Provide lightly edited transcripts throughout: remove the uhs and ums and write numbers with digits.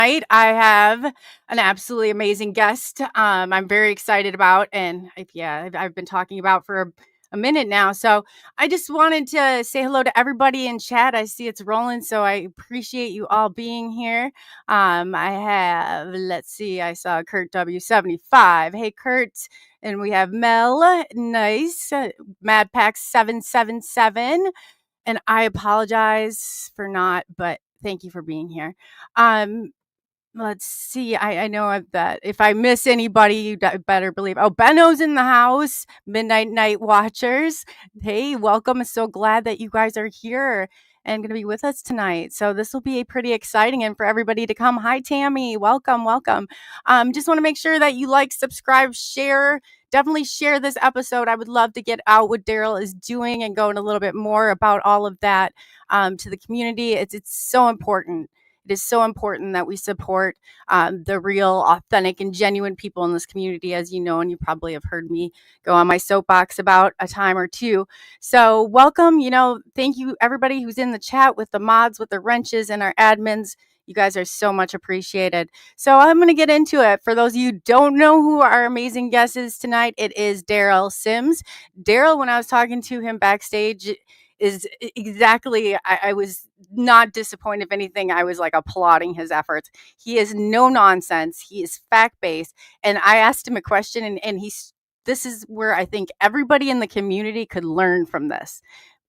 Tonight, I have an absolutely amazing guest. I'm very excited about, and I've been talking about for a minute now. So I just wanted to say hello to everybody in chat. I see it's rolling, so I appreciate you all being here. I have, let's see, I saw Kurt W75. Hey, Kurt. And we have Mel, nice. Mad Pack 777. And I apologize for not, but thank you for being here. Let's see. I know that if I miss anybody, you better believe. Oh, Benno's in the house. Midnight Night Watchers. Hey, welcome. I'm so glad that you guys are here and going to be with us tonight. So this will be pretty exciting, and for everybody to come. Hi, Tammy. Welcome, welcome. Just want to make sure that you like, subscribe, share. Definitely share this episode. I would love to get out what Derrell is doing and go in a little bit more about all of that to the community. It's so important. It is so important that we support the real, authentic, and genuine people in this community, as you know, and you probably have heard me go on my soapbox about a time or two. So welcome, thank you everybody who's in the chat with the mods, with the wrenches, and our admins. You guys are so much appreciated. So I'm going to get into it. For those of you who don't know who our amazing guest is tonight, it is Derrell Sims. Derrell, when I was talking to him backstage, is exactly, I was not disappointed. If anything, I was like applauding his efforts. He is no nonsense. He is fact-based. And I asked him a question, and this is where I think everybody in the community could learn from this.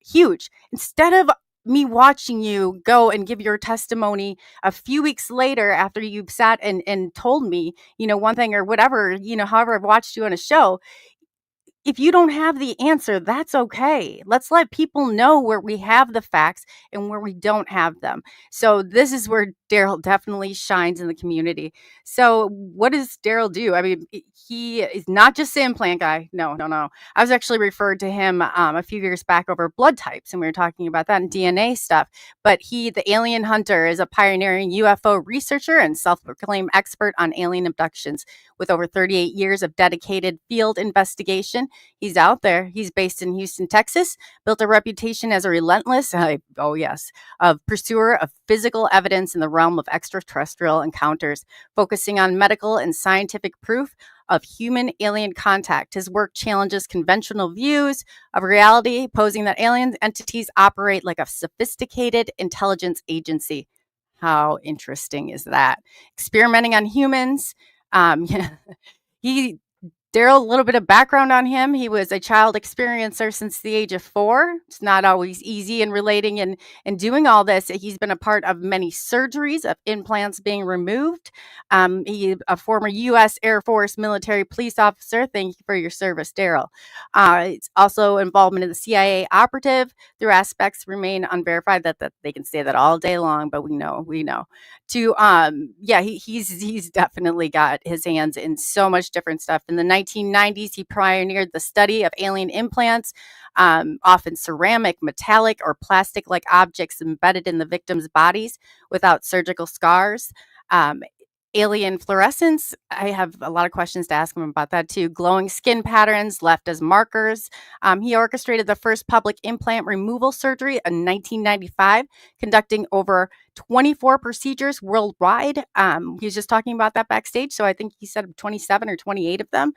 Huge. Instead of me watching you go and give your testimony a few weeks later after you've sat and told me, one thing or whatever, however I've watched you on a show, if you don't have the answer, that's okay. Let's let people know where we have the facts and where we don't have them. So this is where Derrell definitely shines in the community. So what does Derrell do? I mean, he is not just the implant guy. No. I was actually referred to him a few years back over blood types, and we were talking about that and DNA stuff. But the alien hunter, is a pioneering UFO researcher and self-proclaimed expert on alien abductions with over 38 years of dedicated field investigation. He's out there. He's based in Houston, Texas, built a reputation as a relentless, pursuer of physical evidence in the realm of extraterrestrial encounters, focusing on medical and scientific proof of human-alien contact. His work challenges conventional views of reality, posing that alien entities operate like a sophisticated intelligence agency. How interesting is that? Experimenting on humans. Derrell, a little bit of background on him. He was a child experiencer since the age of 4. It's not always easy in relating and doing all this. He's been a part of many surgeries of implants being removed. He's a former U.S. Air Force military police officer. Thank you for your service, Derrell. It's also involvement in the CIA operative through aspects remain unverified. That they can say that all day long, but we know. He's definitely got his hands in so much different stuff. In the 1990s, he pioneered the study of alien implants, often ceramic, metallic, or plastic-like objects embedded in the victims' bodies without surgical scars. Alien fluorescence, I have a lot of questions to ask him about that too. Glowing skin patterns left as markers. He orchestrated the first public implant removal surgery in 1995, conducting over 24 procedures worldwide. He was just talking about that backstage, so I think he said 27 or 28 of them.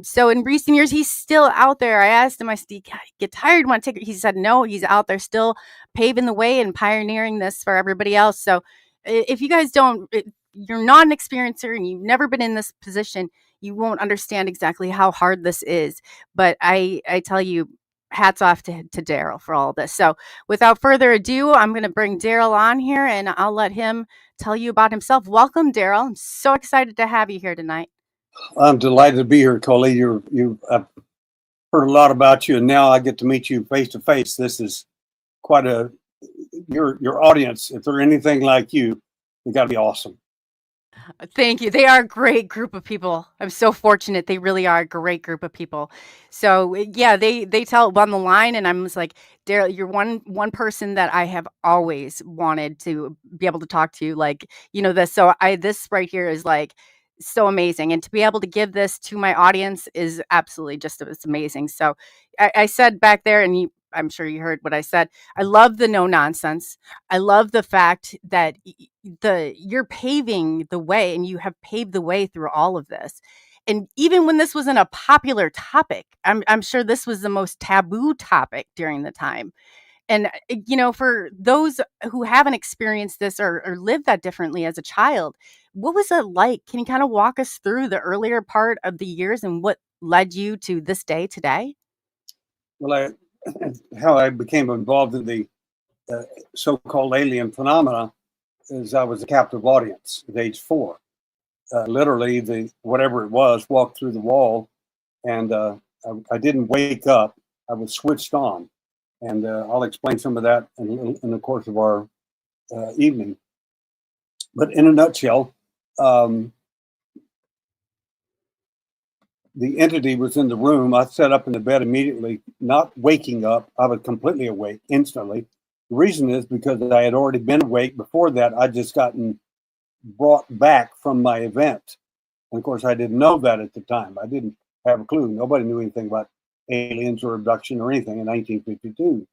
So in recent years, he's still out there. I asked him, get tired? Want to take it? He said no, he's out there still paving the way and pioneering this for everybody else. So if you guys you're not an experiencer and you've never been in this position, you won't understand exactly how hard this is. But I tell you, hats off to Derrell for all of this. So without further ado, I'm going to bring Derrell on here and I'll let him tell you about himself. Welcome, Derrell. I'm so excited to have you here tonight. I'm delighted to be here, Coley. I've heard a lot about you, and now I get to meet you face to face. This is quite your audience. If they're anything like you, they got to be awesome. Thank you. They are a great group of people. I'm so fortunate. They really are a great group of people. So yeah, they tell on the line, and I'm just like, Derrell, you're one person that I have always wanted to be able to talk to. Like, this. So this right here is like so amazing, and to be able to give this to my audience is absolutely it's amazing. So I said back there, and I'm sure you heard what I said. I love the no nonsense. I love the fact that you're paving the way, and you have paved the way through all of this. And even when this wasn't a popular topic, I'm sure this was the most taboo topic during the time. And, for those who haven't experienced this or lived that differently as a child, what was it like? Can you kind of walk us through the earlier part of the years and what led you to this day today? Well, how I became involved in the uh, so-called alien phenomena is I was a captive audience at age 4. Literally, the whatever it was walked through the wall, and I didn't wake up. I was switched on, and I'll explain some of that in the course of our evening. But in a nutshell, um, the entity was in the room. I sat up in the bed immediately, not waking up. I was completely awake instantly. The reason is because I had already been awake before that. I'd just gotten brought back from my event. And of course, I didn't know that at the time. I didn't have a clue. Nobody knew anything about aliens or abduction or anything in 1952.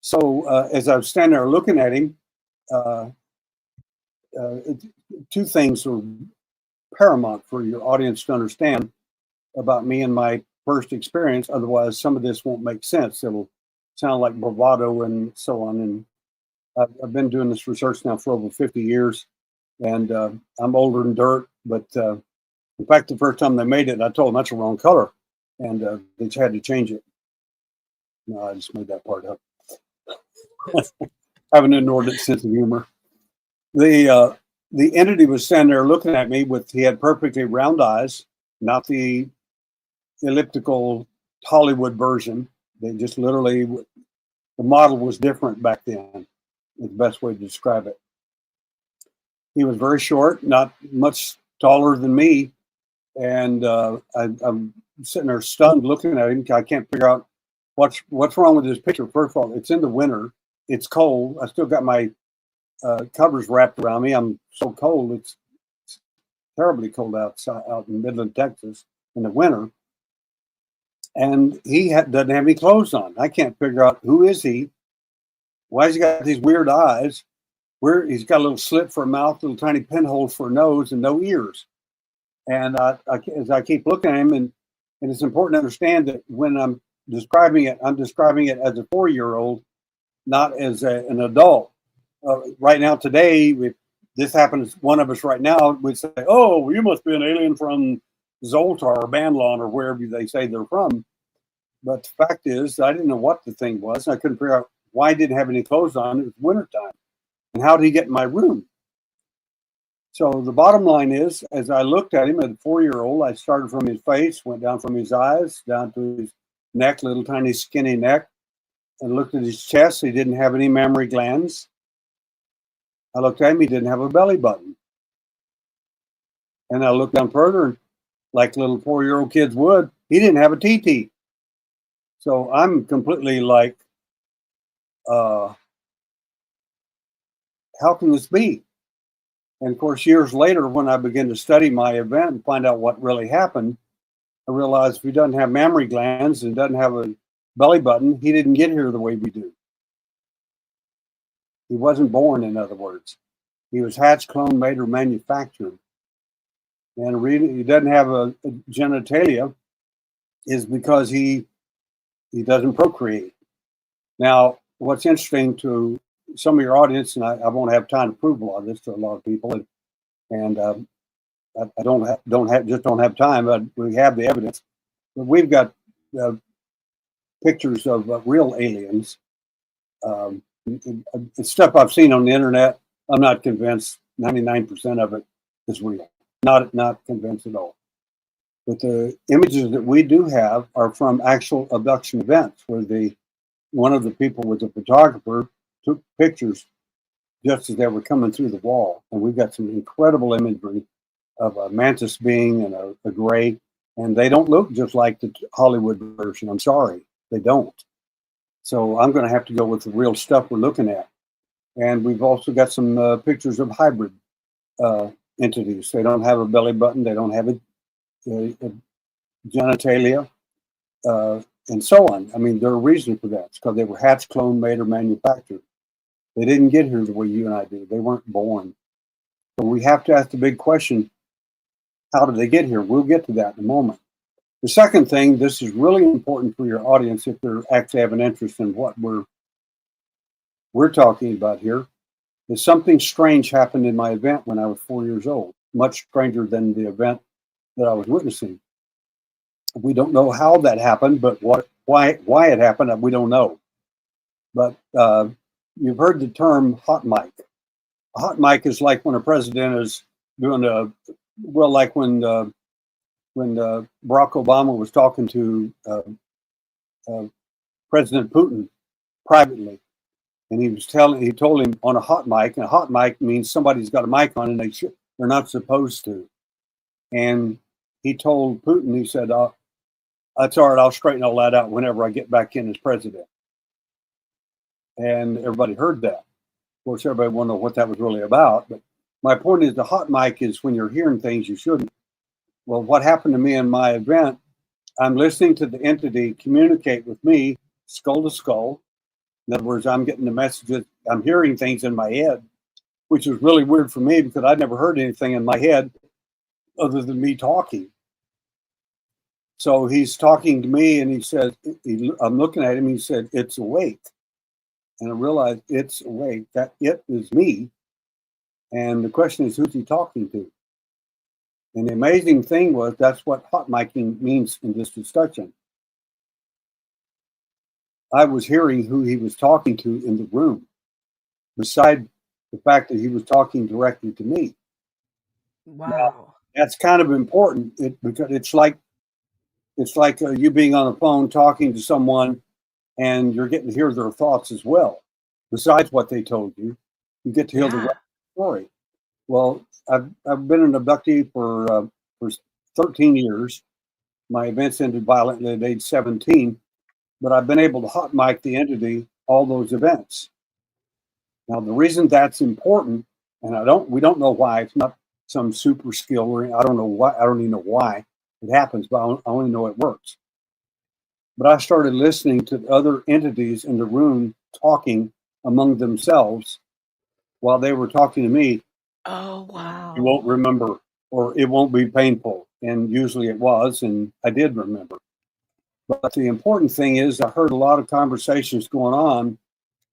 So as I was standing there looking at him, uh, uh, two things are paramount for your audience to understand about me and my first experience. Otherwise, some of this won't make sense. It'll sound like bravado and so on. And I've been doing this research now for over 50 years, and I'm older than dirt. But in fact, the first time they made it, I told them that's the wrong color, and they just had to change it. No, I just made that part up. I have an inordinate sense of humor. The entity was standing there looking at me he had perfectly round eyes, not the elliptical Hollywood version. They just literally, the model was different back then. Is the best way to describe it. He was very short, not much taller than me, and I'm sitting there stunned looking at him. I can't figure out what's wrong with this picture. First of all, it's in the winter. It's cold. I still got my covers wrapped around me. I'm so cold. It's terribly cold outside, out in Midland, Texas, in the winter. And he doesn't have any clothes on. I can't figure out who is he. Why has he got these weird eyes? He's got a little slit for a mouth, little tiny pinholes for a nose, and no ears. And as I keep looking at him, and it's important to understand that when I'm describing it as a 4-year-old, not as an adult. Right now, today, if this happens, one of us right now would say, "Oh, you must be an alien from Zoltar or Banlon or wherever they say they're from." But the fact is, I didn't know what the thing was. I couldn't figure out why he didn't have any clothes on. It was wintertime. And how did he get in my room? So the bottom line is, as I looked at him as a 4-year-old, I started from his face, went down from his eyes, down to his neck, little tiny skinny neck, and looked at his chest. He didn't have any mammary glands. I looked at him, he didn't have a belly button. And I looked down further, like little 4-year-old kids would, he didn't have a TT. So I'm completely like, how can this be? And of course, years later, when I began to study my event and find out what really happened, I realized if he doesn't have mammary glands and doesn't have a belly button, he didn't get here the way we do. He wasn't born, in other words. He was hatched, cloned, made, or manufactured. And the reason he doesn't have a genitalia is because he doesn't procreate. Now, what's interesting to some of your audience, and I won't have time to prove a lot of this to a lot of people, and I don't have time, but we have the evidence. But we've got pictures of real aliens. It's stuff I've seen on the internet. I'm not convinced 99% of it is real. Not convinced at all. But the images that we do have are from actual abduction events where one of the people was a photographer, took pictures just as they were coming through the wall. And we've got some incredible imagery of a mantis being and a gray, and they don't look just like the Hollywood version. I'm sorry, they don't. So I'm going to have to go with the real stuff we're looking at. And we've also got some pictures of hybrid entities. They don't have a belly button. They don't have a genitalia. and so on. I mean, there are reasons for that. It's because they were hatched, cloned, made, or manufactured. They didn't get here the way you and I did. They weren't born. So we have to ask the big question, how did they get here? We'll get to that in a moment. The second thing, this is really important for your audience if they're actually have an interest in what we're talking about here, is something strange happened in my event when I was 4 years old, much stranger than the event that I was witnessing. We don't know how that happened, but why it happened, we don't know. But you've heard the term hot mic. A hot mic is like when a president is doing like when Barack Obama was talking to President Putin privately, and he told him on a hot mic, and a hot mic means somebody's got a mic on and they're not supposed to. And he told Putin, he said, that's all right, I'll straighten all that out whenever I get back in as president. And everybody heard that. Of course, everybody won't know what that was really about. But my point is, the hot mic is when you're hearing things you shouldn't. Well, what happened to me in my event, I'm listening to the entity communicate with me, skull to skull. In other words, I'm getting the messages, I'm hearing things in my head, which is really weird for me because I'd never heard anything in my head other than me talking. So he's talking to me and he said, I'm looking at him, he said, it's awake. And I realized it's awake, that it is me. And the question is, who's he talking to? And the amazing thing was, that's what hot micing means in this discussion. I was hearing who he was talking to in the room, beside the fact that he was talking directly to me. Wow. Now, that's kind of important because it's like you being on the phone talking to someone and you're getting to hear their thoughts as well. Besides what they told you, you get to hear the right story. Well, I've been an abductee for 13 years. My events ended violently at age 17, but I've been able to hot mic the entity all those events. Now, the reason that's important, and we don't know why, it's not some super skill, or I don't know why, I don't even know why it happens, but I only know it works. But I started listening to other entities in the room talking among themselves while they were talking to me. Oh, wow. You won't remember, or it won't be painful. And usually it was, and I did remember. But the important thing is, I heard a lot of conversations going on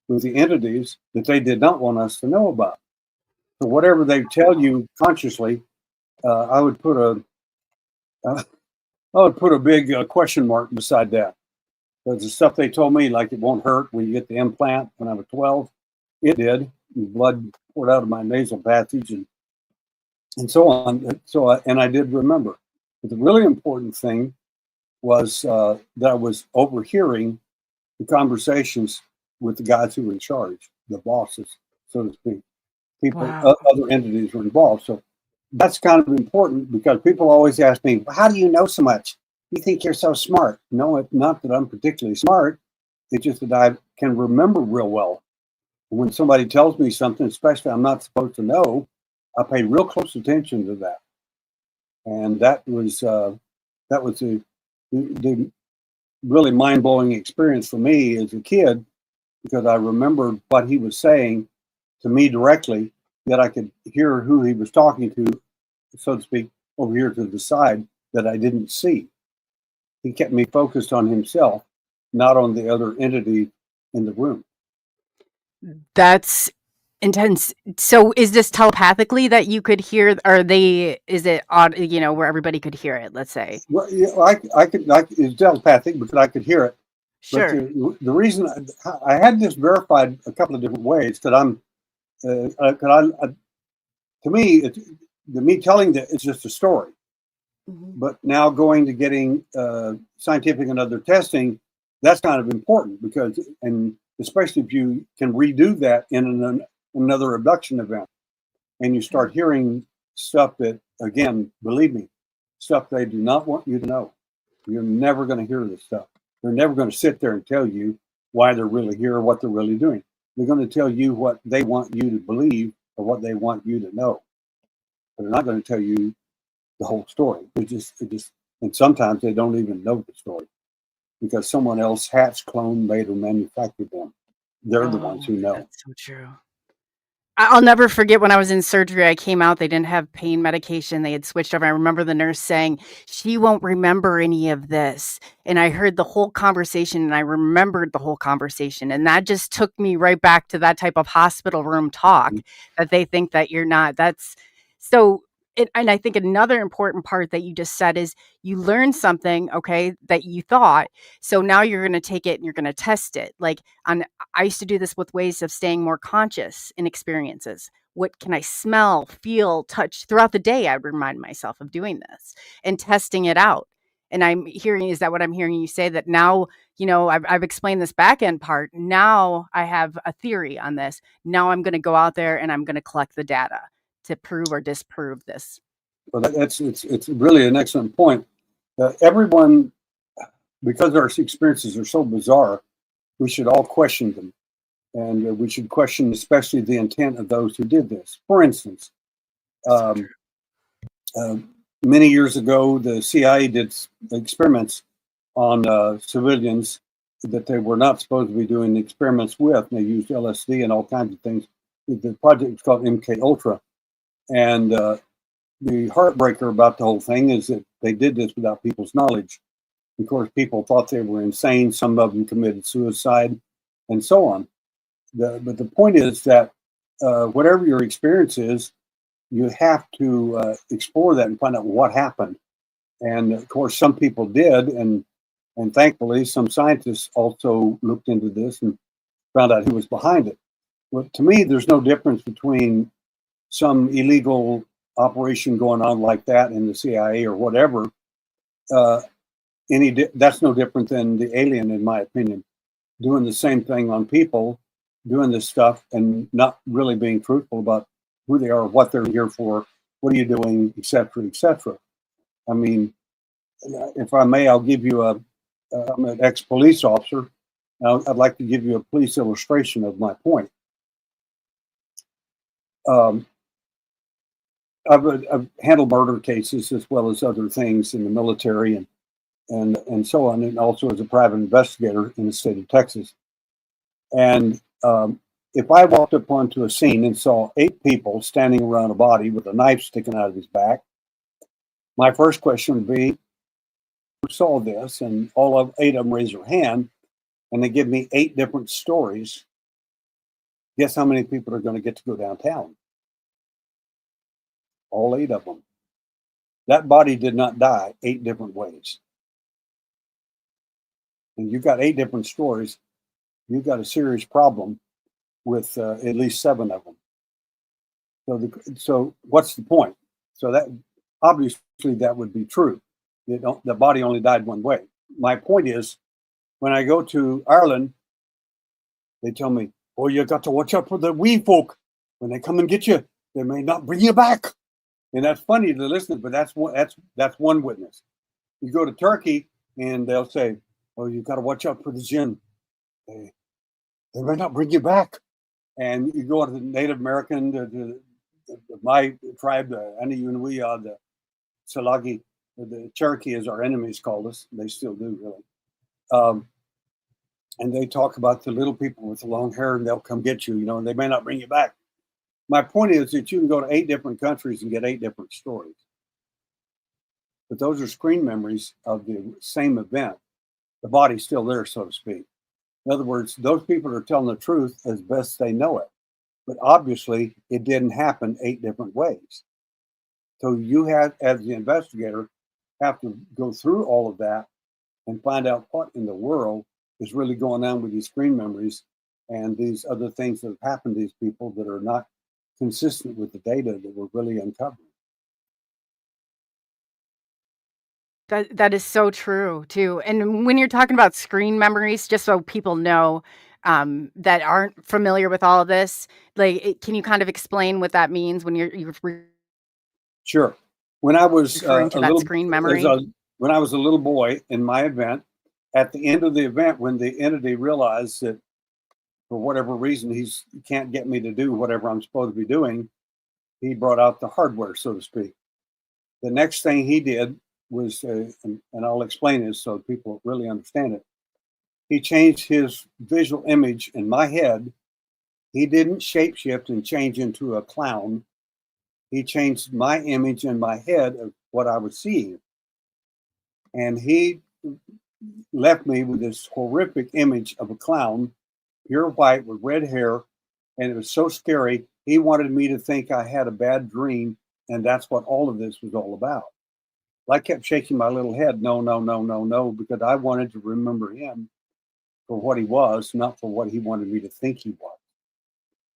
with the entities that they did not want us to know about. So whatever they tell you consciously, I would put a big question mark beside that. Because the stuff they told me, like it won't hurt when you get the implant when I was 12, it did. Blood poured out of my nasal passage and so on. And I did remember. But the really important thing was that I was overhearing the conversations with the guys who were in charge, the bosses, so to speak. People, other entities were involved. So that's kind of important because people always ask me, well, how do you know so much? You think you're so smart. No, it's not that I'm particularly smart. It's just that I can remember real well. When somebody tells me something, especially I'm not supposed to know, I pay real close attention to that. And that was the really mind-blowing experience for me as a kid, because I remembered what he was saying to me directly, that I could hear who he was talking to, so to speak, over here to the side that I didn't see. He kept me focused on himself, not on the other entity in the room. That's intense. So is this telepathically that you could hear, or is it odd, where everybody could hear it, let's say? Well, yeah, it's telepathic because I could hear it. Sure. But the reason I had this verified a couple of different ways, that to me, me telling that it's just a story. Mm-hmm. But now going to getting scientific and other testing, that's kind of important because, and especially if you can redo that in another abduction event, and you start hearing stuff that, again, believe me, stuff they do not want you to know. You're never going to hear this stuff. They're never going to sit there and tell you why they're really here or what they're really doing. They're going to tell you what they want you to believe or what they want you to know. But they're not going to tell you the whole story. And sometimes they don't even know the story. because someone else hatched, cloned, made, or manufactured them. They're the ones Oh, who know. that's so true. I'll never forget when I was in surgery, I came out, they didn't have pain medication, they had switched over. I remember the nurse saying, "She won't remember any of this." And I heard the whole conversation and I remembered the whole conversation. And that just took me right back to that type of hospital room talk that they think that you're not. That's so. And I think another important part that you just said is you learn something, okay, that you thought. So now you're going to take it and you're going to test it. Like I used to do this with ways of staying more conscious in experiences. What can I smell, feel, touch throughout the day? I would remind myself of doing this and testing it out. And I'm hearing, is that what I'm hearing you say, that now, I've explained this back end part. Now I have a theory on this. Now I'm going to go out there and I'm going to collect the data to prove or disprove this. Well, it's really an excellent point. Everyone, because our experiences are so bizarre, we should all question them. And we should question especially the intent of those who did this. For instance, many years ago, the CIA did experiments on civilians that they were not supposed to be doing experiments with. They used LSD and all kinds of things. The project was called MK Ultra. And the heartbreaker about the whole thing is that they did this without people's knowledge. Of course, people thought they were insane. Some of them committed suicide and so on. But the point is that whatever your experience is, you have to explore that and find out what happened. And of course, some people did, and thankfully, some scientists also looked into this and found out who was behind it. But to me, there's no difference between some illegal operation going on like that in the CIA or whatever. That's no different than the alien, in my opinion, doing the same thing on people, doing this stuff and not really being truthful about who they are, what they're here for, what are you doing, etc., etc. I mean, if I may, I'll give you I'm an ex-police officer. I'd like to give you a police illustration of my point. I've handled murder cases as well as other things in the military and so on, and also as a private investigator in the state of Texas. And if I walked up onto a scene and saw 8 people standing around a body with a knife sticking out of his back, my first question would be, who saw this? And all of 8 of them raise their hand, and they give me 8 different stories. Guess how many people are going to get to go downtown? All 8 of them. That body did not die 8 different ways. And you've got 8 different stories. You've got a serious problem with at least 7 of them. So what's the point? So that obviously that would be true. The body only died one way. My point is, when I go to Ireland, they tell me, "Oh, you got to watch out for the wee folk. When they come and get you, they may not bring you back." And that's funny to listen, but that's one witness. You go to Turkey, and they'll say, "Oh, you got to watch out for the jinn. They may not bring you back." And you go to the Native American, my tribe, the Aniunuia, the Salagi, the Cherokee, as our enemies called us. They still do, really. And they talk about the little people with the long hair, and they'll come get you, and they may not bring you back. My point is that you can go to 8 different countries and get 8 different stories. But those are screen memories of the same event. The body's still there, so to speak. In other words, those people are telling the truth as best they know it. But obviously, it didn't happen 8 different ways. So you have, as the investigator, have to go through all of that and find out what in the world is really going on with these screen memories and these other things that have happened to these people that are not consistent with the data that we're really uncovering. That is so true too. And when you're talking about screen memories, just so people know that aren't familiar with all of this, can you kind of explain what that means when you're Sure. When I was referring to that screen memory? when I was a little boy in my event, at the end of the event, when the entity realized that for whatever reason he can't get me to do whatever I'm supposed to be doing, he brought out the hardware, so to speak. The next thing he did was, and I'll explain this so people really understand it. he changed his visual image in my head. He didn't shapeshift and change into a clown. He changed my image in my head of what I was seeing. And he left me with this horrific image of a clown, pure white with red hair. And it was so scary. He wanted me to think I had a bad dream. And that's what all of this was all about. I kept shaking my little head, no, no, no, no, no, because I wanted to remember him for what he was, not for what he wanted me to think he was.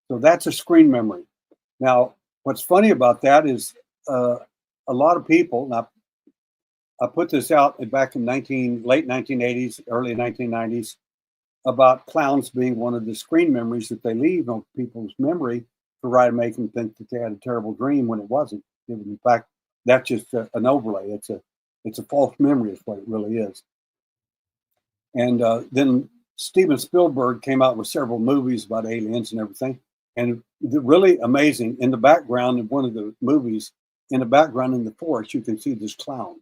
So that's a screen memory. Now, what's funny about that is a lot of people, now I put this out back in late 1980s, early 1990s, about clowns being one of the screen memories that they leave on people's memory to try to make them think that they had a terrible dream when it wasn't. It was, in fact, that's just an overlay. It's a false memory is what it really is. And then Steven Spielberg came out with several movies about aliens and everything. And really amazing, in the background of one of the movies, in the background in the forest, you can see this clown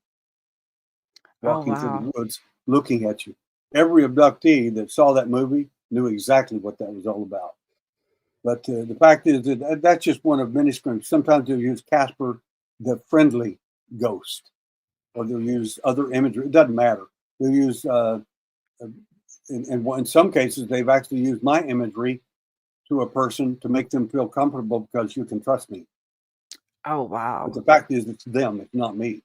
walking through the woods, looking at you. Every abductee that saw that movie knew exactly what that was all about. But the fact is that that's just one of many screens. Sometimes they'll use Casper, the friendly ghost, or they'll use other imagery. It doesn't matter. They'll use, in some cases, they've actually used my imagery to a person to make them feel comfortable because you can trust me. Oh, wow. But the fact is, it's them, it's not me.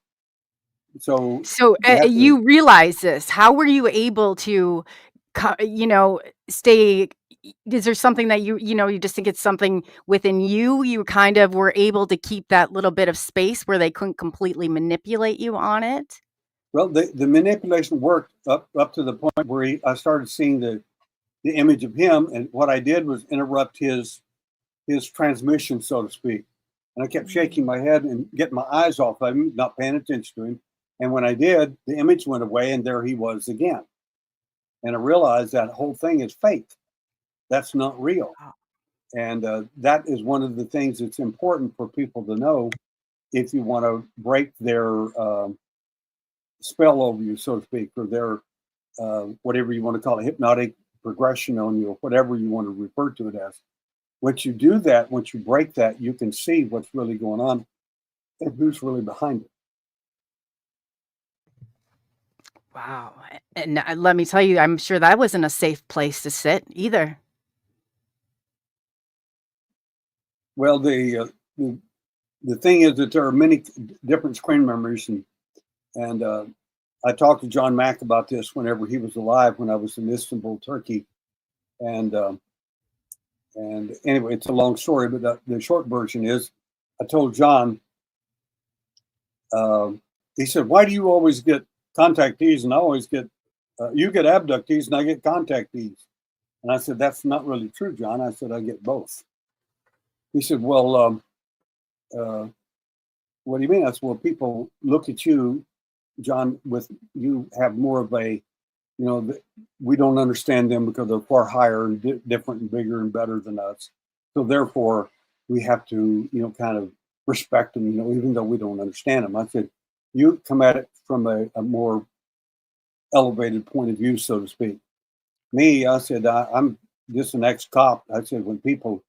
So you realize this. How were you able to, stay? Is there something that you just think it's something within you? You kind of were able to keep that little bit of space where they couldn't completely manipulate you on it? Well, the manipulation worked up to the point where I started seeing the image of him, and what I did was interrupt his transmission, so to speak. And I kept shaking my head and getting my eyes off of him, not paying attention to him. And when I did, the image went away, and there he was again. And I realized that whole thing is fake. That's not real. And that is one of the things that's important for people to know if you want to break their spell over you, so to speak, or their whatever you want to call it, hypnotic progression on you, or whatever you want to refer to it as. Once you do that, once you break that, you can see what's really going on and who's really behind it. Wow. And let me tell you, I'm sure that wasn't a safe place to sit either. Well, the thing is that there are many different screen memories, and I talked to John Mack about this whenever he was alive, when I was in Istanbul, Turkey, and anyway, it's a long story, but the short version is, I told John, he said, "Why do you always get contactees and I always get, you get abductees and I get contactees?" And I said, "That's not really true, John." I said, "I get both." He said, "Well, what do you mean?" I said, "Well, people look at you, John, with you have more of a, we don't understand them because they're far higher and different and bigger and better than us. So therefore, we have to, kind of respect them, even though we don't understand them." I said, "You come at it from a more elevated point of view, so to speak. Me," I said, I'm just an ex-cop. I said, when people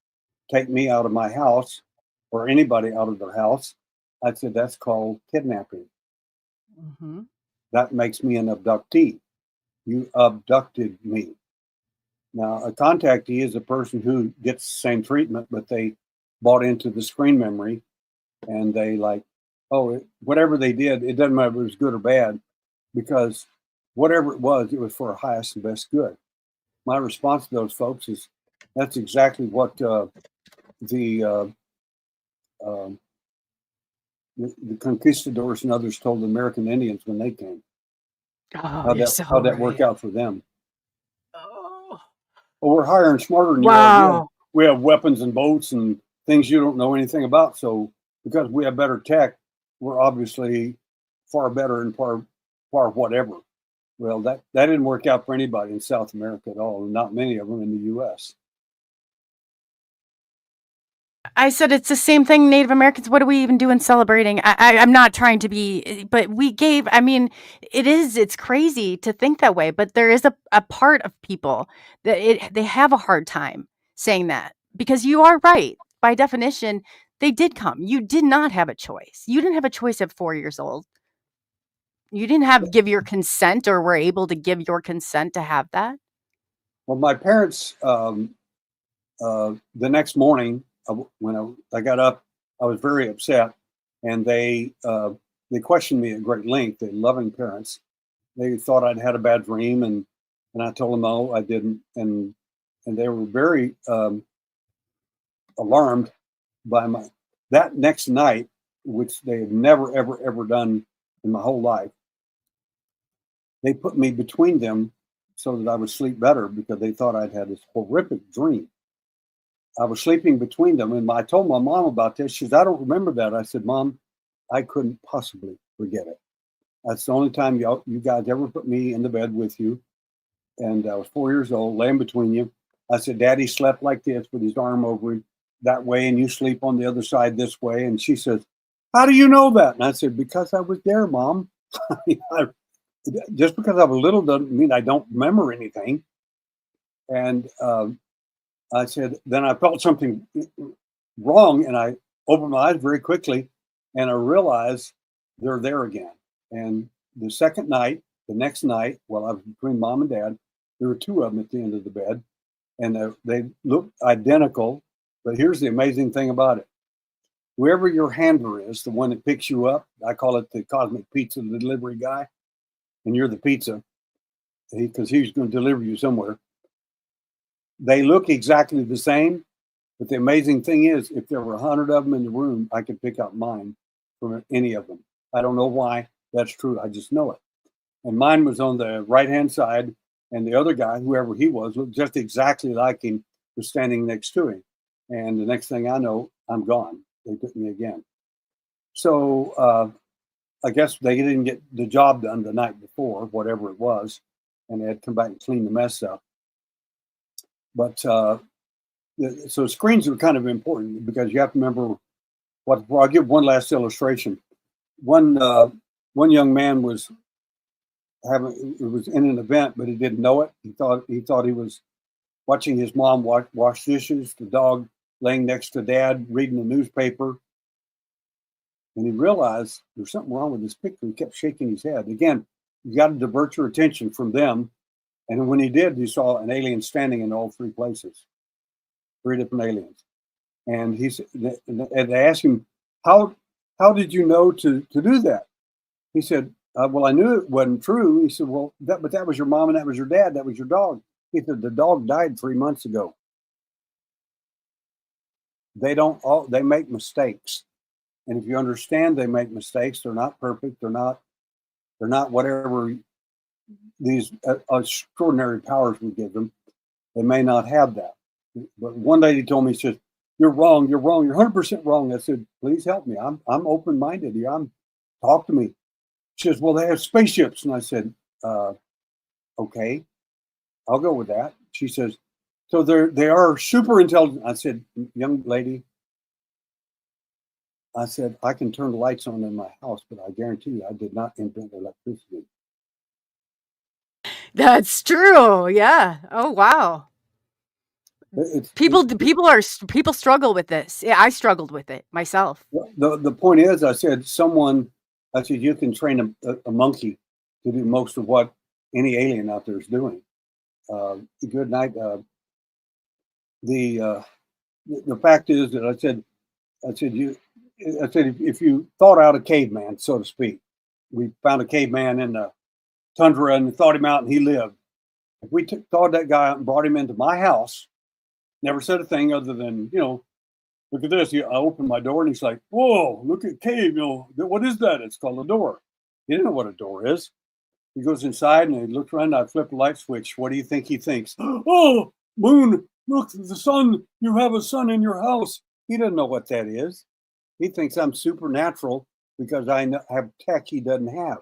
take me out of my house or anybody out of their house, I said, that's called kidnapping. Mm-hmm. That makes me an abductee. You abducted me. Now, a contactee is a person who gets the same treatment, but they bought into the screen memory and they whatever they did, it doesn't matter if it was good or bad, because whatever it was for our highest and best good. My response to those folks is, that's exactly what the conquistadors and others told the American Indians when they came. Oh, you're so How'd that right. work out for them? Oh. Well, we're higher and smarter than you are. Wow. We have weapons and boats and things you don't know anything about. So because we have better tech, we're obviously far better and far whatever. Well, that didn't work out for anybody in South America at all, and not many of them in the U.S. I said it's the same thing, Native Americans. What are we even doing celebrating? I'm not trying to be, but we gave, I mean, it's crazy to think that way, but there is a part of people that they have a hard time saying that because you are right. By definition, they did come. You did not have a choice. You didn't have a choice at 4 years old. You didn't give your consent or were able to give your consent to have that. Well, my parents, the next morning, when I got up, I was very upset, and they questioned me at great length. They're loving parents. They thought I'd had a bad dream, and I told them no, I didn't, and they were very alarmed by that next night, which they had never ever ever done in my whole life. They put me between them so that I would sleep better because they thought I'd had this horrific dream. I was sleeping between them, and I told my mom about this. She says, "I don't remember that." I said, "Mom, I couldn't possibly forget it. That's the only time you guys ever put me in the bed with you." And I was 4 years old, laying between you. I said, "Daddy slept like this with his arm over him that way, and you sleep on the other side this way." And she says, "How do you know that?" And I said, "Because I was there, Mom." Just because I was little doesn't mean I don't remember anything. And I said, then I felt something wrong, and I opened my eyes very quickly, and I realized they're there again. And the second night, the next night, while I was between Mom and Dad, there were two of them at the end of the bed, and they looked identical. But here's the amazing thing about it: whoever your handler is, the one that picks you up, I call it the cosmic pizza delivery guy, and you're the pizza because he's going to deliver you somewhere. They look exactly the same, but the amazing thing is, if there were 100 of them in the room, I could pick out mine from any of them. I don't know why that's true. I just know it. And mine was on the right-hand side, and the other guy, whoever he was, looked just exactly like him, was standing next to him. And the next thing I know, I'm gone. They took me again. So I guess they didn't get the job done the night before, whatever it was, and they had to come back and clean the mess up. But so screens are kind of important because you have to remember what. Well, I'll give one last illustration. One young man was in an event, but he didn't know it. He thought he was watching his mom wash dishes, the dog laying next to Dad reading the newspaper, and he realized there's something wrong with this picture. He kept shaking his head. Again, you got to divert your attention from them. And when he did, he saw an alien standing in all three places, three different aliens. And and they asked him, how did you know to do that? He said, well, I knew it wasn't true. He said, well, but that was your mom and that was your dad. That was your dog. He said, the dog died 3 months ago. They make mistakes. And if you understand they make mistakes, they're not perfect. They're not whatever these extraordinary powers we give them. They may not have that. But one lady told me, she says, you're wrong, you're 100% wrong. I said, please help me. I'm open-minded here. Talk to me. She says, well, they have spaceships. And I said, okay, I'll go with that. She says, so they are super intelligent. I said, young lady, I said, I can turn the lights on in my house, but I guarantee you I did not invent electricity. That's true. Yeah. Oh, wow. People struggle with this. Yeah, I struggled with it myself. The point is, I said, you can train a monkey to do most of what any alien out there is doing. Good night. The fact is that I said if you thought out a caveman, so to speak, we found a caveman in the tundra and thought him out and he lived. If we thawed that guy out and brought him into my house, never said a thing other than, look at this. I opened my door and he's like, whoa, look at cave. What is that? It's called a door. He didn't know what a door is. He goes inside and he looks around. I flip a light switch. What do you think he thinks? Oh, moon, look, the sun. You have a sun in your house. He doesn't know what that is. He thinks I'm supernatural because I have tech he doesn't have.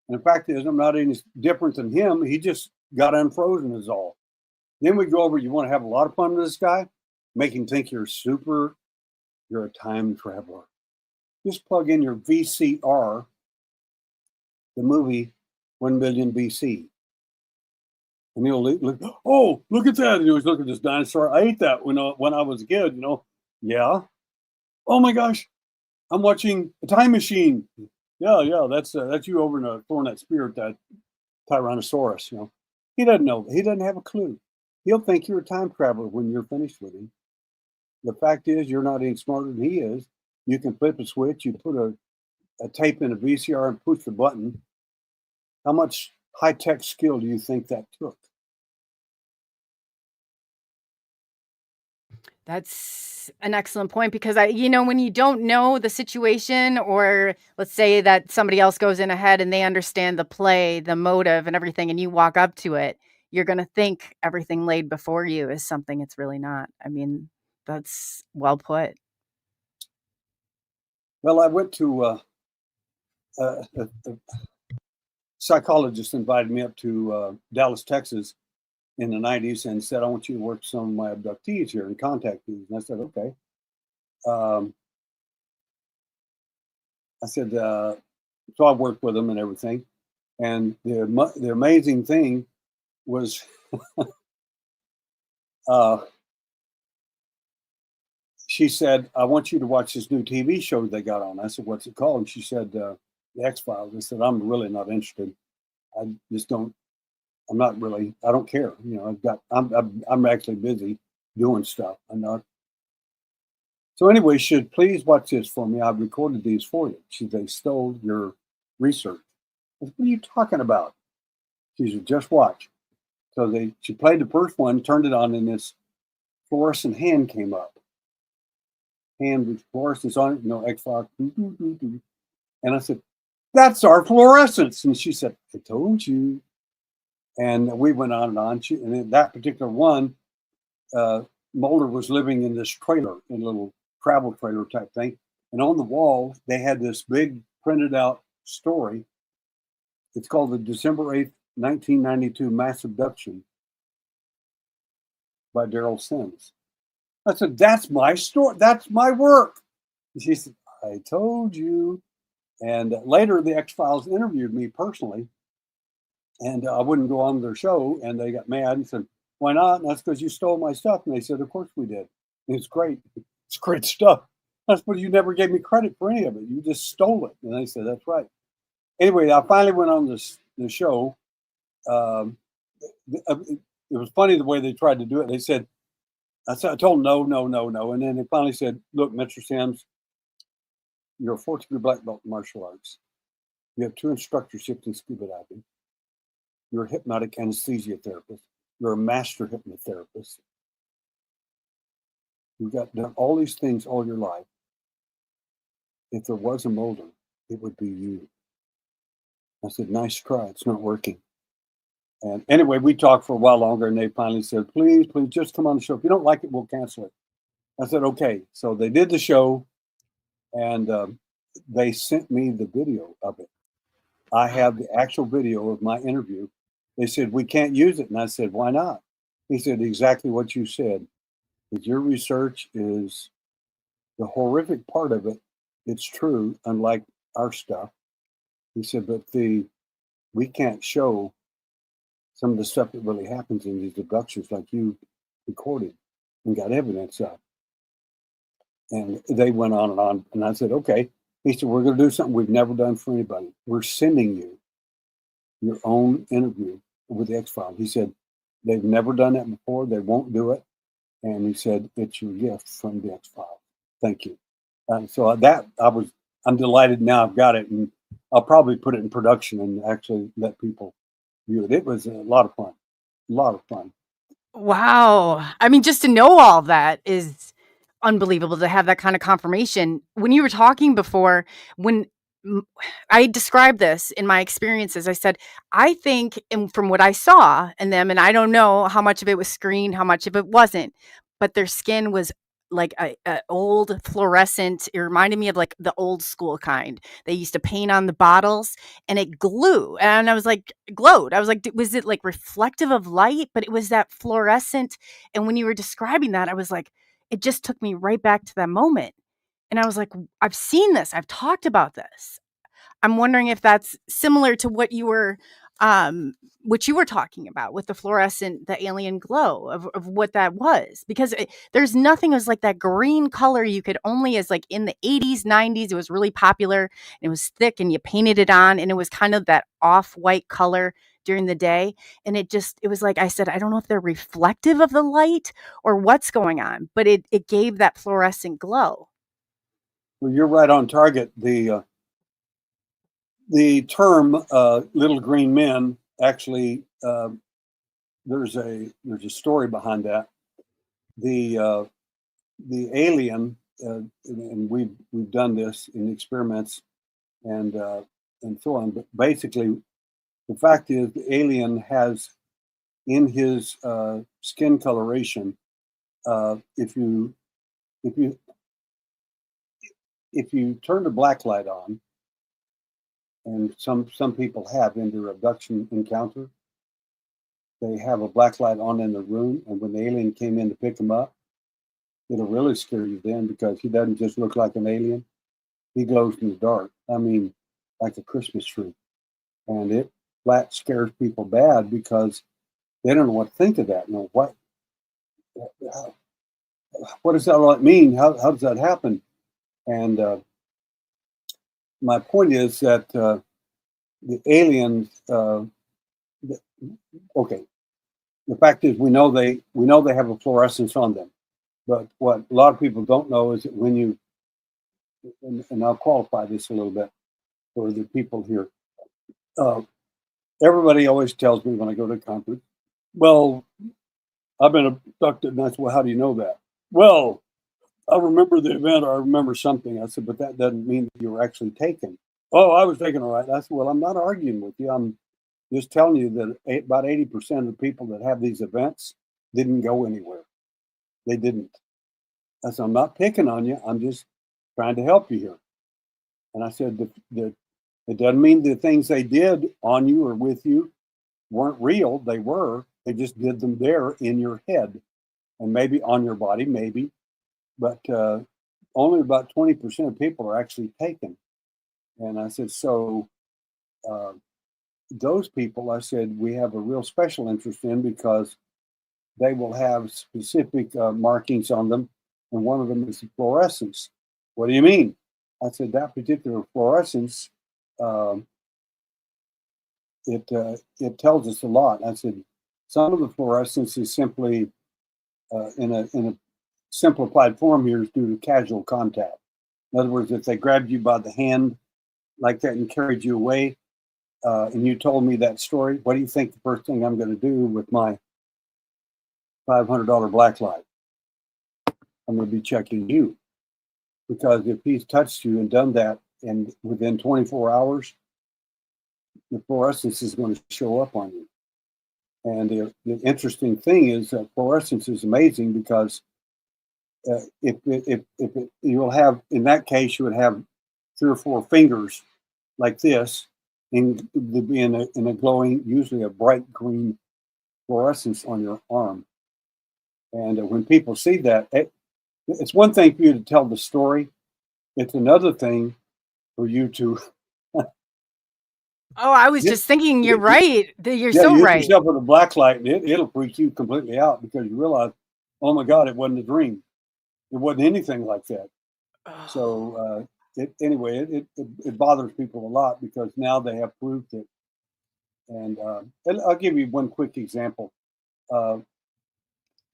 And the fact is, I'm not any different than him. He just got unfrozen is all. Then we go over, you want to have a lot of fun with this guy? Make him think you're super you're a time traveler. Just plug in your VCR, the movie 1 million BC. And you'll look, oh, look at that. And you always look at this dinosaur. I ate that when I was a kid, Yeah. Oh my gosh, I'm watching a time machine. Yeah, that's you over in throwing that spear at that Tyrannosaurus. He doesn't know. He doesn't have a clue. He'll think you're a time traveler when you're finished with him. The fact is, you're not any smarter than he is. You can flip a switch. You put a tape in a VCR and push the button. How much high tech skill do you think that took? That's an excellent point because when you don't know the situation, or let's say that somebody else goes in ahead and they understand the play, the motive and everything, and you walk up to it, you're going to think everything laid before you is something it's really not. I mean, that's well put. Well, I went to a psychologist invited me up to Dallas, Texas in the 90s and said, I want you to work with some of my abductees here and contact these. And I said, okay. I said, so I worked with them and everything. And the amazing thing was she said, I want you to watch this new TV show they got on. I said, what's it called? And she said, the X-Files. I said, I'm really not interested. I just don't, I'm not really, I don't care. I'm actually busy doing stuff. I'm not. So anyway, she said, please watch this for me. I've recorded these for you. She said, they stole your research. I said, what are you talking about? She said, just watch. So she played the first one, turned it on, and this fluorescent hand came up. Hand with fluorescence on it, X-Files. And I said, that's our fluorescence. And she said, I told you. And we went on and on. And in that particular one, Mulder was living in this trailer, in a little travel trailer type thing. And on the wall, they had this big printed out story. It's called the December 8th, 1992 Mass Abduction by Derrell Sims. I said, that's my story. That's my work. And she said, I told you. And later, the X-Files interviewed me personally. And I wouldn't go on their show. And they got mad and said, why not? And that's because you stole my stuff. And they said, of course we did. And it's great. It's great stuff. That's but you never gave me credit for any of it. You just stole it. And they said, that's right. Anyway, I finally went on the show. It was funny the way they tried to do it. They said, I told them, no. And then they finally said, look, Mr. Sims, you're a 4th-degree black belt in martial arts. You have 2 instructorships in scuba diving. You're a hypnotic anesthesia therapist. You're a master hypnotherapist. You've done all these things all your life. If there was a Mulder, it would be you. I said, nice try. It's not working. And anyway, we talked for a while longer, and they finally said, please, just come on the show. If you don't like it, we'll cancel it. I said, okay. So they did the show, and they sent me the video of it. I have the actual video of my interview. They said, we can't use it. And I said, why not? He said, exactly what you said. That your research is the horrific part of it. It's true, unlike our stuff. He said, but we can't show some of the stuff that really happens in these abductions like you recorded and got evidence of. And they went on and on. And I said, okay. He said, we're going to do something we've never done for anybody. We're sending you your own interview with the X-Files. He said, they've never done that before. They won't do it. And he said, it's your gift from the X-Files. Thank you. So I'm delighted now I've got it. And I'll probably put it in production and actually let people view it. It was a lot of fun. A lot of fun. Wow. I mean, just to know all that is unbelievable, to have that kind of confirmation. When you were talking before, when I described this in my experiences, I said, I think, and from what I saw in them, and I don't know how much of it was screened, how much of it wasn't, but their skin was like a old fluorescent. It reminded me of like the old school kind. They used to paint on the bottles and it glue. And I was like, glowed. I was like, was it like reflective of light? But it was that fluorescent. And when you were describing that, I was like, it just took me right back to that moment. And I was like, I've seen this. I've talked about this. I'm wondering if that's similar to what you were talking about with the fluorescent, the alien glow of what that was, because there's nothing as like that green color you could only as like in the 80s, 90s, it was really popular and it was thick and you painted it on and it was kind of that off-white color during the day. And it was like I said, I don't know if they're reflective of the light or what's going on, but it gave that fluorescent glow. Well, you're right on target. The term "little green men" actually there's a story behind that. The the alien, and we've done this in experiments and so on. But basically, the fact is, the alien has in his skin coloration. If you if you if you turn the black light on, and some people have in their abduction encounter, they have a black light on in the room, and when the alien came in to pick him up, it'll really scare you then because he doesn't just look like an alien. He glows in the dark. I mean, like a Christmas tree. And it flat scares people bad because they don't know what to think of that. No, what does that all mean? How does that happen? And my point is that the aliens, okay, the fact is we know they have a fluorescence on them. But what a lot of people don't know is that when you, and I'll qualify this a little bit for the people here. Everybody always tells me when I go to a conference, well, I've been abducted. And I said, well, how do you know that? Well, I remember the event or I remember something. I said, but that doesn't mean that you were actually taken. Oh, I was taken, all right. I said, well, I'm not arguing with you. I'm just telling you that about 80% of the people that have these events didn't go anywhere. They didn't. I said, I'm not picking on you. I'm just trying to help you here. And I said, it doesn't mean the things they did on you or with you weren't real. They were. They just did them there in your head and maybe on your body, maybe. But only about 20% of people are actually taken. And I said, so those people, I said, we have a real special interest in because they will have specific markings on them. And one of them is the fluorescence. What do you mean? I said, that particular fluorescence, it tells us a lot. I said, some of the fluorescence is simply in a simplified form here is due to casual contact. In other words, if they grabbed you by the hand like that and carried you away, and you told me that story, what do you think the first thing I'm going to do with my $500 black light? I'm going to be checking you. Because if he's touched you and done that, and within 24 hours, the fluorescence is going to show up on you. And the interesting thing is that fluorescence is amazing because you will have, in that case, you would have 3 or 4 fingers like this, and be in a glowing, usually a bright green fluorescence on your arm. And when people see that, it's one thing for you to tell the story. It's another thing for you to Oh, I was just thinking you're right. You're yeah, so you hit right. yourself with a black light and it'll freak you completely out because you realize, oh my God, it wasn't a dream. It wasn't anything like that. So it bothers people a lot because now they have proof that. And I'll give you one quick example. Uh,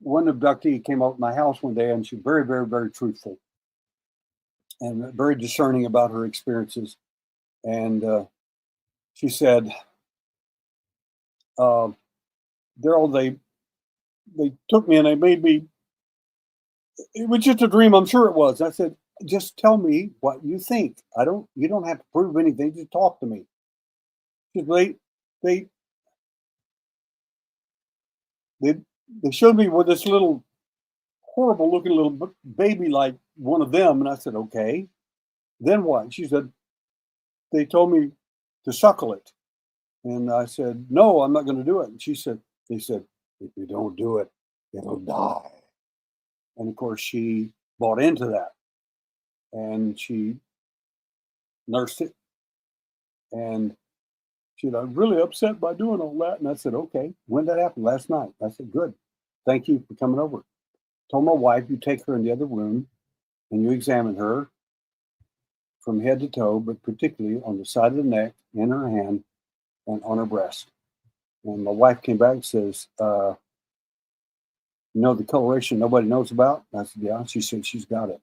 one abductee came up to my house one day and she's very, very, very truthful and very discerning about her experiences. And she said, Derrell, they took me and they made me. It was just a dream. I'm sure it was. I said, just tell me what you think. You don't have to prove anything. Just talk to me. They, they, they, they showed me with this little horrible looking little baby, like one of them. And I said, okay, then what? She said, they told me to suckle it. And I said, no, I'm not going to do it. And they said, if you don't do it, it'll die. And of course, she bought into that. and she nursed it. And she said, "I'm really upset by doing all that." And I said, "Okay, when did that happen?" "Last night." I said, "Good. Thank you for coming over." Told my wife, "You take her in the other room and you examine her from head to toe, but particularly on the side of the neck, in her hand, and on her breast." And my wife came back and says, "You know the coloration nobody knows about?" I said, "Yeah." She said, "She's got it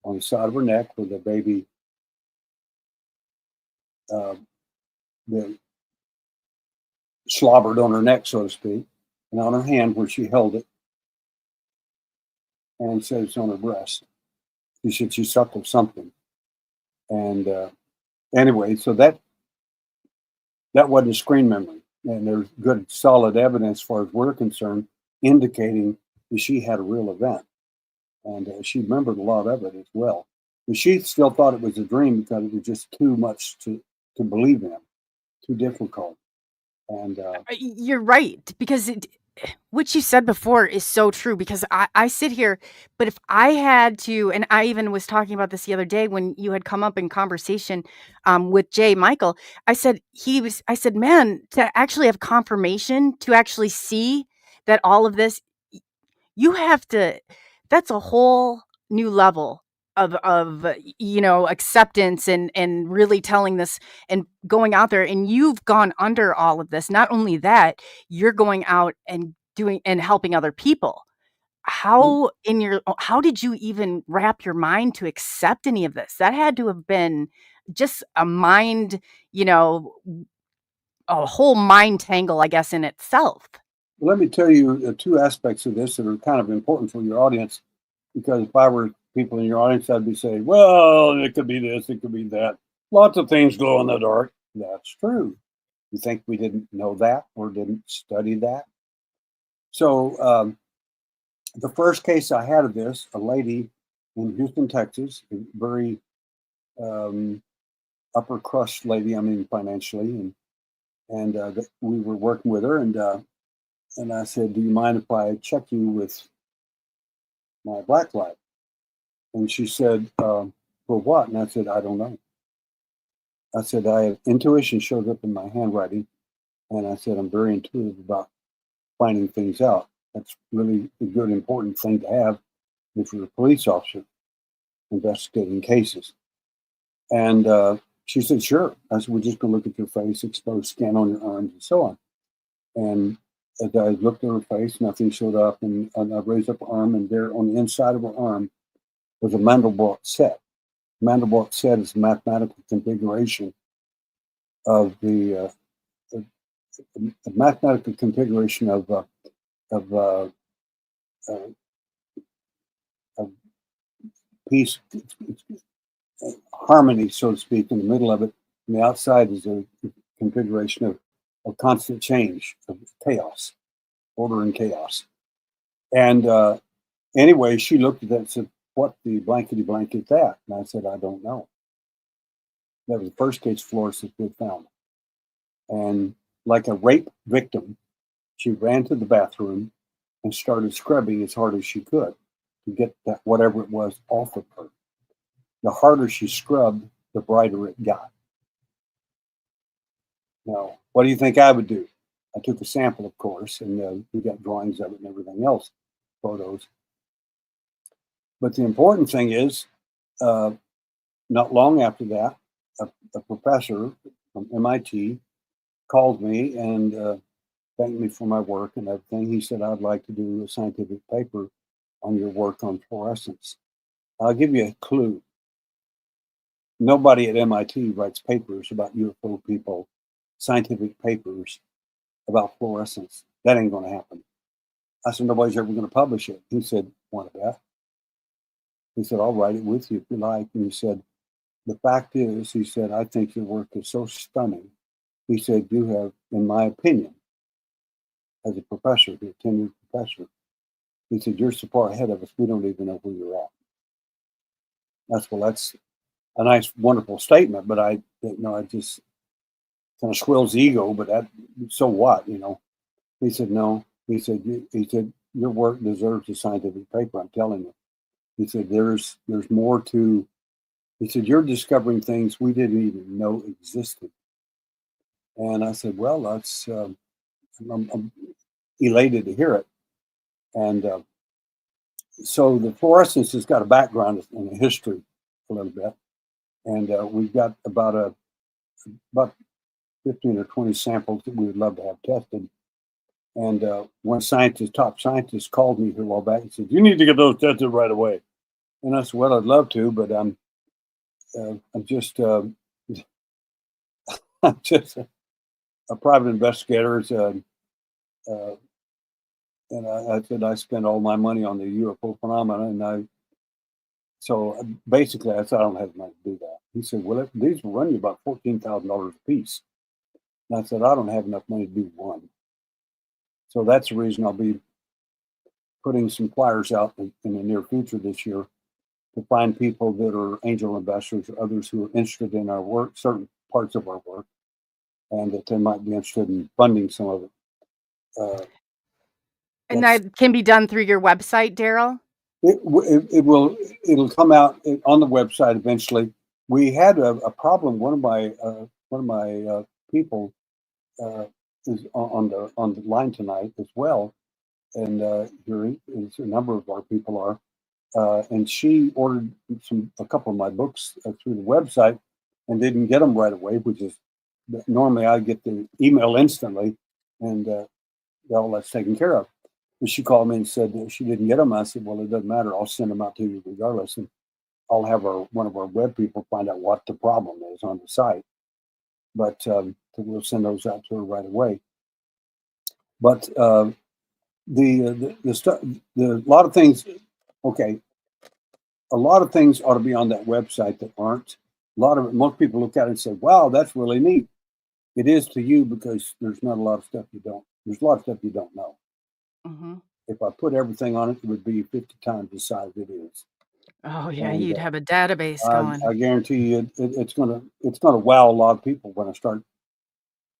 on the side of her neck where the baby, uh, the slobbered on her neck, so to speak, and on her hand where she held it, and said it's on her breast." She said she suckled something. And anyway, so that wasn't a screen memory. And there's good, solid evidence, as far as we're concerned, indicating that she had a real event. And she remembered a lot of it as well. But she still thought it was a dream because it was just too much to believe in, too difficult. And You're right, because what you said before is so true, because I sit here, but if I had to, and I even was talking about this the other day when you had come up in conversation with Jay Michael, I said, man, to actually have confirmation, to actually see that all of this, you have to, that's a whole new level of acceptance and really telling this and going out there, and you've gone under all of this. Not only that, you're going out and doing and helping other people. How did you even wrap your mind to accept any of this? That had to have been just a mind, you know, a whole mind tangle, I guess, in itself. let me tell you two aspects of this that are kind of important for your audience. Because if I were people in your audience, I'd be saying, "Well, it could be this, it could be that. Lots of things glow in the dark." That's true. You think we didn't know that or didn't study that? So, the first case I had of this, a lady in Houston, Texas, a very um, upper crust lady. I mean, financially, and we were working with her, and I said, "Do you mind if I check you with my black light?" And she said, "For what?" And I said, "I don't know." I said, "I have intuition shows up in my handwriting." And I said, "I'm very intuitive about finding things out." That's really a good, important thing to have if you're a police officer investigating cases. And she said, "Sure." I said, "We're just going to look at your face, expose scan on your arms, and so on." And as I looked at her face, nothing showed up. And I raised up her arm, and there on the inside of her arm was a Mandelbrot set. Mandelbrot set is a mathematical configuration of the mathematical configuration of uh, a piece, harmony, so to speak, in the middle of it. And the outside is a configuration of constant change, of chaos, order and chaos. And anyway, she looked at that and said, "What the blankety blank is that?" And I said, "I don't know." That was the first case Flores we found. And like a rape victim, she ran to the bathroom and started scrubbing as hard as she could to get that whatever it was off of her. The harder she scrubbed, the brighter it got. Now, what do you think I would do? I took a sample, of course, and we got drawings of it and everything else, photos. But the important thing is, uh, not long after that, a professor from MIT called me and thanked me for my work and everything. He said, "I'd like to do a scientific paper on your work on fluorescence." I'll give you a clue. Nobody at MIT writes papers about UFO people, scientific papers about fluorescence. That ain't going to happen. I said, "Nobody's ever going to publish it." He said, "Want to bet?" He said, "I'll write it with you if you like." And he said, "The fact is," he said, "I think your work is so stunning." He said, "You have, in my opinion, as a professor, a tenured professor," he said, "you're so far ahead of us, we don't even know where you're at." That's a nice, wonderful statement, but I just kind of squills the ego, but so what? He said, "No." He said, "Your work deserves a scientific paper, I'm telling you." He said, there's more to He said, "You're discovering things we didn't even know existed." And I said, "Well, I'm elated to hear it." And so the fluorescence has got a background in a history a little bit, and we've got about 15 or 20 samples that we would love to have tested. And one top scientist, called me here a while back and said, "You need to get those tested right away." And I said, "Well, I'd love to, but I'm just I'm just a private investigator." Uh, and I said, "I spend all my money on the UFO phenomena, and basically I said I don't have money to do that." He said, "Well, these will run you about $14,000 a piece." And I said, "I don't have enough money to do one." So that's the reason I'll be putting some flyers out in the near future this year to find people that are angel investors or others who are interested in our work, certain parts of our work, and that they might be interested in funding some of it. And That's that can be done through your website, Derrell? it'll come out on the website eventually. We had a problem. One of my people is on the line tonight as well, and here is a number of our people are. And she ordered a couple of my books through the website and didn't get them right away, which is normally I get the email instantly, and all that's taken care of. And she called me and said that she didn't get them. I said, "Well, it doesn't matter. I'll send them out to you regardless, and I'll have one of our web people find out what the problem is on the site." But we'll send those out to her right away. But the stuff, the lot of things. Okay, a lot of things ought to be on that website that aren't. Most people look at it and say, "Wow, that's really neat." It is to you because there's not a lot of stuff you don't. There's a lot of stuff you don't know. Mhm. If I put everything on it, it would be 50 times the size it is. Oh, yeah, And you'd have a database going. I guarantee you, it's gonna wow a lot of people when I start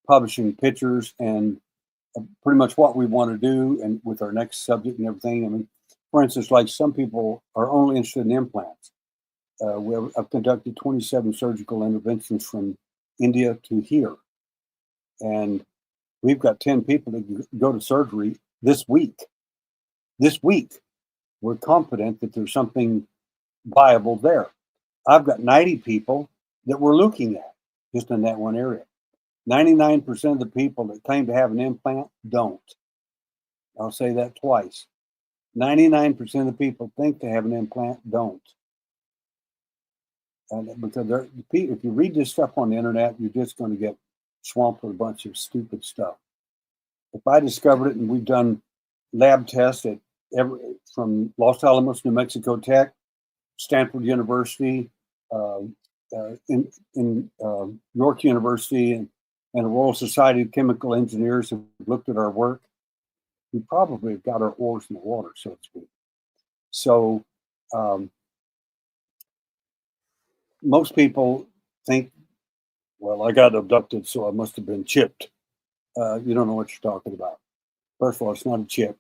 publishing pictures and pretty much what we want to do and with our next subject and everything. I mean, for instance, like some people are only interested in implants. I've conducted 27 surgical interventions from India to here, and we've got 10 people that can go to surgery this week. This week, we're confident that there's something viable there. I've got 90 people that we're looking at just in that one area. 99% of the people that claim to have an implant don't. I'll say that twice. 99% of the people think they have an implant don't. Because if you read this stuff on the internet, you're just going to get swamped with a bunch of stupid stuff. If I discovered it, and we've done lab tests from Los Alamos, New Mexico Tech, Stanford University, in York University, and the Royal Society of Chemical Engineers have looked at our work, we probably have got our oars in the water, so to speak. So most people think, "Well, I got abducted, so I must have been chipped." You don't know what you're talking about. First of all, it's not a chip.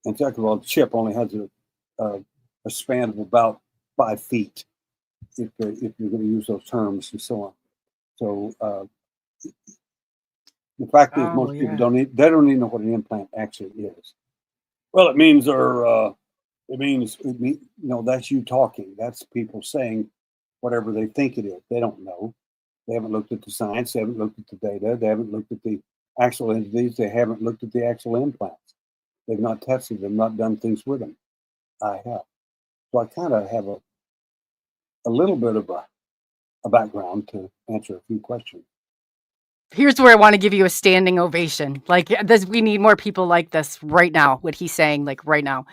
And second of all, the chip only has a span of about 5 feet, if you're going to use those terms and so on. So the fact is, Oh, most people yeah. they don't even know what an implant actually is. Well, it means that's you talking. That's people saying whatever they think it is. They don't know. They haven't looked at the science. They haven't looked at the data. They haven't looked at the actual entities. They haven't looked at the actual implants. They've not tested them, not done things with them. I have. So I kind of have a little bit of a background to answer a few questions. Here's where I wanna give you a standing ovation. Like, this we need more people like this right now, what he's saying, like, right now.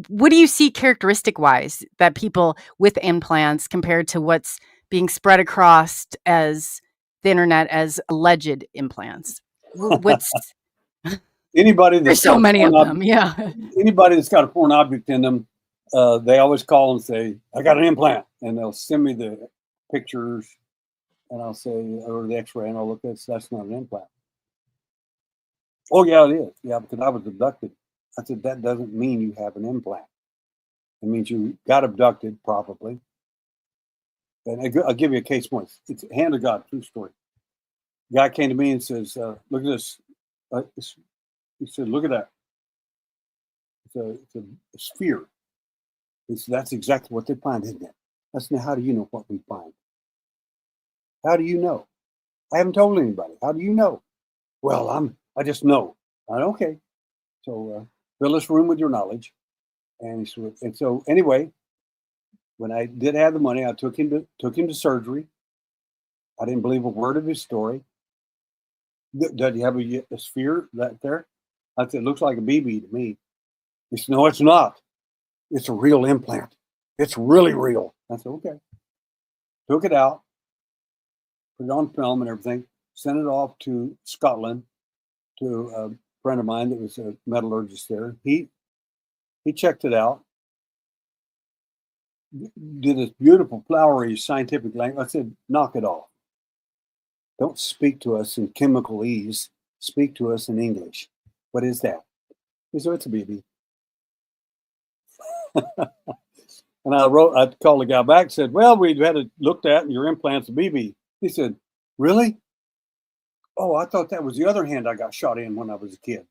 What do you see characteristic-wise that people with implants compared to what's being spread across as the internet as alleged implants? What's Anybody that's there's so got a many foreign of them, object, yeah. anybody that's got a foreign object in them, they always call and say, "I got an implant," and they'll send me the pictures, and I'll say, or the X-ray, and I'll look at that's not an implant. "Oh yeah, it is. Yeah, because I was abducted." I said, "That doesn't mean you have an implant. It means you got abducted, probably, And I'll give you a case point. It's a hand of God, true story. Guy came to me and says, "Look at this." He said, "Look at that. It's a sphere." He said, "That's exactly what they find, isn't it?" I said, "Now, how do you know what we find? How do you know? I haven't told anybody. How do you know?" "Well, I just know." I said, "Okay. So fill this room with your knowledge." And so anyway, when I did have the money, I took him to surgery. I didn't believe a word of his story. "Does he have a sphere that there?" I said, "It looks like a BB to me." He said, "No, it's not. It's a real implant. It's really real." I said, "Okay." Took it out, put it on film and everything, sent it off to Scotland to a friend of mine that was a metallurgist there. He checked it out, did this beautiful flowery scientific language. I said, "Knock it off. Don't speak to us in chemicalese. Speak to us in English. What is that?" He said, "It's a BB." And I called the guy back and said, "Well, we've had it looked at and your implant's a BB." He said, "Really? Oh, I thought that was the other hand I got shot in when I was a kid."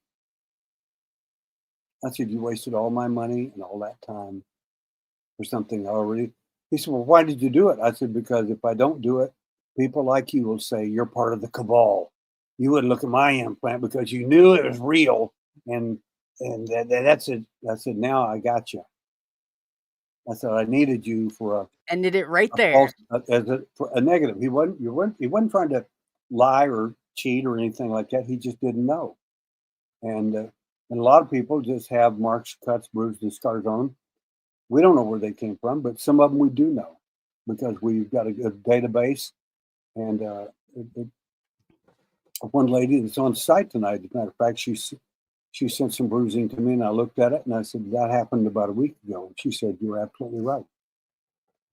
I said, "You wasted all my money and all that time for something already." He said, "Well, why did you do it?" I said, "Because if I don't do it, people like you will say you're part of the cabal. You wouldn't look at my implant because you knew it was real." And that's it. I said, "Now I got you." I said, "I needed you for Ended it right a there. false, for a negative." He wasn't trying to lie or cheat or anything like that. He just didn't know. And a lot of people just have marks, cuts, bruises, and scars on them. We don't know where they came from, but some of them we do know because we've got a good database. And one lady that's on site tonight, as a matter of fact, she sent some bruising to me, and I looked at it and I said, "That happened about a week ago." And she said, "You're absolutely right."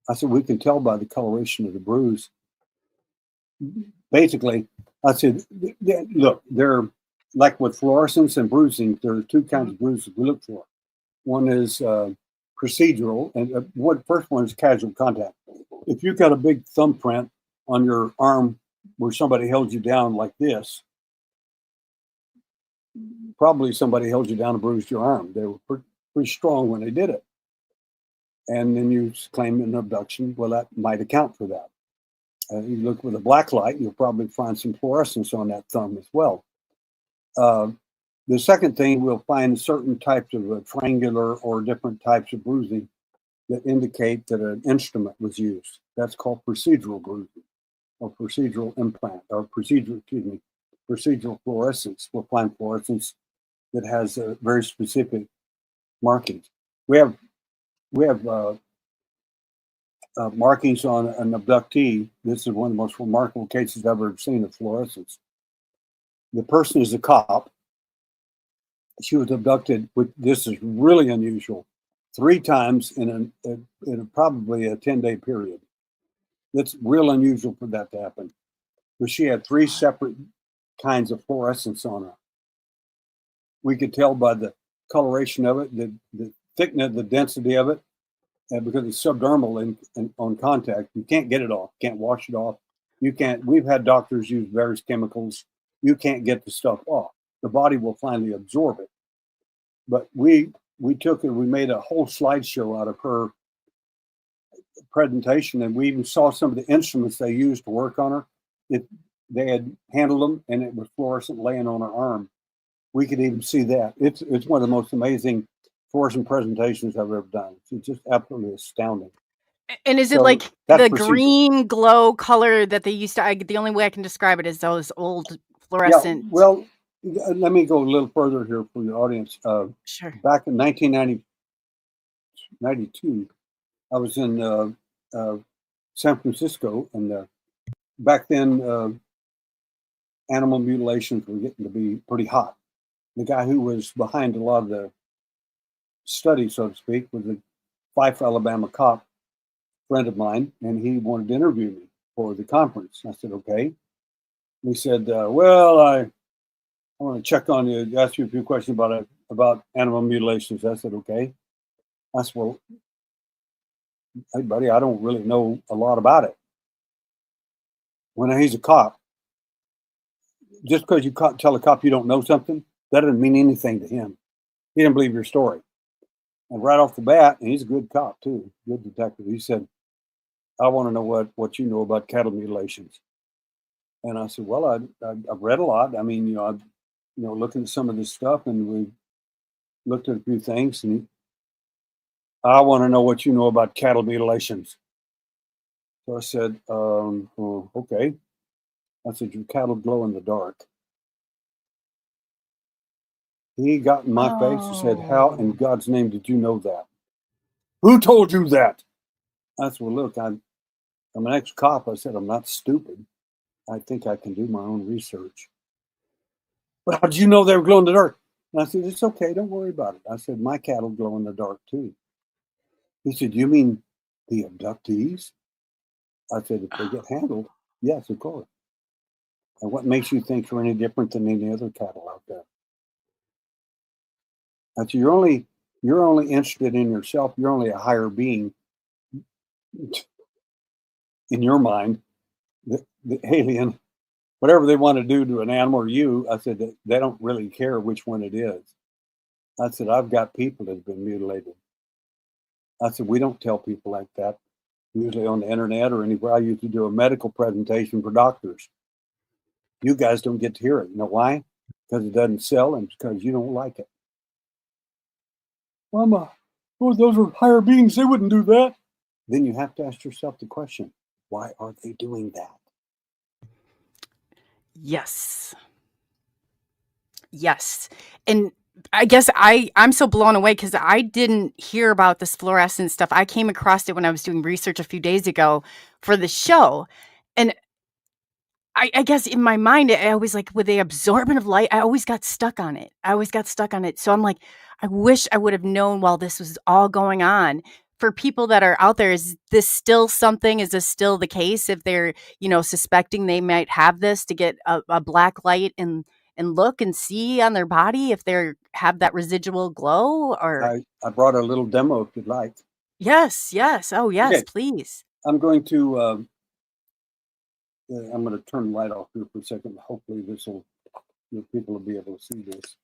I said, "We can tell by the coloration of the bruise." Basically, I said, "Look, they're like with fluorescence and bruising, there are two kinds of bruises we look for. One is procedural, and first one is casual contact. If you've got a big thumbprint on your arm where somebody held you down like this, probably somebody held you down and bruised your arm. They were pretty strong when they did it. And then you claim an abduction. Well, that might account for that. You look with a black light, you'll probably find some fluorescence on that thumb as well. The second thing, we'll find certain types of triangular or different types of bruising that indicate that an instrument was used. That's called procedural bruising or procedural implant or procedural fluorescence. We'll find fluorescence that has very specific markings. We have markings on an abductee. This is one of the most remarkable cases I've ever seen of fluorescence. The person is a cop. She was abducted this is really unusual, 3 times in probably a 10-day period. That's real unusual for that to happen. But she had 3 separate kinds of fluorescence on her. We could tell by the coloration of it, the thickness, the density of it, and because it's subdermal and on contact, you can't get it off, can't wash it off. You can't. We've had doctors use various chemicals. You can't get the stuff off. The body will finally absorb it. But we took it. We made a whole slideshow out of her presentation, and we even saw some of the instruments they used to work on her. They had handled them, and it was fluorescent laying on her arm. We could even see that. It's one of the most amazing fluorescent presentations I've ever done. It's just absolutely astounding. And is it So like that's the procedural. green glow color that they used to? The only way I can describe it is those old Yeah. fluorescent. Well, let me go a little further here for your audience. Sure. Back in 1992, I was in San Francisco, and back then animal mutilations were getting to be pretty hot. The guy who was behind a lot of the study, so to speak, was a Fife, Alabama cop friend of mine, and he wanted to interview me for the conference. I said, "Okay." And he said, "Well, I want to check on you, ask you a few questions about animal mutilations." I said, "Okay." I said, "Well, hey, buddy, I don't really know a lot about it. When he's a cop, just because you tell a cop you don't know something, that doesn't mean anything to him. He didn't believe your story. And right off the bat, and he's a good cop too, good detective. He said, I want to know what you know about cattle mutilations. And I said, well, I've read a lot. I mean, I've looking at some of this stuff, and we looked at a few things, and I want to know what you know about cattle mutilations. So I said, oh, okay. I said, your cattle glow in the dark. He got in my face and said, how in Oh. God's name did you know that? Who told you that? I said, well, look, I'm an ex-cop. I said, I'm not stupid. I think I can do my own research. But how did you know they were glowing in the dark? And I said, it's okay. Don't worry about it. I said, my cattle glow in the dark too. He said, you mean the abductees? I said, if they get handled, yes, of course. And what makes you think you're any different than any other cattle out there? I said, you're only interested in yourself. You're only a higher being in your mind. The alien, whatever they want to do to an animal or you, I said, they don't really care which one it is. I said, I've got people that have been mutilated. I said, we don't tell people like that, usually on the internet or anywhere. I used to do a medical presentation for doctors. You guys don't get to hear it. You know why? Because it doesn't sell and because you don't like it. Well, those are higher beings. They wouldn't do that. Then you have to ask yourself the question, why are they doing that? Yes. Yes. And I guess I'm so blown away because I didn't hear about this fluorescent stuff. I came across it when I was doing research a few days ago for the show. And I guess in my mind, I always like with the absorbent of light, I always got stuck on it. I always got stuck on it. So I'm like, I wish I would have known while this was all going on. For people that are out there, is this still something? Is this still the case if they're, suspecting they might have this to get a black light and look and see on their body if they have that residual glow or I brought a little demo if you'd like. yes, yes. Oh, yes, Okay, please. I'm going to I'm going to turn the light off here for a second. Hopefully people will be able to see this.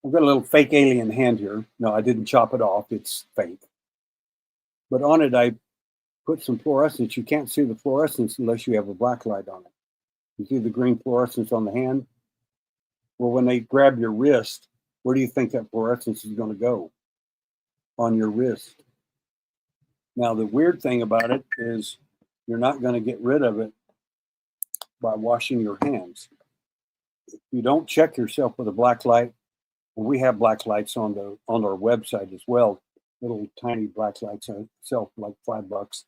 I've got a little fake alien hand here. No, I didn't chop it off. It's fake. But on it, I put some fluorescence. You can't see the fluorescence unless you have a black light on it. You see the green fluorescence on the hand? Well, when they grab your wrist, where do you think that fluorescence is going to go? On your wrist. Now, the weird thing about it is you're not going to get rid of it by washing your hands. If you don't check yourself with a black light, and we have black lights on our website as well, little tiny black lights sell for like $5.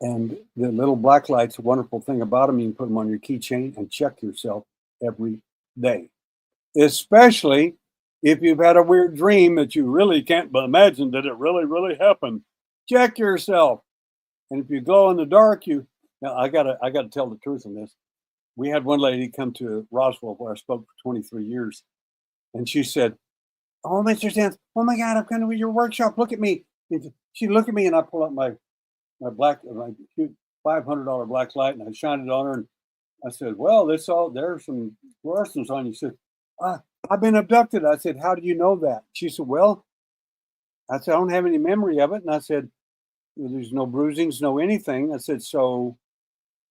And the little black lights, a wonderful thing about them, you can put them on your keychain and check yourself every day. Especially if you've had a weird dream that you really can't imagine that it really, really happened. Check yourself. And if you glow in the dark, now I gotta tell the truth on this. We had one lady come to Roswell where I spoke for 23 years, and she said, "Oh, Mr. Sands, oh my God, I'm coming to your workshop. Look at me." And she looked at me, and I pull up my $500 black light, and I shine it on her, and I said, "Well, there's some fluorescence on you." She said, "I've been abducted." I said, "How do you know that?" She said, "Well," I said, "I don't have any memory of it." And I said, "There's no bruisings, no anything." I said, "So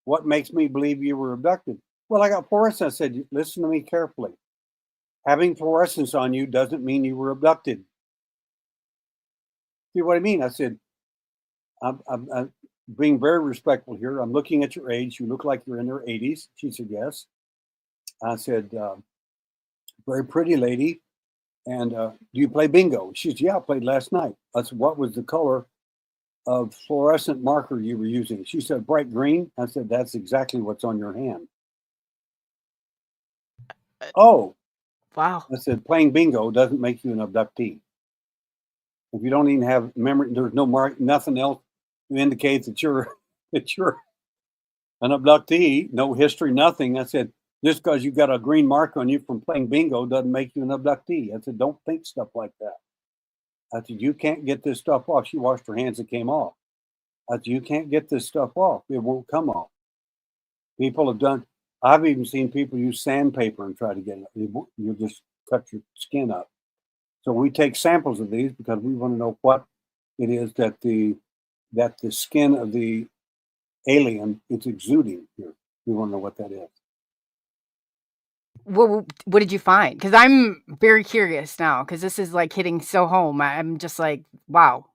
what makes me believe you were abducted?" "Well, I got fluorescence." I said, "Listen to me carefully. Having fluorescence on you doesn't mean you were abducted." See what I mean? I said, I'm being very respectful here. I'm looking at your age. You look like you're in your 80s. She said, "Yes." I said, "Very pretty lady. And do you play bingo?" She said, "Yeah, I played last night." I said, "What was the color of fluorescent marker you were using?" She said, "Bright green." I said, "That's exactly what's on your hand." Uh, "Oh," wow. I said, "Playing bingo doesn't make you an abductee. If you don't even have memory, there's no mark, nothing else to indicate that you're that you're an abductee, no history, nothing." I said, "Just because you got a green mark on you from playing bingo doesn't make you an abductee." I said, "Don't think stuff like that." I said, you can't get this stuff off. She washed her hands and came off. I said, you can't get this stuff off. It won't come off. People have done, I've even seen people use sandpaper and try to get it. You just cut your skin up. So we take samples of these because we want to know what it is that the skin of the alien is exuding here. We want to know what that is. What did you find? Because I'm very curious now, because this is like hitting so home. I'm just like, wow.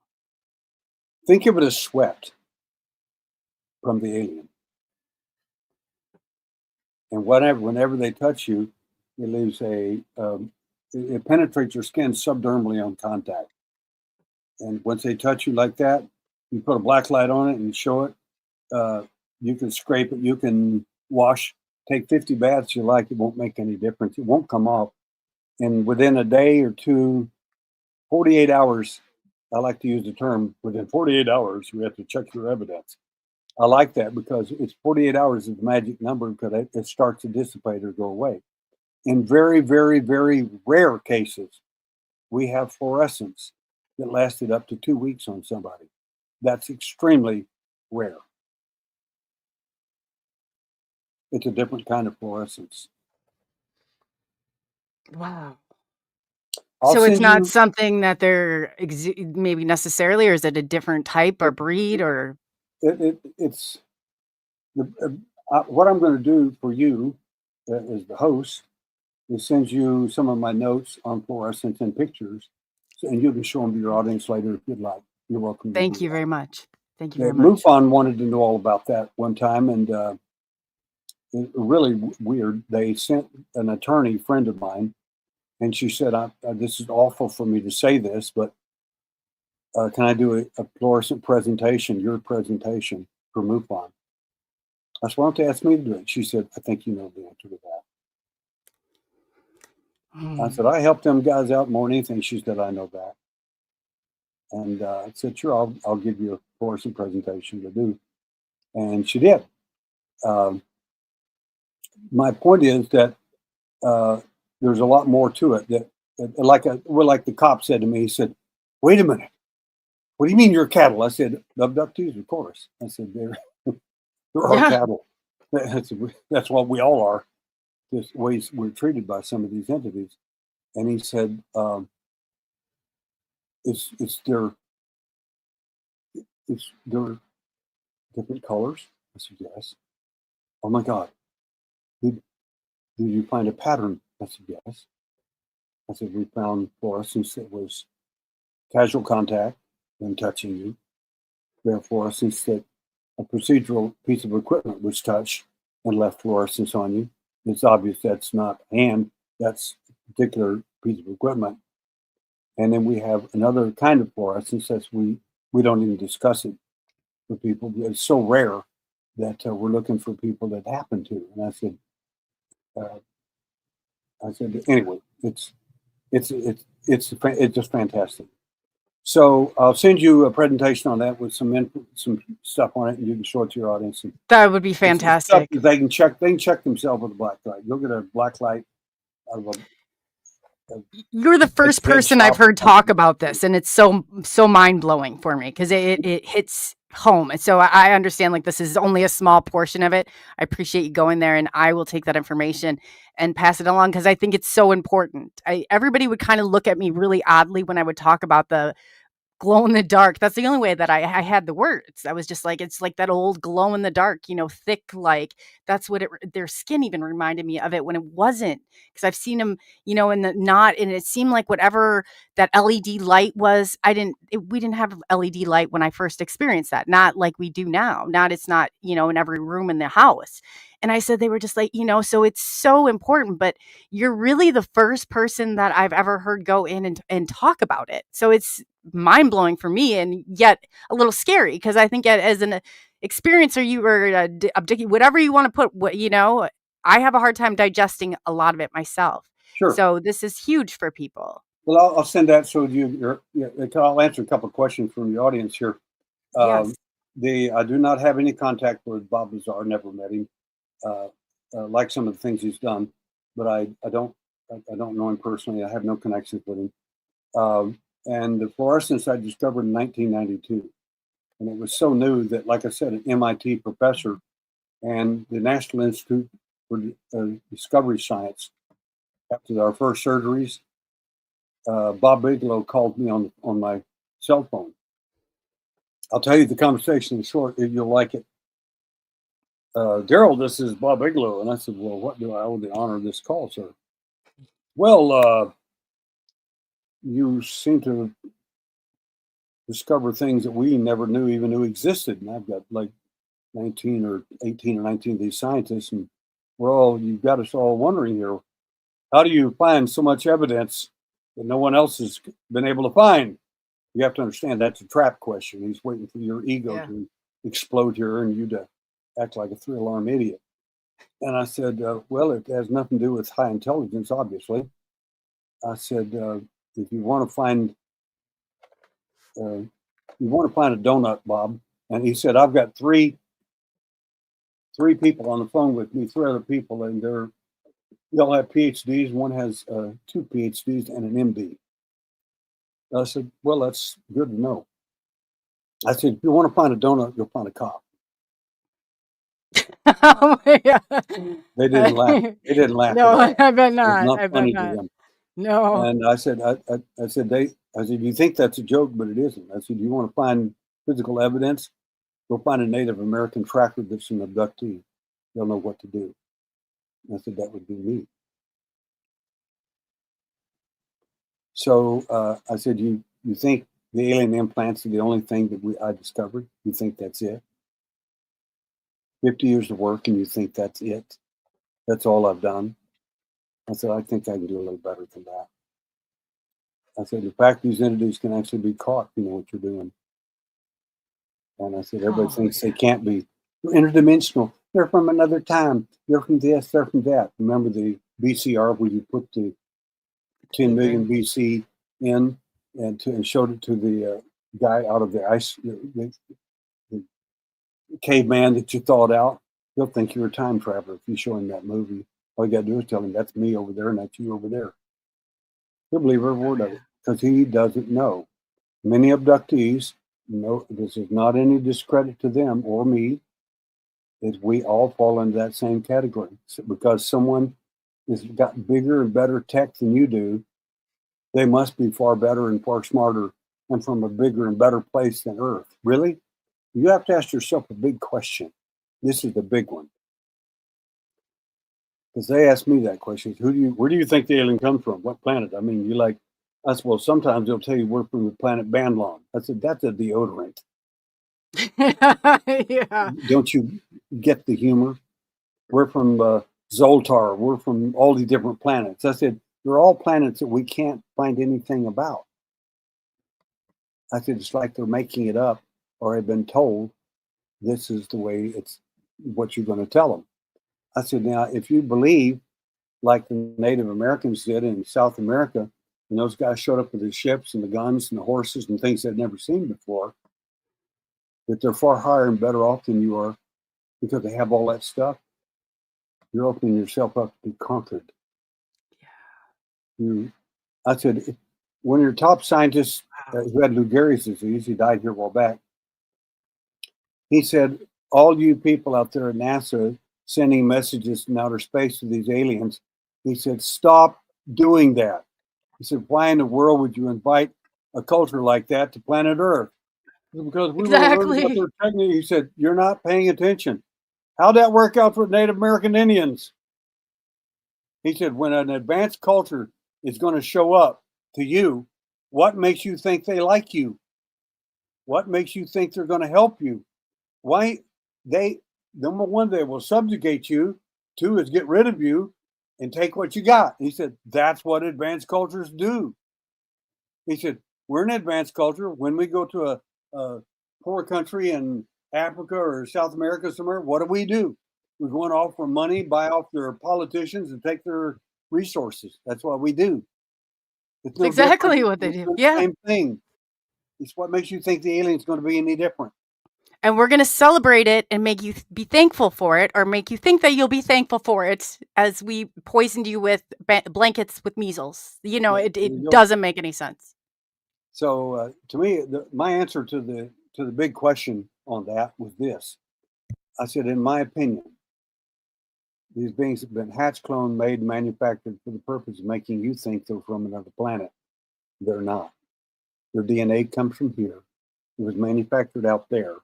Think of it as sweat from the alien. And whenever they touch you, it leaves it penetrates your skin subdermally on contact. And once they touch you like that, you put a black light on it and show it. You can scrape it. You can wash, take 50 baths you like. It won't make any difference. It won't come off. And within a day or two, 48 hours, I like to use the term, within 48 hours, you have to check your evidence. I like that because it's 48 hours is the magic number because it starts to dissipate or go away. In very, very, very rare cases, we have fluorescence that lasted up to 2 weeks on somebody. That's extremely rare. It's a different kind of fluorescence. Wow. I'll So it's send not you. something that they're maybe necessarily, or is it a different type or breed, or? It's what I'm going to do for you as the host is send you some of my notes on fluorescence and pictures, and you can show them to your audience later if you'd like. You're welcome to Thank do you that. very much. Thank you Yeah, very much. MUFON wanted to know all about that one time, and it really weird. They sent an attorney friend of mine, and she said, "This is awful for me to say this, but can I do a fluorescent presentation, your presentation for MUFON?" I said, "Why don't they ask me to do it?" She said, "I think you know the answer to that." I said, "I help them guys out more than anything." She said, "I know that." And I said, "Sure, I'll give you a fluorescent presentation to do." And she did. Um, my point is that there's a lot more to it. Like the cop said to me, he said, "Wait a minute. What do you mean you're cattle?" I said, "Abductees, of course." I said, "There are Yeah. cattle. That's what we all are. Just ways we're treated by some of these entities." And he said, "It's their different colors." I said, "Yes." "Oh my God. Did, did you find a pattern?" I said, "Yes." I said, "We found fluorescence that was casual contact when touching you. We have fluorescence that a procedural piece of equipment was touched and left fluorescence on you. It's obvious that's not hand, that's a particular piece of equipment." And then we have another kind of fluorescence that's we don't even discuss it with people. It's so rare that we're looking for people that happen to. And uh, I said, anyway, it's just fantastic. So I'll send you a presentation on that with some stuff on it, and you can show it to your audience. And That would be it's stuff fantastic. that they can check. They can check themselves with a black light. You'll get a black light out of a You're the first head person I've shop. heard talk about this, and it's so mind blowing for me because it hits home. And so I understand like this is only a small portion of it. I appreciate you going there, and I will take that information and pass it along because I think it's so important. Everybody would kind of look at me really oddly when I would talk about the glow in the dark. That's the only way that I had the words. I was just like, it's like that old glow in the dark, thick, like that's what their skin even reminded me of it when it wasn't. Cause I've seen them, in the not, and it seemed like whatever that LED light was, we didn't have LED light when I first experienced that. Not like we do now. Not, it's not, in every room in the house. And I said, they were just like, so it's so important, but you're really the first person that I've ever heard go in and talk about it. So it's mind blowing for me and yet a little scary because I think as an experiencer, you were whatever you want to put, I have a hard time digesting a lot of it myself. Sure. So this is huge for people. Well, I'll send that so I'll answer a couple of questions from the audience here. Um, Yes. I do not have any contact with Bob Lazar. Never met him. Like some of the things he's done, but I don't know him personally. I have no connections with him. And the fluorescence I discovered in 1992. And it was so new that, like I said, an MIT professor and the National Institute for Discovery Science, after our first surgeries, Bob Bigelow called me on my cell phone. I'll tell you the conversation in short, if you'll like it. Derrell, this is Bob Bigelow. And I said, well, what do I owe the honor of this call, sir? Well, you seem to discover things that we never even knew existed. And I've got like 19 or 18 or 19 of these scientists, and you've got us all wondering here, how do you find so much evidence that no one else has been able to find? You have to understand that's a trap question. He's waiting for your ego to explode here and you to act like a three-alarm idiot. And I said, well, it has nothing to do with high intelligence, obviously. I said, if you want to find a donut, Bob. And he said, I've got three people on the phone with me, three other people, and they all have PhDs. One has 2 PhDs and an MD. I said, well, that's good to know. I said, if you want to find a donut, you'll find a cop. Oh my God. They didn't laugh. They didn't laugh at No, all. I bet It was not. not I bet funny to not. them. No. And I said, I said, you think that's a joke, but it isn't. I said, you want to find physical evidence? Go find a Native American tracker that's an abductee. They'll know what to do. I said, that would be me. So I said, you think the alien implants are the only thing that I discovered? You think that's it? 50 years of work and you think that's it? That's all I've done? I said, I think I can do a little better than that. I said, in fact, these entities can actually be caught. You know what you're doing. And I said, everybody thinks they can't be. They're interdimensional. They're from another time. They're from this, they're from that. Remember the BCR where you put the 10 million BC in and showed it to the guy out of the ice, the caveman that you thawed out? He'll think you're a time traveler if you show him that movie. All you got to do is tell him that's me over there and that's you over there. He'll believe every word of it because he doesn't know. Many abductees, this is not any discredit to them or me, is we all fall into that same category. So because someone has got bigger and better tech than you do, they must be far better and far smarter and from a bigger and better place than Earth. Really? You have to ask yourself a big question. This is the big one. Because they ask me that question. Where do you think the alien comes from? What planet? I mean, I said, well, sometimes they'll tell you we're from the planet Banlon. I said, that's a deodorant. Yeah. Don't you get the humor? We're from Zoltar. We're from all these different planets. I said, they're all planets that we can't find anything about. I said, it's like they're making it up or have been told this is the way it's what you're going to tell them. I said, now, if you believe like the Native Americans did in South America, and those guys showed up with the ships and the guns and the horses and things they'd never seen before, that they're far higher and better off than you are because they have all that stuff, you're opening yourself up to be conquered. I said, one of your top scientists who had Lou Gehrig's disease, he died here a while back, he said, all you people out there at NASA sending messages in outer space to these aliens, he said, stop doing that. He said, why in the world would you invite a culture like that to planet Earth? Because we want to learn about their technique. He said, you're not paying attention. How'd that work out for Native American Indians? He said, when an advanced culture is going to show up to you, what makes you think they like you? What makes you think they're going to help you? Why? Number one, they will subjugate you. 2 is get rid of you and take what you got. He said, that's what advanced cultures do. He said, we're an advanced culture. When we go to a poor country in Africa or South America somewhere, what do? We're going off for money, buy off their politicians and take their resources. That's what we do. It's exactly what they do. Yeah. Same thing. It's what makes you think the alien's going to be any different. And we're going to celebrate it and make you be thankful for it, or make you think that you'll be thankful for it, as we poisoned you with blankets with measles. You know, it doesn't make any sense. So to me, my answer to the big question on that was this. I said, in my opinion, these beings have been hatched, cloned, made, manufactured for the purpose of making you think they're from another planet. They're not. Their DNA comes from here. It was manufactured out there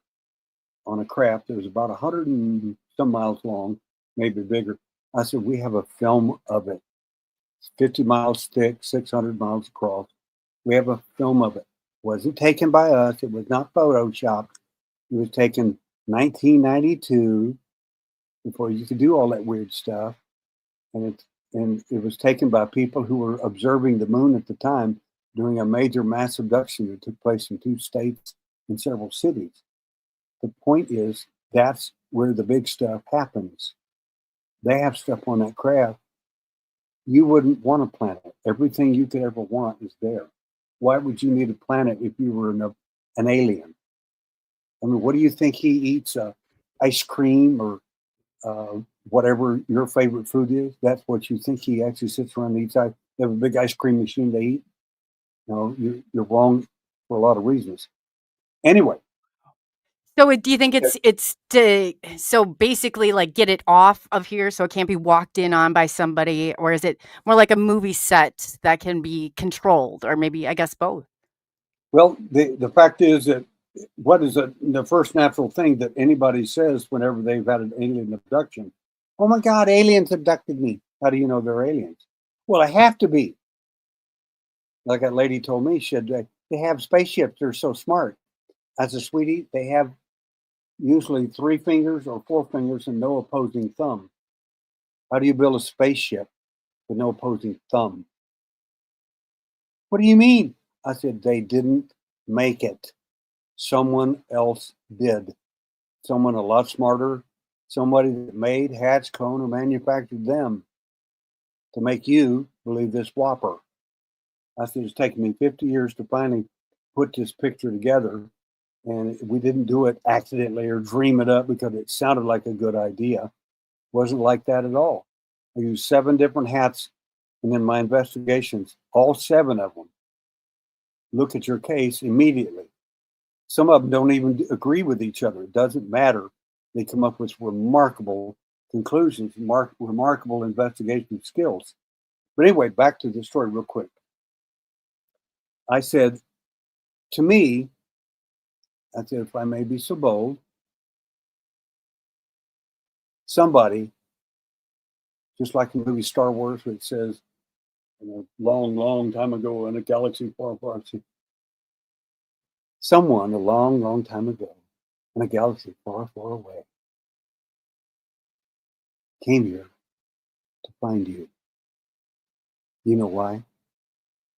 on a craft that was about 100 and some miles long, maybe bigger. I said, we have a film of it. It's 50 miles thick, 600 miles across. We have a film of it. It wasn't taken by us. It was not photoshopped. It was taken 1992, before you could do all that weird stuff. And it was taken by people who were observing the moon at the time during a major mass abduction that took place in 2 states and several cities. The point is, that's where the big stuff happens. They have stuff on that craft. You wouldn't want a planet. Everything you could ever want is there. Why would you need a planet if you were an alien? I mean, what do you think he eats? Ice cream or whatever your favorite food is? That's what you think he actually sits around and eats. They have a big ice cream machine they eat. No, you're wrong for a lot of reasons. Anyway, So do you think it's to so basically like get it off of here so it can't be walked in on by somebody, or is it more like a movie set that can be controlled, or maybe I guess both? well, the fact is that what is the first natural thing that anybody says whenever they've had an alien abduction? Oh my God, aliens abducted me. How do you know they're aliens? Well, I have to be. Like that lady told me, she said they have spaceships. They're so smart. I said, sweetie, they have usually 3 fingers or 4 fingers and no opposing thumb. How do you build a spaceship with no opposing thumb? What do you mean? I said, they didn't make it. Someone else did. Someone a lot smarter, somebody that made, hatched, cloned, or manufactured them to make you believe this whopper. I said, it's taken me 50 years to finally put this picture together. And we didn't do it accidentally or dream it up because it sounded like a good idea. It wasn't like that at all. I used 7 different hats, and in my investigations, all 7 of them look at your case immediately. Some of them don't even agree with each other. It doesn't matter. They come up with remarkable conclusions, remarkable investigation skills. But anyway, back to the story real quick. I said, to me, I said, if I may be so bold, somebody, just like in the movie Star Wars, where it says, long, long time ago in a galaxy far, far, someone a long, long time ago in a galaxy far, far away came here to find you. You know why?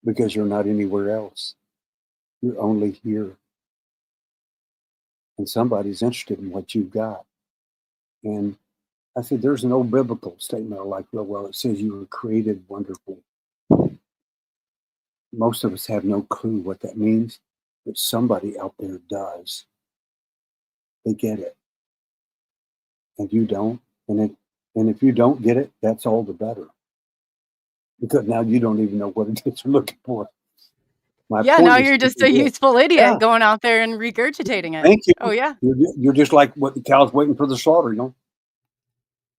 Because you're not anywhere else. You're only here. And somebody's interested in what you've got. And I said, there's an old biblical statement I like real well. It says you were created wonderfully. Most of us have no clue what that means, but somebody out there does. They get it. And you don't. And if you don't get it, that's all the better. Because now you don't even know what it is you're looking for. My Yeah, now point is you're just simply a this. useful idiot Yeah, going out there and regurgitating it. thank Oh, you. yeah. You're just like what the cow's waiting for the slaughter,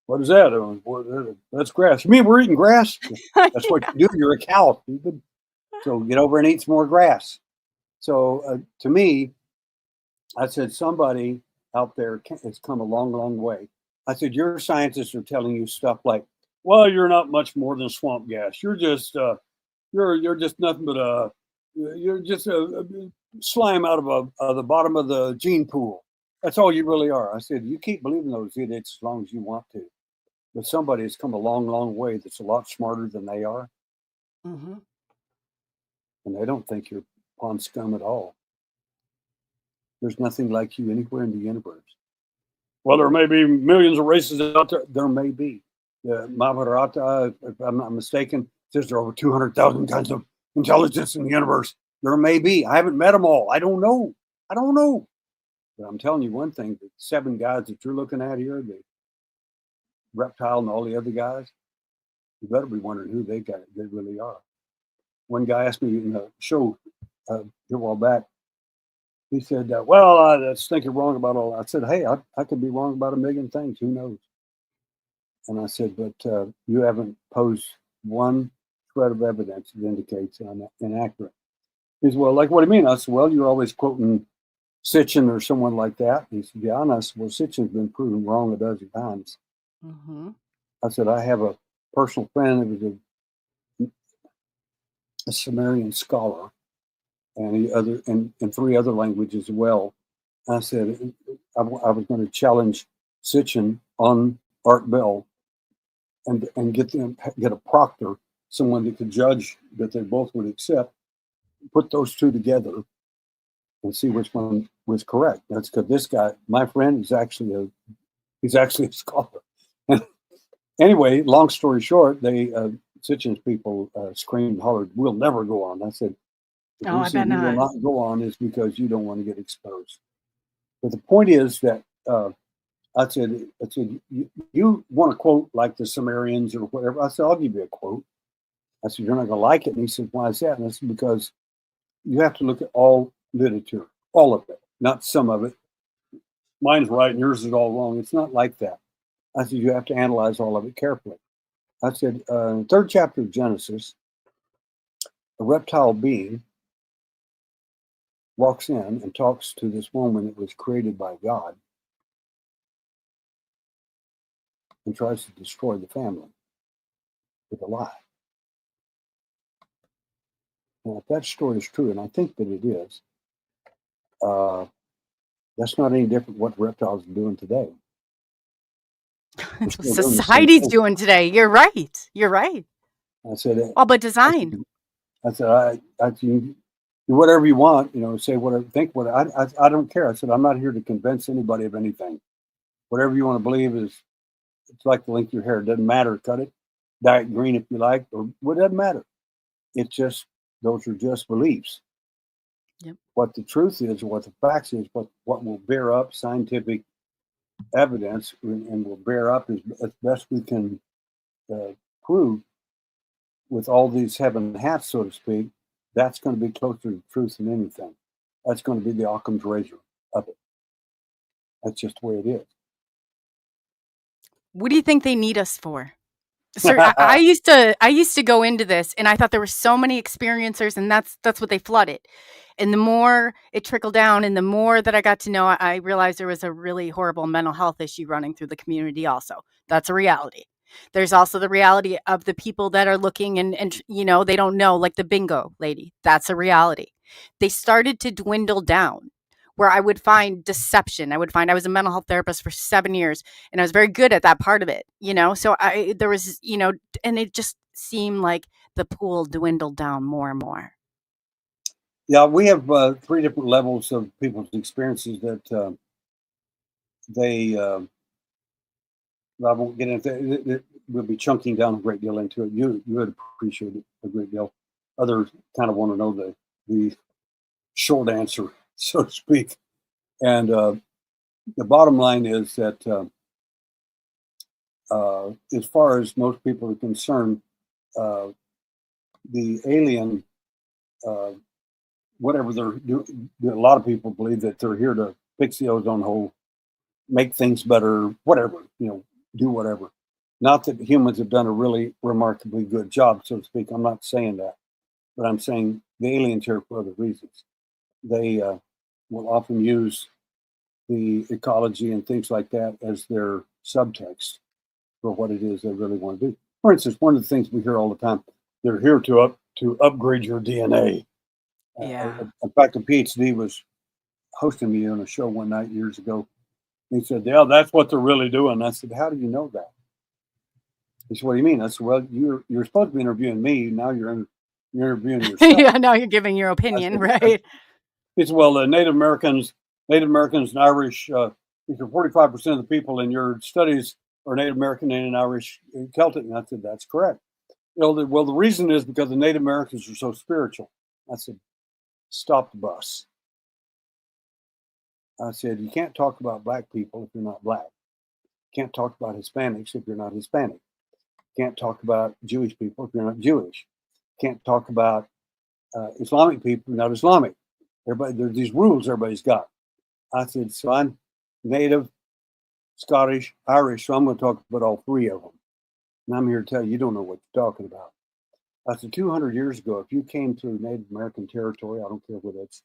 What is that? That's grass. You mean we're eating grass? That's what you do. You're a cow. So get over and eat some more grass. So to me, I said, somebody out there has come a long, long way. I said, your scientists are telling you stuff like, well, you're not much more than swamp gas. You're just you're just nothing but you're just a slime out of the bottom of the gene pool. That's all you really are. I said, you keep believing those idiots as long as you want to. But somebody has come a long, long way that's a lot smarter than they are, Mhm. and they don't think you're pond scum at all. There's nothing like you anywhere in the universe. Well, there may be millions of races out there. There may be. The Mahabharata, if I'm not mistaken, says there are over 200,000 kinds of intelligence in the universe. There may be. I haven't met them all. I don't know. I don't know. But I'm telling you one thing: the 7 guys that you're looking at here, the reptile and all the other guys, you better be wondering who they really are. One guy asked me in the show, a while back. He said, well, I was thinking wrong about all that. I said, hey, I could be wrong about a million things. Who knows? And I said, but you haven't posed one shred of evidence that indicates I'm inaccurate. He said, well, like, what do you mean? I said, well, you're always quoting Sitchin or someone like that. He said, yeah, and I said, well, Sitchin's been proven wrong a dozen times. Mm-hmm. I said, I have a personal friend who was a Sumerian scholar, and in 3 other languages as well. I said, I was going to challenge Sitchin on Art Bell and get a proctor, someone that could judge that they both would accept, put those two together and see which one was correct. That's because this guy, my friend, is actually a scholar. Anyway, long story short, they Sitchin's people screamed and hollered, "We'll never go on." I said, "The Oh, I bet reason you will not. not go on is because you don't want to get exposed." But the point is that I said, you want to quote like the Sumerians or whatever. I said, I'll give you a quote. I said, you're not going to like it. And he said, why is that? And I said, because you have to look at all literature, all of it, not some of it. Mine's right and yours is all wrong. It's not like that. I said, you have to analyze all of it carefully. I said, in the 3rd chapter of Genesis, a reptile being walks in and talks to this woman that was created by God and tries to destroy the family with a lie. Now, if that story is true, and I think that it is, that's not any different what reptiles are doing today. They're That's what still doing the same society's thing. doing today. You're right. You're right. I said, All but design. I do whatever you want, say whatever, think what I don't care. I said, I'm not here to convince anybody of anything. Whatever you want to believe it's like the length of your hair. It doesn't matter. Cut it, dye it green if you like, or what doesn't matter. It's just, those are just beliefs. Yep. What the truth is, what the facts is, what will bear up scientific evidence and will bear up as best we can prove with all these heaven hats, so to speak, that's going to be closer to truth than anything. That's going to be the Occam's razor of it. That's just the way it is. What do you think they need us for? Sir, I used to go into this and I thought there were so many experiencers and that's what they flooded. And the more it trickled down and the more that I got to know, I realized there was a really horrible mental health issue running through the community also. That's a reality. There's also the reality of the people that are looking and they don't know, like the bingo lady. That's a reality. They started to dwindle down where I would find deception. I was a mental health therapist for 7 years and I was very good at that part of it. So there was, and it just seemed like the pool dwindled down more and more. Yeah, we have 3 different levels of people's experiences that they. I won't get into it. We'll be chunking down a great deal into it. You would appreciate it a great deal. Others kind of want to know the short answer, so to speak. And the bottom line is that as far as most people are concerned, uh, the alien, uh, whatever they're doing, a lot of people believe that they're here to fix the ozone hole, make things better, whatever, do whatever. Not that humans have done a really remarkably good job, so to speak. I'm not saying that, but I'm saying the aliens here for other reasons. They will often use the ecology and things like that as their subtext for what it is they really want to do. For instance, one of the things we hear all the time, they're here to upgrade your DNA. Yeah. In fact, a PhD was hosting me on a show one night years ago. He said, "Yeah, that's what they're really doing." I said, "How do you know that?" He said, "What do you mean?" I said, "Well, you're supposed to be interviewing me. Now you're interviewing yourself." Yeah, now you're giving your I opinion, said, right? he said, "Well, the Native Americans and Irish, he said 45% of the people in your studies are Native American and Irish and Celtic." And I said, "That's correct." Well, the reason is because the Native Americans are so spiritual. I said, "Stop the bus." I said, "You can't talk about black people if you're not black. You can't talk about Hispanics if you're not Hispanic. You can't talk about Jewish people if you're not Jewish. You can't talk about Islamic people, not Islamic. Everybody, there's these rules everybody's got. I said, so I'm Native, Scottish, Irish, so I'm going to talk about all three of them. And I'm here to tell you, you don't know what you're talking about. I said, 200 years ago, if you came through Native American territory, I don't care what it's,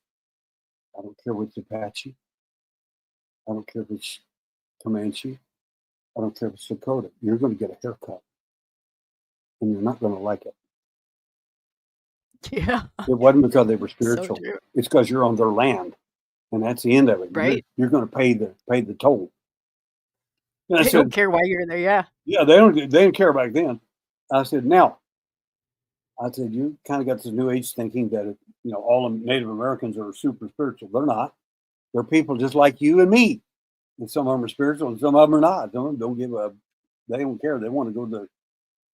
I don't care what's Apache, I don't care if it's Comanche, I don't care if it's Dakota, you're going to get a haircut. And you're not going to like it. Yeah. It wasn't because they were So spiritual. true. It's because you're on their land. And that's the end of it. Right. You're going to pay the toll. And I They said, don't care why you're there. Yeah. yeah, they didn't care back then. I said, now, I said, you kind of got this new age thinking that, all Native Americans are super spiritual. They're not. They're people just like you and me. And some of them are spiritual and some of them are not. Some of them they don't care. They want to go to the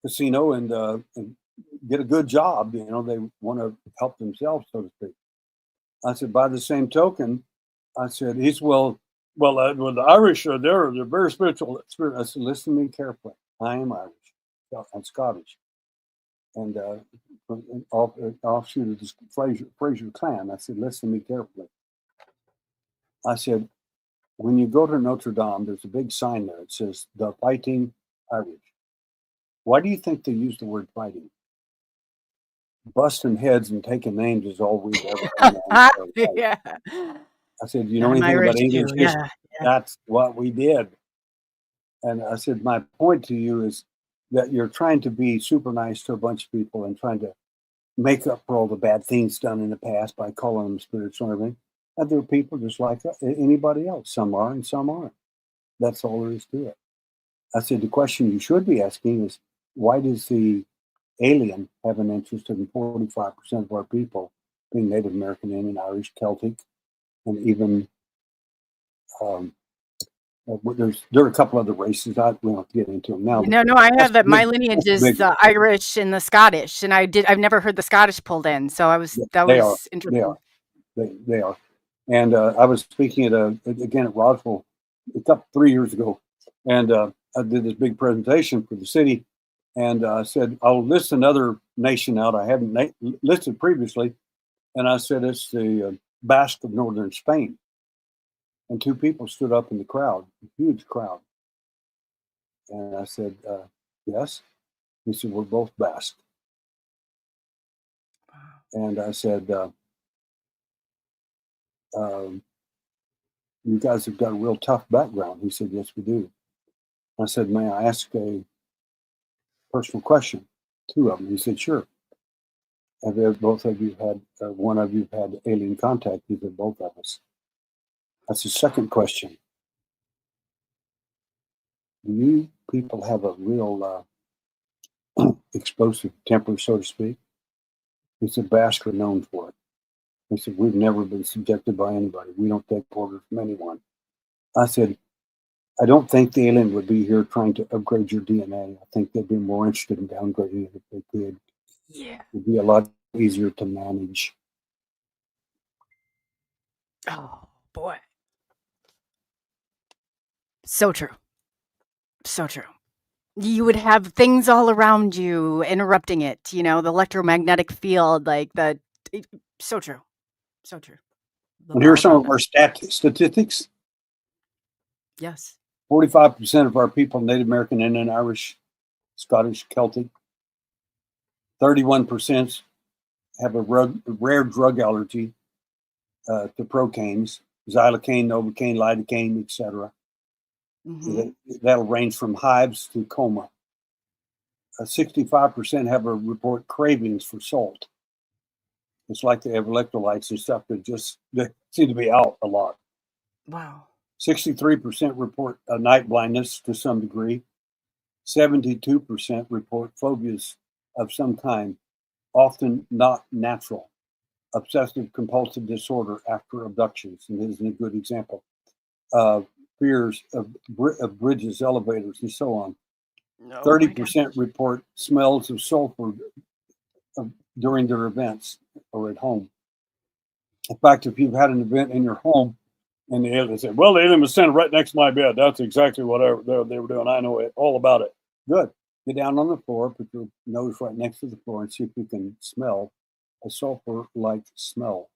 casino and get a good job. They want to help themselves, so to speak. I said, by the same token, I said, the Irish are they're very spiritual. I said, listen to me carefully. I am Irish. I'm Scottish. And offshoot of this Fraser clan. I said, listen to me carefully. I said, when you go to Notre Dame, there's a big sign there. It says, the Fighting Irish. Why do you think they use the word fighting? Busting heads and taking names is all we've ever done. Yeah. I said, you know I'm anything Irish about too. English history? Yeah. That's what we did. And I said, my point to you is that you're trying to be super nice to a bunch of people and trying to make up for all the bad things done in the past by calling them spiritual and everything. And they're people just like anybody else. Some are and some aren't. That's all there is to it. I said, the question you should be asking is, why does the alien have an interest in 45% of our people being Native American, Indian, Irish, Celtic, and even there are a couple other races. We don't have to get into them now. No, I have that. My Big, lineage is big, the Irish and the Scottish, and I've never heard the Scottish pulled in, so that they was are. interesting. They are. And I was speaking again at Roswell 3 years ago, and I did this big presentation for the city, and I said I'll list another nation out I haven't listed previously, and I said it's the Basque of northern Spain, and two people stood up in the crowd, a huge crowd, and I said yes. He said we're both Basque, and I said. You guys have got a real tough background. He said, yes, we do. I said, may I ask a personal question? Two of them. He said, sure. Have both of you had, one of you had alien contact? He said, both of us. That's the second question. Do you people have a real explosive temper, so to speak? He said, Basque are known for it. He said, we've never been subjected by anybody. We don't take orders from anyone. I said, I don't think the alien would be here trying to upgrade your DNA. I think they'd be more interested in downgrading it if they could. Yeah. It'd be a lot easier to manage. Oh boy. So true. So true. You would have things all around you interrupting it, the electromagnetic field, so true. So true. And Love here are all some about of our statistics. Yes. 45% of our people, Native American, Indian, Irish, Scottish, Celtic. 31% have a rare drug allergy to procaines, xylocaine, novocaine, lidocaine, etc. Mm-hmm. That'll range from hives to coma. 65% have a report cravings for salt. It's like they have electrolytes and stuff that seem to be out a lot. Wow. 63% report night blindness to some degree. 72% report phobias of some kind, often not natural. Obsessive compulsive disorder after abductions, and this is a good example. Fears of bridges, elevators, and so on. 30% report smells of sulfur during their events or at home. In fact, if you've had an event in your home and the alien said, well, the alien was standing right next to my bed. That's exactly what they were doing. I know it all about it. Good. Get down on the floor, put your nose right next to the floor and see if you can smell a sulfur-like smell.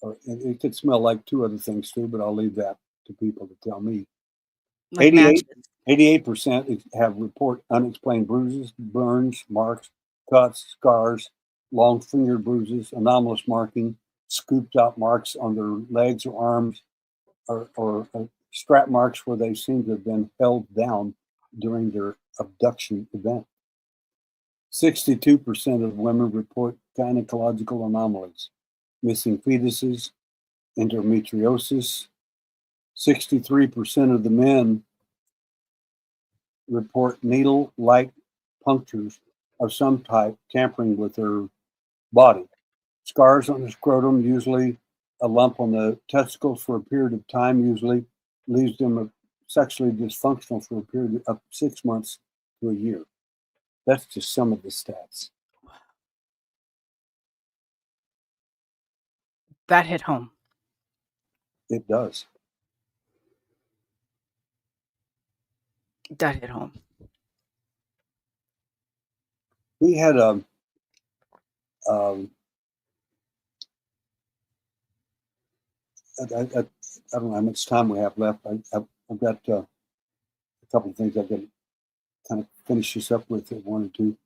Or it could smell like two other things too, but I'll leave that to people to tell me. Like 88, matches. 88% have report unexplained bruises, burns, marks, cuts, scars, long finger bruises, anomalous marking, scooped out marks on their legs or arms, or strap marks where they seem to have been held down during their abduction event. 62% of women report gynecological anomalies, missing fetuses, endometriosis. 63% of the men report needle-like punctures of some type tampering with their body. Scars on the scrotum, usually a lump on the testicles for a period of time, usually leaves them sexually dysfunctional for a period of 6 months to a year. That's just some of the stats. That hit home. It does. That hit home. We had um, I don't know how much time we have left. I've got a couple of things I've got to kind of finish this up with. I wanted to.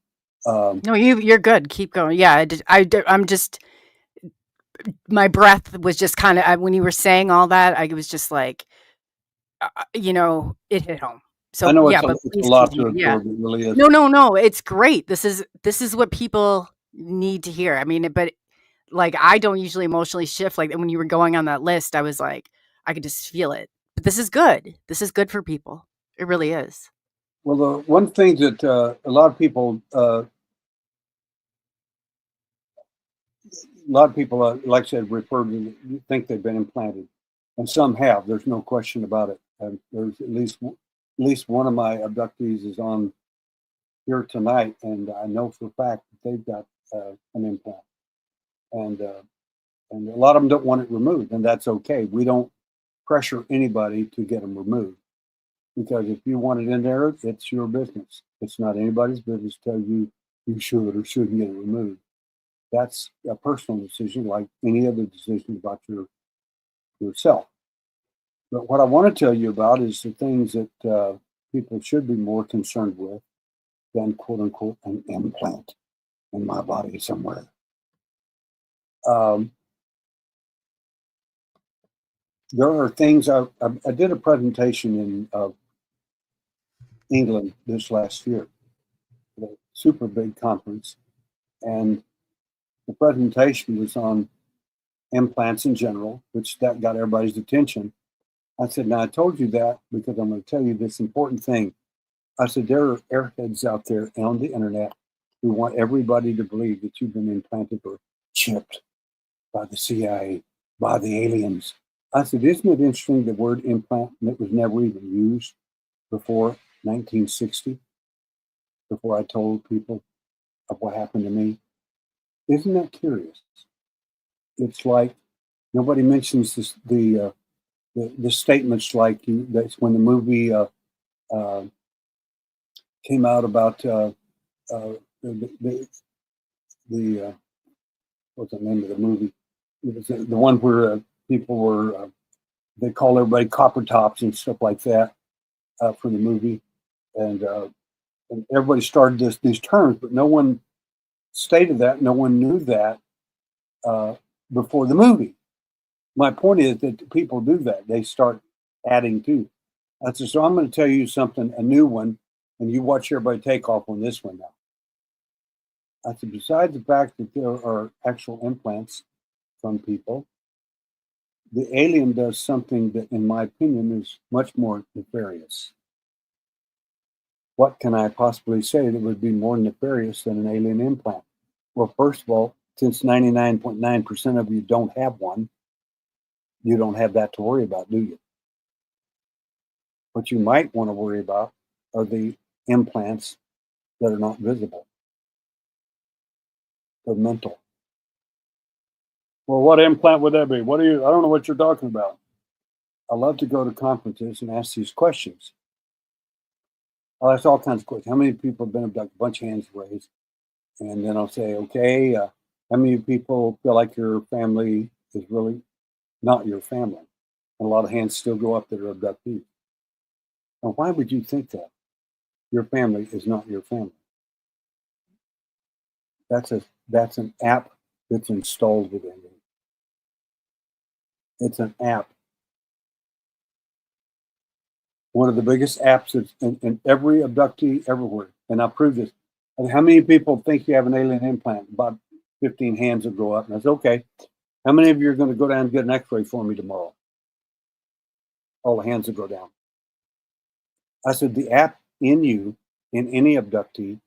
No, you're good. Keep going. Yeah, I'm just, my breath was just kind of, when you were saying all that, I was just like, it hit home. I So know yeah, it's but a please lot to continue. Yeah. absorb. It really is. No. It's great. This is what people need to hear. I mean, but like, I don't usually emotionally shift. Like when you were going on that list, I was like, I could just feel it. But this is good. This is good for people. It really is. Well, the one thing that a lot of people, like I said, refer to think they've been implanted, and some have. There's no question about it. And there's at least one of my abductees is on here tonight, and I know for a fact that they've got an implant, and a lot of them don't want it removed, and that's okay. We don't pressure anybody to get them removed, because if you want it in there, it's your business. It's not anybody's business to tell you you should or shouldn't get it removed. That's a personal decision, like any other decision about yourself. But what I want to tell you about is the things that people should be more concerned with than "quote unquote" an implant in my body somewhere. Um, there are things I did a presentation in England this last year, a super big conference, and the presentation was on implants in general, which that got everybody's attention. I said, now I told you that because I'm going to tell you this important thing. I said, there are airheads out there on the internet who want everybody to believe that you've been implanted or chipped by the CIA, by the aliens. I said, isn't it interesting the word implant that was never even used before 1960, before I told people of what happened to me? Isn't that curious? It's like nobody mentions the statements like that's when the movie uh, came out about the what's the name of the movie? It was the one where people were they call everybody copper tops and stuff like that for the movie, and everybody started these terms, but no one stated that, no one knew that uh, before the movie. My point is that people do that; they start adding to. I said, so I'm going to tell you something, a new one, and you watch everybody take off on this one now. I said, besides the fact that there are actual implants from people, the alien does something that, in my opinion, is much more nefarious. What can I possibly say that would be more nefarious than an alien implant? Well, first of all, since 99.9% of you don't have one, you don't have that to worry about, do you? What you might want to worry about are the implants that are not visible. They're mental. Well, what implant would that be? I don't know what you're talking about. I love to go to conferences and ask these questions. I'll ask all kinds of questions. How many people have been abducted? A bunch of hands raised. And then I'll say, okay, How many people feel like your family is really not your family? And a lot of hands still go up that are abductees. Now, why would you think that? Your family is not your family. That's an app that's installed within you. It's an app. One of the biggest apps that's in every abductee everywhere. And I proved this. And how many people think you have an alien implant? About 15 hands will go up. And I said, okay, how many of you are going to go down and get an x-ray for me tomorrow? All the hands will go down. I said, the app in you, in any abductee,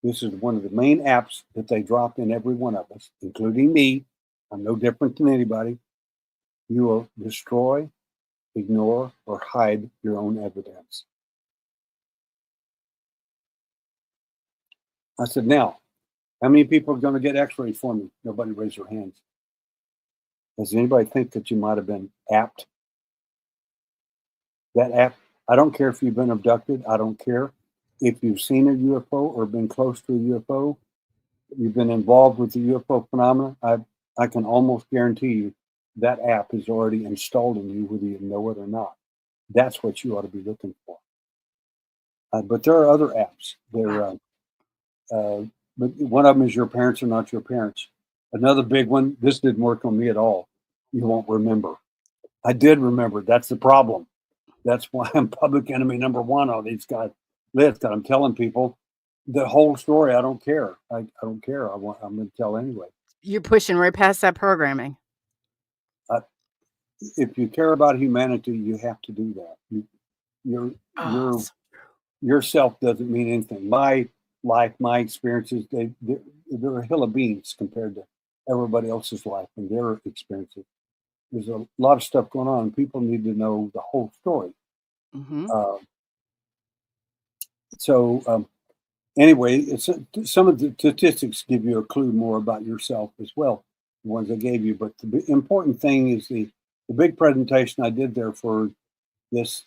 this is one of the main apps that they drop in every one of us, including me. I'm no different than anybody. You will destroy, ignore, or hide your own evidence. I said, now, how many people are going to get x-rays for me? Nobody raised their hands. Does anybody think that you might have been apt? That app, I don't care if you've been abducted. I don't care if you've seen a UFO or been close to a UFO. You've been involved with the UFO phenomena. I can almost guarantee you that app is already installed in you, whether you know it or not. That's what you ought to be looking for. But there are other apps. But one of them is your parents are not your parents. Another big one, this didn't work on me at all. You won't remember. I did remember. That's the problem. That's why I'm public enemy number one on these guys' list. I'm telling people the whole story. I don't care. I don't care. I'm going to tell anyway. You're pushing right past that programming. If you care about humanity, you have to do that. Oh, Yourself doesn't mean anything. My life, my experiences, they're a hill of beans compared to everybody else's life and their experiences. There's a lot of stuff going on. People need to know the whole story. mm-hmm. Anyway, some of the statistics give you a clue more about yourself as well, the ones I gave you. But the important thing is the big presentation I did there for this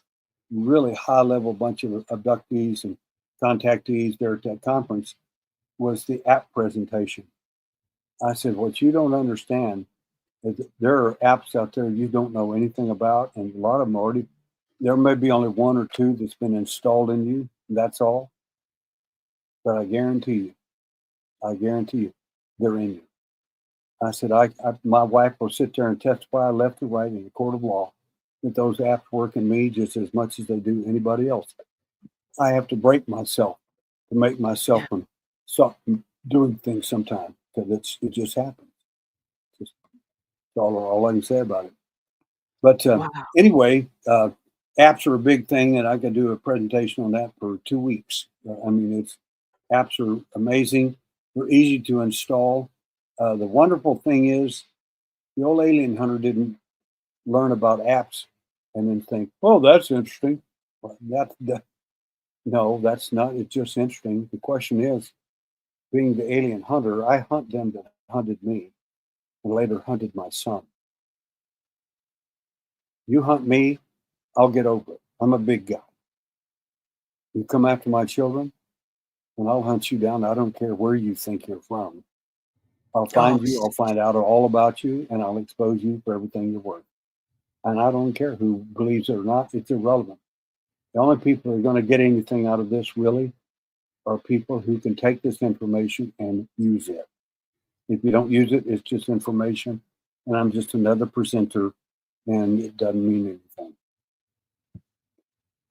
really high level bunch of abductees and contactees there at that conference was the app presentation. I said, what you don't understand is that there are apps out there you don't know anything about, and a lot of them already, there may be only one or two that's been installed in you, that's all. But I guarantee you, they're in you. I said, my wife will sit there and testify left or right in a court of law that those apps work in me just as much as they do anybody else. I have to break myself to make myself from doing things sometimes because it just happens. Just all I can say about it. But Wow. anyway, apps are a big thing, and I could do a presentation on that for 2 weeks. I mean, apps are amazing. They're easy to install. The wonderful thing is, the old alien hunter didn't learn about apps and then think, "Oh, that's interesting." Well, no, that's not. It's just interesting. The question is, being the alien hunter, I hunt them that hunted me, and later hunted my son. You hunt me, I'll get over it. I'm a big guy. You come after my children, and I'll hunt you down. I don't care where you think you're from. I'll find you, I'll find out all about you, and I'll expose you for everything you're worth. And I don't care who believes it or not, it's irrelevant. The only people who are going to get anything out of this really are people who can take this information and use it. If you don't use it, it's just information, and I'm just another presenter, and it doesn't mean anything.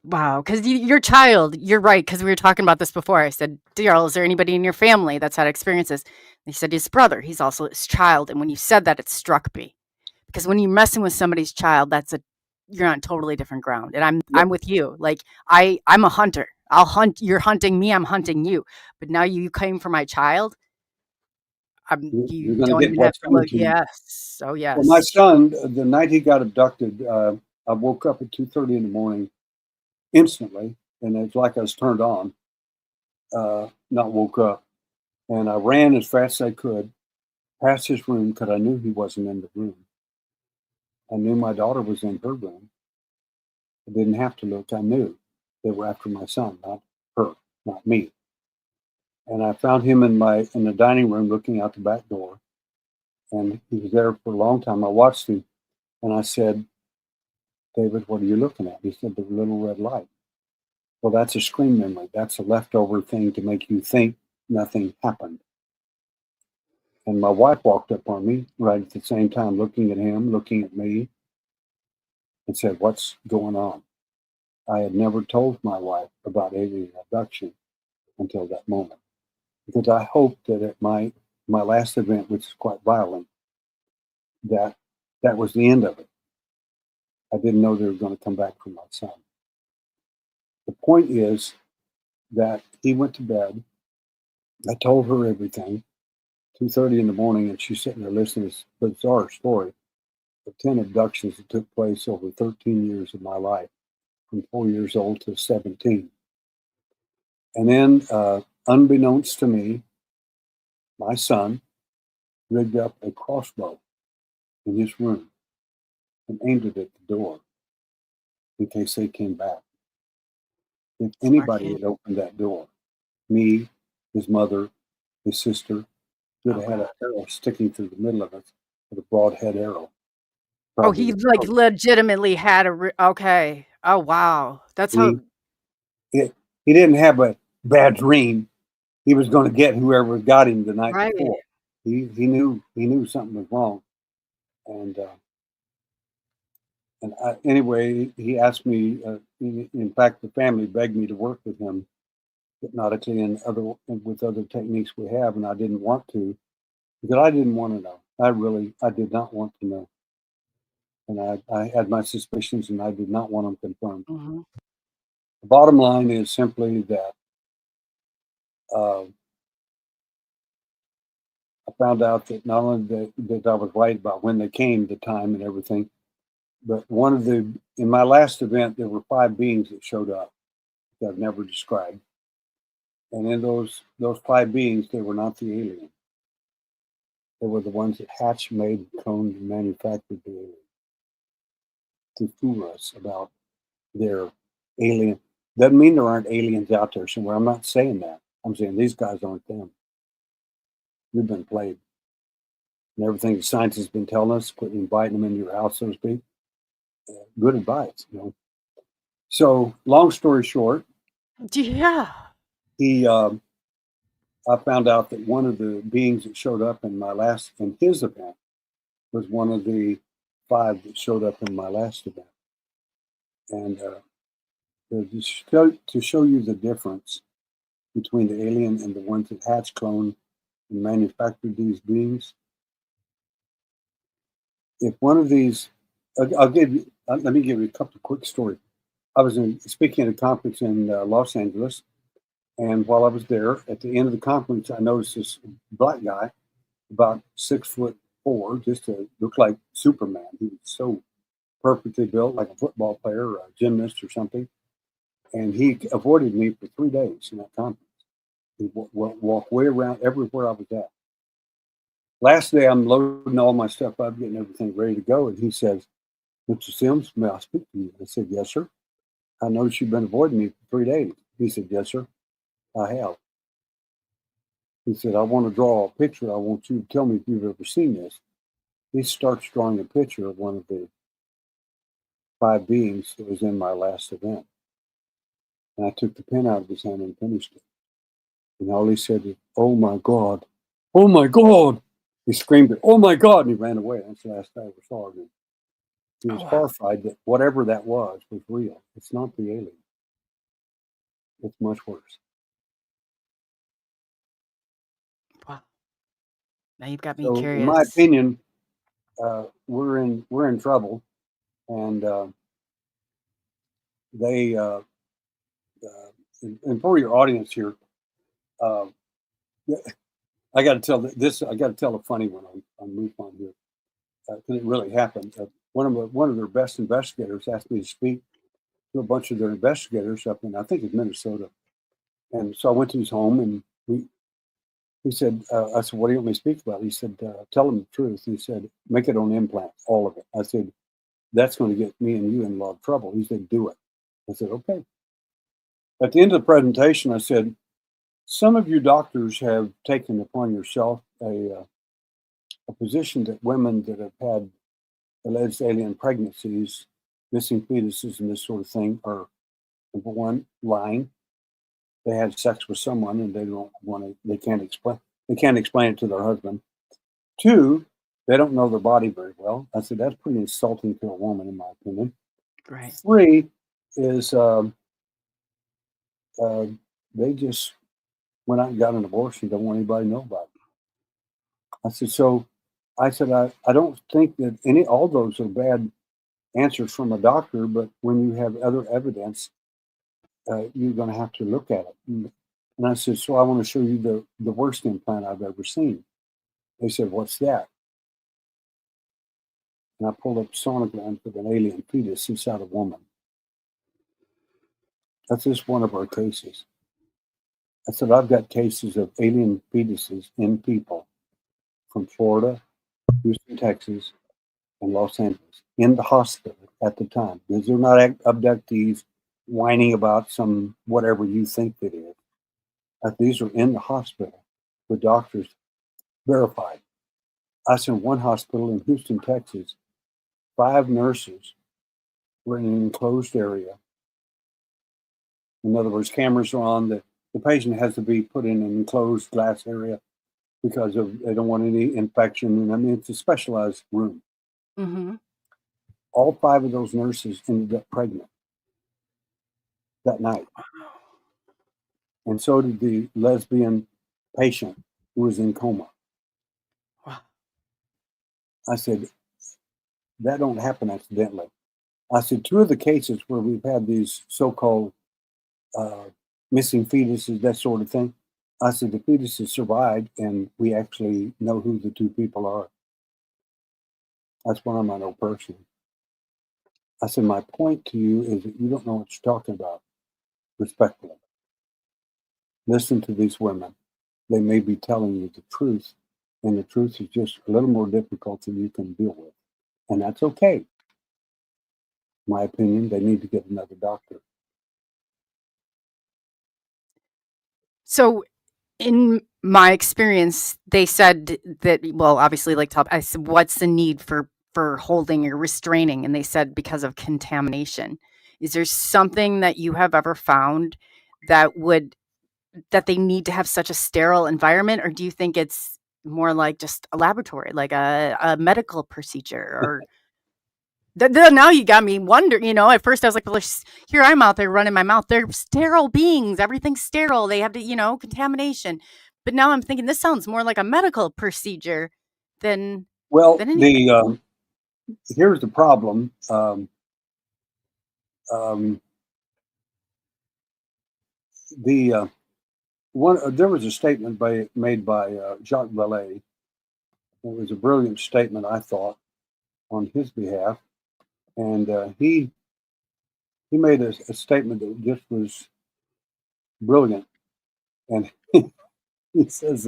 Wow, because your child, you're right, because we were talking about this before. I said, Derrell, is there anybody in your family that's had experiences? And he said his brother, he's also his child. And when you said that, it struck me. Because when you're messing with somebody's child, you're on totally different ground. And I'm with you. Like I'm a hunter. I'll hunt, you're hunting me, I'm hunting you. But now you came for my child. You're You going to don't get even have what's to coming look. to you. Yes. Oh yes. Well, my son, the night he got abducted, I woke up at 2:30 in the morning instantly, and it's like I was turned on, not woke up. And I ran as fast as I could past his room because I knew he wasn't in the room. I knew my daughter was in her room. I didn't have to look. I knew they were after my son, not her, not me. And I found him in the dining room looking out the back door. And he was there for a long time. I watched him, and I said, "David, what are you looking at?" He said, "The little red light." Well, that's a screen memory. That's a leftover thing to make you think nothing happened. And my wife walked up on me right at the same time, looking at him, looking at me, and said, "What's going on?" I had never told my wife about alien abduction until that moment, because I hoped that at my last event, which is quite violent, that that was the end of it. I didn't know they were going to come back for my son. The point is that he went to bed. I told her everything, 2:30 in the morning, and she's sitting there listening to this bizarre story of 10 abductions that took place over 13 years of my life, from 4 years old to 17. And then, unbeknownst to me, my son rigged up a crossbow in his room and aimed it at the door in case they came back. If Smart anybody kid. had opened that door, me, his mother, his sister, would Oh, have had God. an arrow sticking through the middle of it with a broadhead arrow. Oh, Probably he, would like, have legitimately had a okay. Oh, wow. That's he, how it, he didn't have a bad dream. He was going to get whoever got him the night right. before. He knew something was wrong, and anyway, he asked me. In fact, the family begged me to work with him hypnotically and with other techniques we have, and I didn't want to because I didn't want to know. I did not want to know, and I had my suspicions, and I did not want them confirmed. Mhm. The bottom line is simply that uh, I found out that not only that I was right about when they came, the time, and everything, but in my last event, there were 5 beings that showed up that I've never described. And in those 5 beings, they were not the alien. They were the ones that hatched, made, cloned, and manufactured the alien to fool us about their alien. Doesn't mean there aren't aliens out there somewhere. I'm not saying that. I'm saying these guys aren't them. We've been played. And everything the science has been telling us, quit inviting them into your house, so to speak. Good advice. So, long story short, Yeah. he I found out that one of the beings that showed up in his event was one of the 5 that showed up in my last event. And to show you the difference between the alien and the ones that hatch, clone, and manufactured these beings, if one of these, I'll give you, let me give you a couple of quick stories. I was speaking at a conference in Los Angeles, and while I was there, at the end of the conference, I noticed this black guy, about 6'4", just to look like Superman. He was so perfectly built, like a football player or a gymnast or something. And he avoided me for 3 days in that conference. He walked way around everywhere I was at. Last day, I'm loading all my stuff up, getting everything ready to go. And he says, "Mr. Sims, may I speak to you?" I said, "Yes, sir. I noticed you've been avoiding me for 3 days." He said, "Yes, sir, I have." He said, "I want to draw a picture. I want you to tell me if you've ever seen this." He starts drawing a picture of one of the 5 beings that was in my last event. And I took the pen out of his hand and finished it. And all he said is, "Oh my God. Oh my God." He screamed it, "Oh my God." And he ran away. That's the last I ever saw him. He Oh, was wow. horrified that whatever that was real. It's not the alien. It's much worse. Wow. Now you've got me So, in my curious. opinion, we're in trouble, and they and for your audience here, uh, I got to tell this. I got to tell a funny one on MUFON here because it really happened. One of their best investigators asked me to speak to a bunch of their investigators up in, I think it's Minnesota. And so I went to his home, and he said, I said, "What do you want me to speak about?" He said, "Tell them the truth." He said, "Make it on implant, all of it." I said, "That's going to get me and you in a lot of trouble." He said, "Do it." I said, "Okay." At the end of the presentation, I said, "Some of you doctors have taken upon yourself a position that women that have had alleged alien pregnancies, missing fetuses, and this sort of thing are, number one, lying. They had sex with someone and they don't want to. They can't explain it to their husband. Two, they don't know their body very well. I said that's pretty insulting to a woman, in my opinion. Right. Three is uh, they just went out and got an abortion. Don't want anybody to know about it. I said so. I don't think that all those are bad answers from a doctor, but when you have other evidence, you're going to have to look at it. And I said, so I want to show you the worst implant I've ever seen. They said, what's that? And I pulled up sonograms with an alien fetus inside a woman. That's just one of our cases. I said, I've got cases of alien fetuses in people from Florida, Houston, Texas, and Los Angeles in the hospital at the time. Because they're not abductees whining about some whatever you think it is. These are in the hospital with doctors verified. I was in one hospital in Houston, Texas. 5 nurses were in an enclosed area. In other words, cameras are on. The patient has to be put in an enclosed glass area because they don't want any infection. And I mean, it's a specialized room. Mm-hmm. All 5 of those nurses ended up pregnant that night. And so did the lesbian patient who was in coma. Wow. I said, that don't happen accidentally. I said, 2 of the cases where we've had these so-called missing fetuses, that sort of thing. I said, the fetuses survived and we actually know who the 2 people are. That's one I know personally. I said, my point to you is that you don't know what you're talking about, respectfully. Listen to these women. They may be telling you the truth, and the truth is just a little more difficult than you can deal with. And that's okay. In my opinion, they need to get another doctor. So, in my experience, they said that, well, obviously, like top, I said, what's the need for holding or restraining? And they said because of contamination. Is there something that you have ever found that they need to have such a sterile environment, or do you think it's more like just a laboratory, like a medical procedure, or now you got me wondering, at first I was like, well, here I'm out there running my mouth. They're sterile beings. Everything's sterile. They have to, contamination. But now I'm thinking this sounds more like a medical procedure than Well, anything. Here's the problem. There was a statement made by Jacques Vallée. It was a brilliant statement, I thought, on his behalf, and he made a statement that just was brilliant. And he says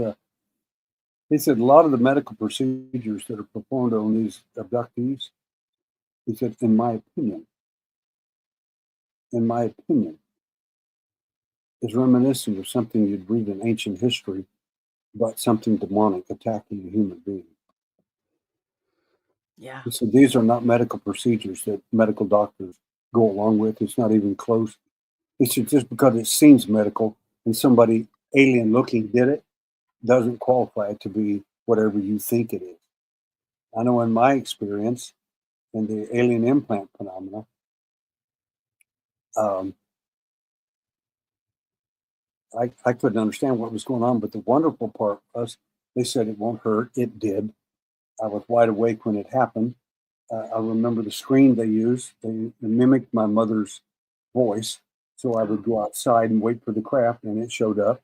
he said a lot of the medical procedures that are performed on these abductees, he said, in my opinion, is reminiscent of something you'd read in ancient history about something demonic attacking a human being. Yeah. He said these are not medical procedures that medical doctors go along with. It's not even close. He said just because it seems medical and somebody alien looking did it doesn't qualify it to be whatever you think it is. I know in my experience in the alien implant phenomena, um, I couldn't understand what was going on, but the wonderful part was they said it won't hurt. It did. I was wide awake when it happened. I remember the screen they used. They mimicked my mother's voice. So I would go outside and wait for the craft, and it showed up.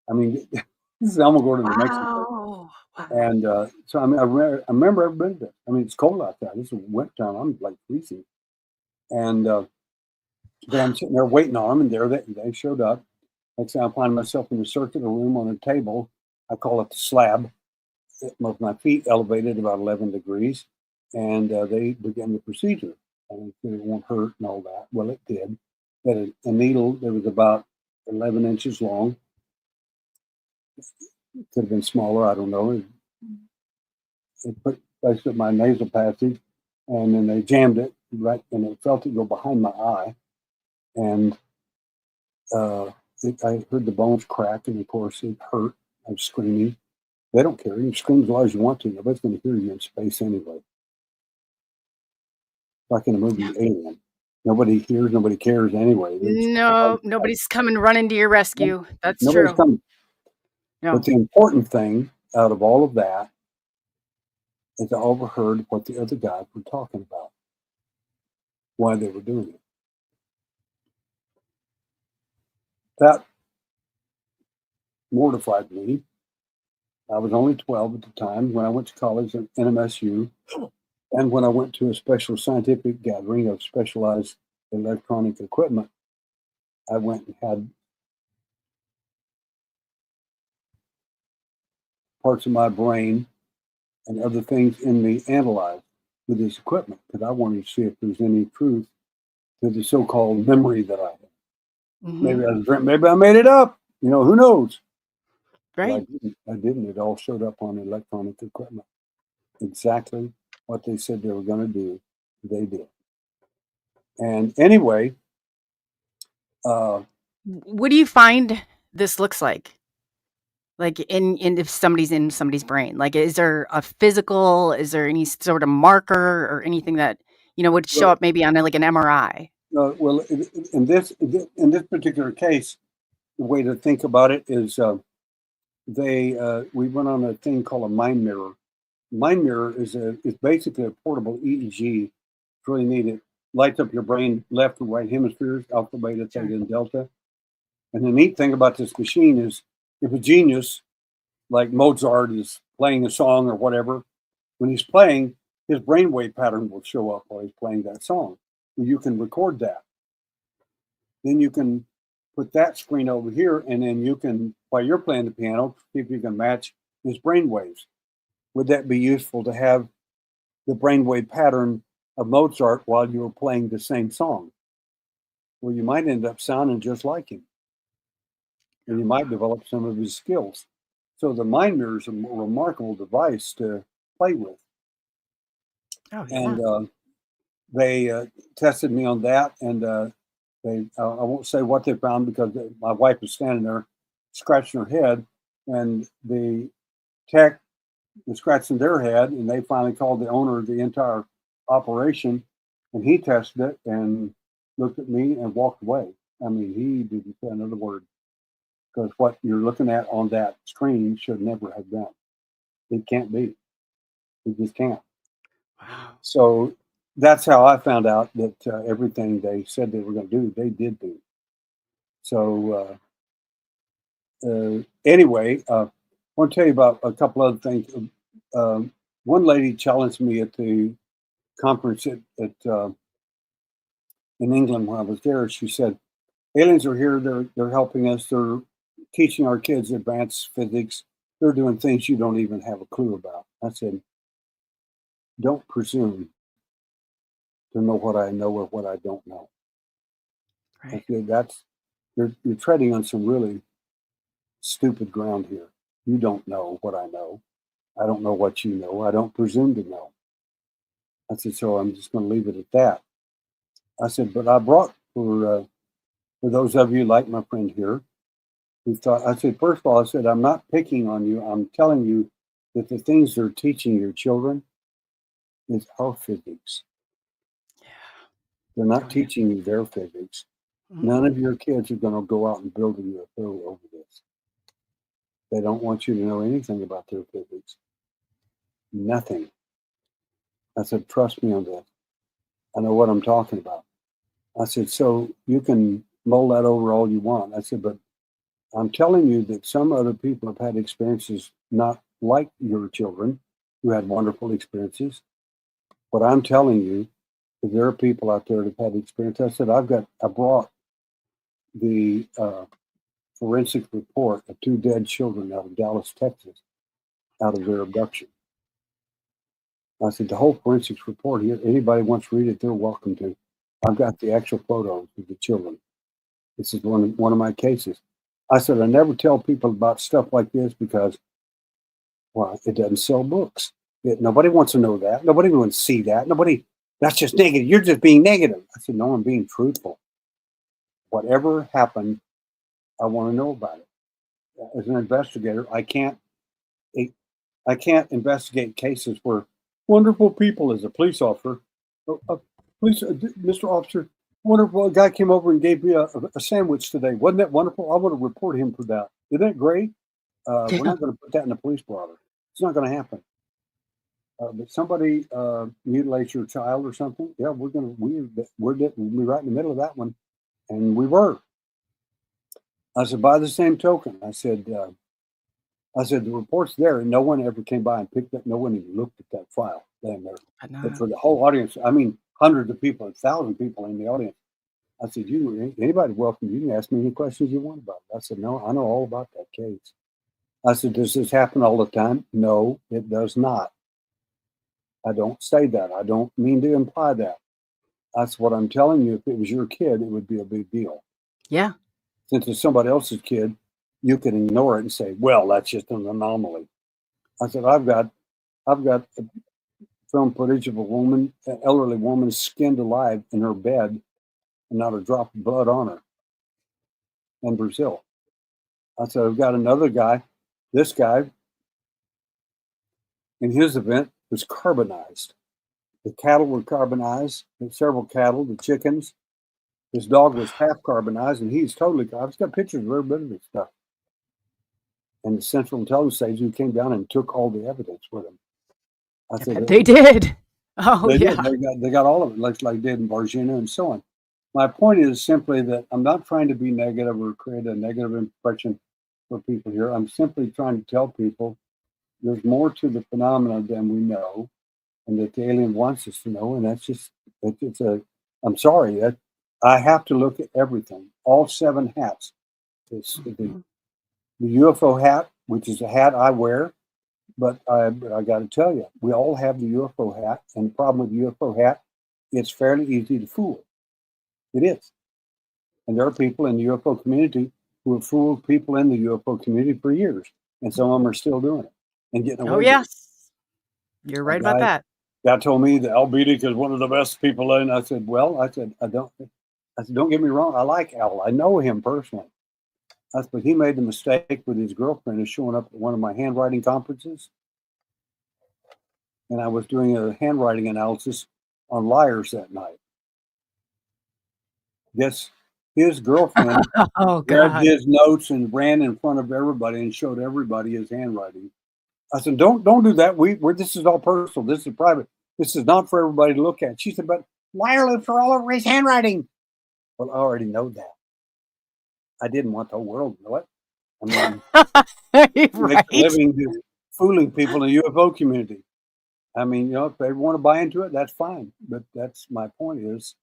I mean, this is I'm going to New Mexico. Wow. And so I mean, I remember every bit of it. I mean, it's cold out there. This is winter time. I'm like freezing. And but I'm sitting there waiting on them, and there they showed up. Next thing I find myself in a circular room on a table. I call it the slab, with my feet elevated about 11 degrees, and they began the procedure. And it won't hurt and all that. Well, it did. But a needle that was about 11 inches long, could have been smaller, I don't know. put placed it in my nasal passage, and then they jammed it right, and it felt it go behind my eye, and I heard the bones crack, and of course it hurt. I was screaming. They don't care. You scream as loud as you want to. Nobody's going to hear you in space anyway. Like in the movie Alien. Nobody hears, nobody cares anyway. No, nobody's coming running to your rescue. That's Nobody's true. coming. No. But the important thing out of all of that is I overheard what the other guys were talking about, why they were doing it. That mortified me. I was only 12 at the time when I went to college at NMSU, and when I went to a special scientific gathering of specialized electronic equipment, I went and had parts of my brain and other things in me analyzed with this equipment because I wanted to see if there's any truth to the so-called memory that I had. Maybe I was dreaming, maybe I made it up. You know, who knows? Right. I didn't. It all showed up on electronic equipment. Exactly what they said they were going to do, they did. And anyway, What do you find this looks like? Like in if somebody's in somebody's brain, like is there a physical, is there any sort of marker or anything that, would show well, up maybe on like an MRI? well, in this particular case, the way to think about it is we went on a thing called a mind mirror. Mind mirror is basically a portable EEG. It's really neat. It lights up your brain left and right hemispheres, alpha, beta, theta, and delta. And the neat thing about this machine is if a genius like Mozart is playing a song or whatever, when he's playing, his brainwave pattern will show up while he's playing that song. You can record that. Then you can put that screen over here, and then you can, while you're playing the piano, see if you can match his brainwaves. Would that be useful to have the brainwave pattern of Mozart while you were playing the same song? Well, you might end up sounding just like him, and you might develop some of his skills. So the mind mirror is a remarkable device to play with. Oh, yeah. And they tested me on that, and I won't say what they found because my wife was standing there scratching her head, and the tech was scratching their head, and they finally called the owner of the entire operation, and he tested it and looked at me and walked away. I mean, he didn't say another word because what you're looking at on that screen should never have been. It can't be. It just can't. Wow. So that's how I found out that everything they said they were going to do, they did do. So anyway, I want to tell you about a couple other things. One lady challenged me at the conference in England when I was there. She said, "Aliens are here. They're helping us. They're teaching our kids advanced physics. They're doing things you don't even have a clue about." I said, "Don't presume to know what I know or what I don't know." I Right. said, you're treading on some really stupid ground here. You don't know what I know. I don't know what you know. I don't presume to know. I said, so I'm just going to leave it at that. I said, but I brought for those of you like my friend here who thought, I said, first of all, I said, I'm not picking on you. I'm telling you that the things they're teaching your children is our physics. Yeah. They're not Oh, yeah. teaching you their physics. None of your kids are going to go out and build a UFO over this. They don't want you to know anything about their physics. Nothing. I said, trust me on this. I know what I'm talking about. I said, so you can mull that over all you want. I said, but I'm telling you that some other people have had experiences not like your children who had wonderful experiences. What I'm telling you is there are people out there that have had experience. I said, I brought the forensic report of 2 dead children out of Dallas, Texas, out of their abduction. I said, the whole forensics report here, anybody wants to read it, they're welcome to. I've got the actual photos of the children. This is one of my cases. I said, I never tell people about stuff like this because, well, it doesn't sell books. Nobody wants to know that. Nobody wants to see that. Nobody, that's just negative. You're just being negative. I said, no, I'm being truthful. Whatever happened, I want to know about it. As an investigator, I can't investigate cases where wonderful people as a police officer, Mr. Officer, wonderful guy came over and gave me a sandwich today. Wasn't that wonderful? I want to report him for that. Isn't that great? We're not going to put that in the police blotter. It's not going to happen. But somebody mutilates your child or something, yeah, we're right in the middle of that one, and we were. I said, by the same token, I said the report's there, and no one ever came by and picked up. No one even looked at that file down there. But for the whole audience, I mean, hundreds of people, 1,000 people in the audience. I said, anybody welcome. You can ask me any questions you want about it. I said, no, I know all about that case. I said, does this happen all the time? No, it does not. I don't say that. I don't mean to imply that. That's what I'm telling you. If it was your kid, it would be a big deal. Yeah. Since it's somebody else's kid, you can ignore it and say, well, that's just an anomaly. I said, I've got film footage of an elderly woman skinned alive in her bed and not a drop of blood on her in Brazil. I said, I've got another guy. This guy, in his event, was carbonized. The cattle were carbonized, several cattle, the chickens. His dog was half carbonized, and he's totally. I've got pictures of every bit of this stuff. And the Central Intelligence Agency came down and took all the evidence with them. I said They did. Oh, they yeah. did. They got all of it, like they did in Varginha and so on. My point is simply that I'm not trying to be negative or create a negative impression for people here. I'm simply trying to tell people there's more to the phenomenon than we know, and that the alien wants us to know. And that's just I'm sorry that I have to look at everything, all 7 hats. It's the UFO hat, which is a hat I wear, but I got to tell you, we all have the UFO hat, and the problem with the UFO hat, it's fairly easy to fool. It is, and there are people in the UFO community who have fooled people in the UFO community for years, and some of them are still doing it and getting away Oh, with it. yes. You're right about that. Guy told me that Al Biedick is one of the best people, and I said, don't get me wrong, I like Al. I know him personally. But he made the mistake with his girlfriend of showing up at one of my handwriting conferences. And I was doing a handwriting analysis on liars that night. Yes, his girlfriend read his notes and ran in front of everybody and showed everybody his handwriting. I said, don't do that. This is all personal. This is private. This is not for everybody to look at. She said, but liar lives for all over his handwriting. Well, I already know that. I didn't want the whole world to know it. I mean, make a living fooling people in the UFO community. I mean, if they want to buy into it, that's fine. But that's my point is,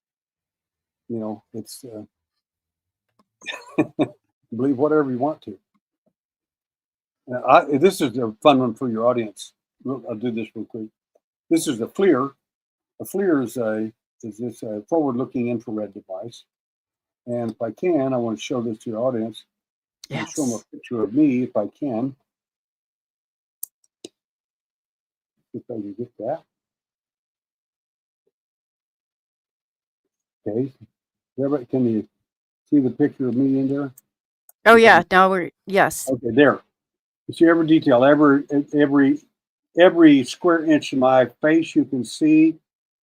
it's believe whatever you want to. This is a fun one for your audience. I'll do this real quick. This is a FLIR. A FLIR is this forward-looking infrared device. And if I can, I want to show this to your audience. Yes. I'll show them a picture of me if I can. If I can get that. Okay. Can you see the picture of me in there? Oh, yeah. Now yes. Okay, there. You see every detail, every square inch of my face you can see,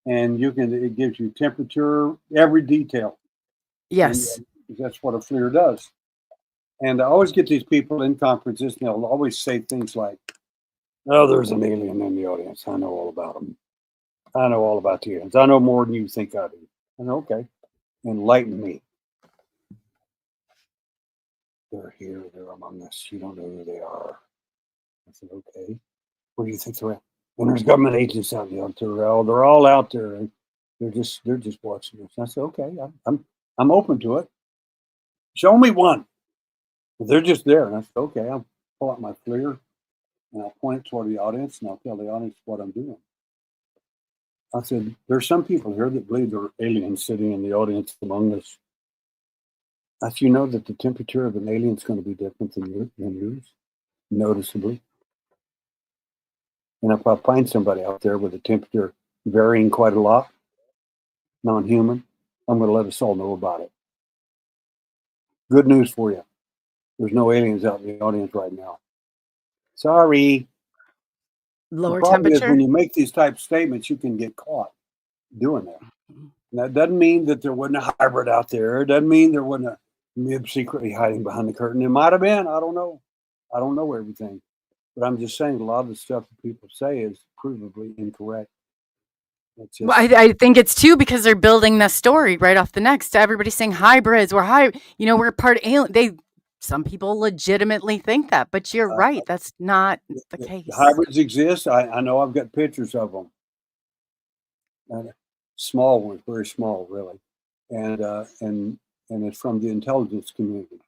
and it gives you temperature, every detail. Yes. And that's what a FLIR does. And I always get these people in conferences, and they'll always say things like, oh, there's an alien in the audience. I know all about them. I know all about the aliens. I know more than you think I do. And okay, enlighten me. They're here. They're among us. You don't know who they are. I said, okay. Where do you think they're at? And there's government agents out there. They're all out there. And they're just watching us. I said, okay, I'm open to it. Show me one. They're just there. And I said, okay, I'll pull out my FLIR and I'll point it toward the audience and I'll tell the audience what I'm doing. I said, there's some people here that believe there are aliens sitting in the audience among us. I said, you know that the temperature of an alien is going to be different than yours, noticeably. And if I find somebody out there with a temperature varying quite a lot, non-human, I'm going to let us all know about it. Good news for you. There's no aliens out in the audience right now. Sorry. The Lower problem is when temperature. you make these type of statements, you can get caught doing that. And that doesn't mean that there wasn't a hybrid out there. It doesn't mean there wasn't a MIB secretly hiding behind the curtain. It might have been. I don't know. I don't know everything. But I'm just saying a lot of the stuff that people say is provably incorrect. It's Well, just I think it's too because they're building the story right off the next. Everybody's saying hybrids. We're part alien. Some people legitimately think that, but you're right. That's not the the case. hybrids exist. I know I've got pictures of them. Small ones, very small, really. And it's from the intelligence community.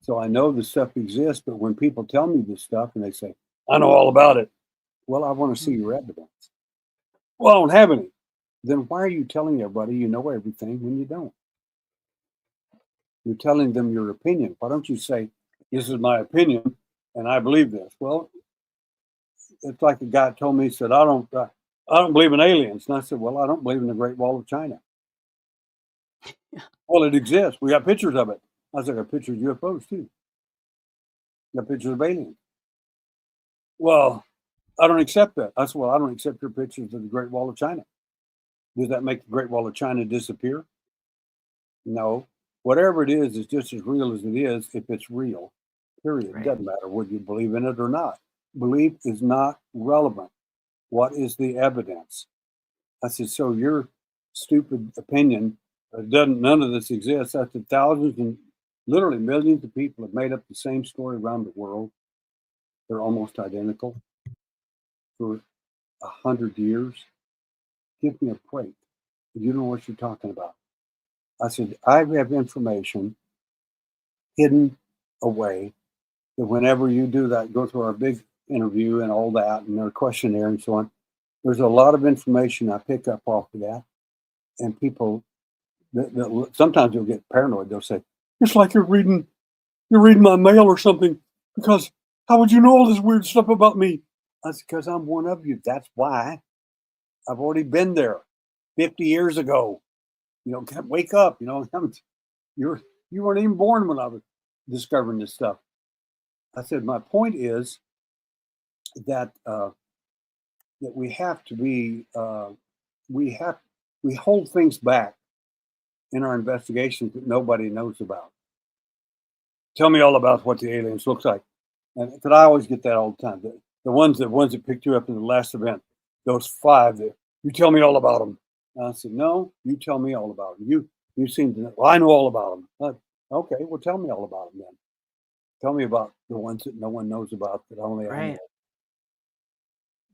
So I know the stuff exists, but when people tell me this stuff and they say, I know all about it, well, I want to see your evidence. Well, I don't have any. Then why are you telling everybody you know everything when you don't? You're telling them your opinion. Why don't you say, this is my opinion and I believe this? Well, it's like a guy told me, he said, I don't believe in aliens. And I said, well, I don't believe in the Great Wall of China. Well, it exists. We got pictures of it. I said, I got pictures of UFOs too. Got pictures of aliens. Well, I don't accept that. I said, well, I don't accept your pictures of the Great Wall of China. Does that make the Great Wall of China disappear? No. Whatever it is just as real as it is if it's real. Period. It Right. doesn't matter whether you believe in it or not. Belief is not relevant. What is the evidence? I said, so your stupid opinion doesn't, none of this exists. I said, thousands and literally millions of people have made up the same story around the world. They're almost identical for 100 years. Give me a break. You know what you're talking about. I said, I have information hidden away that whenever you do that, go through our big interview and all that and our questionnaire and so on, there's a lot of information I pick up off of that. And people, sometimes they'll get paranoid. They'll say, it's like you're reading my mail or something, because how would you know all this weird stuff about me? That's because I'm one of you. That's why. I've already been there 50 years ago. Wake up. You weren't even born when I was discovering this stuff. I said, my point is that that we have to be we hold things back in our investigations that nobody knows about. Tell me all about what the aliens look like. And because I always get that all the time. The ones that picked you up in the last event, those five, you tell me all about them. And I said, no, you tell me all about them. You seem to know. Well, I know all about them. Okay, well, tell me all about them then. Tell me about the ones that no one knows about that only I Right. know.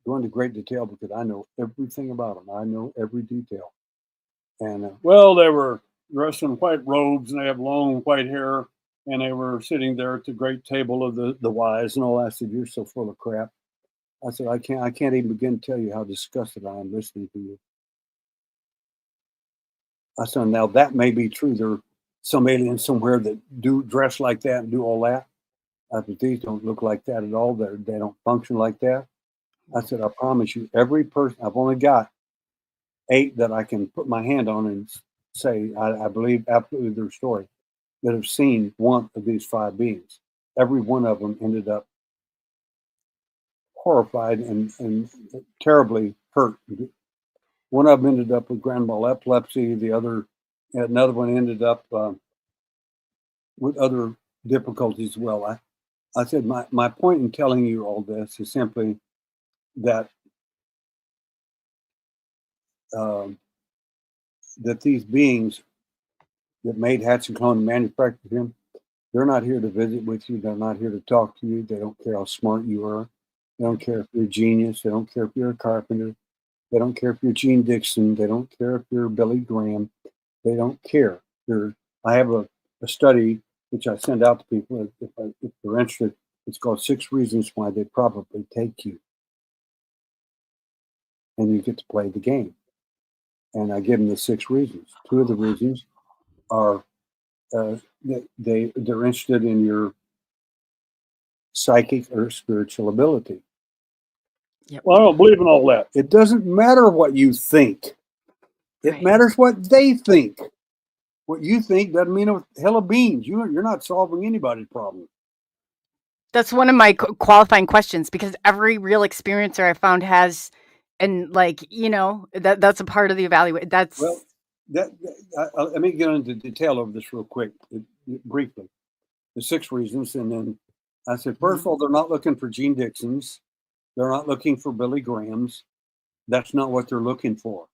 Go into great detail because I know everything about them. I know every detail. And well, they were dressed in white robes and they have long white hair and they were sitting there at the great table of the wise and all that. I said, you're so full of crap. I said, I can't even begin to tell you how disgusted I am listening to you. I said, now that may be true. There are some aliens somewhere that do dress like that and do all that. But these don't look like that at all. They don't function like that. I said, I promise you, every person, I've only got 8 that I can put my hand on and say, I believe absolutely their story, that have seen one of these 5 beings. Every one of them ended up horrified and terribly hurt. One of them ended up with grand mal epilepsy. Another one ended up with other difficulties as well. I said, my point in telling you all this is simply that that these beings that made Hatch and Clone and manufactured him, they're not here to visit with you. They're not here to talk to you. They don't care how smart you are. They don't care if you're a genius. They don't care if you're a carpenter. They don't care if you're Gene Dixon. They don't care if you're Billy Graham. They don't care. I have a study which I send out to people if they're interested. It's called 6 Reasons Why They Probably Take You. And you get to play the game. And I give them the 6 reasons. 2 of the reasons are they're interested in your psychic or spiritual ability. Yep. Well, I don't believe in all that. It doesn't matter what you think. It Right. matters what they think. What you think doesn't mean a hell of beans. You're not solving anybody's problem. That's one of my qualifying questions because every real experiencer I found has, and like, that's a part of the evaluation. Well, let me get into detail of this real quick, briefly. The 6 reasons, and then I said, first of all, they're not looking for Gene Dixons. They're not looking for Billy Grahams. That's not what they're looking for.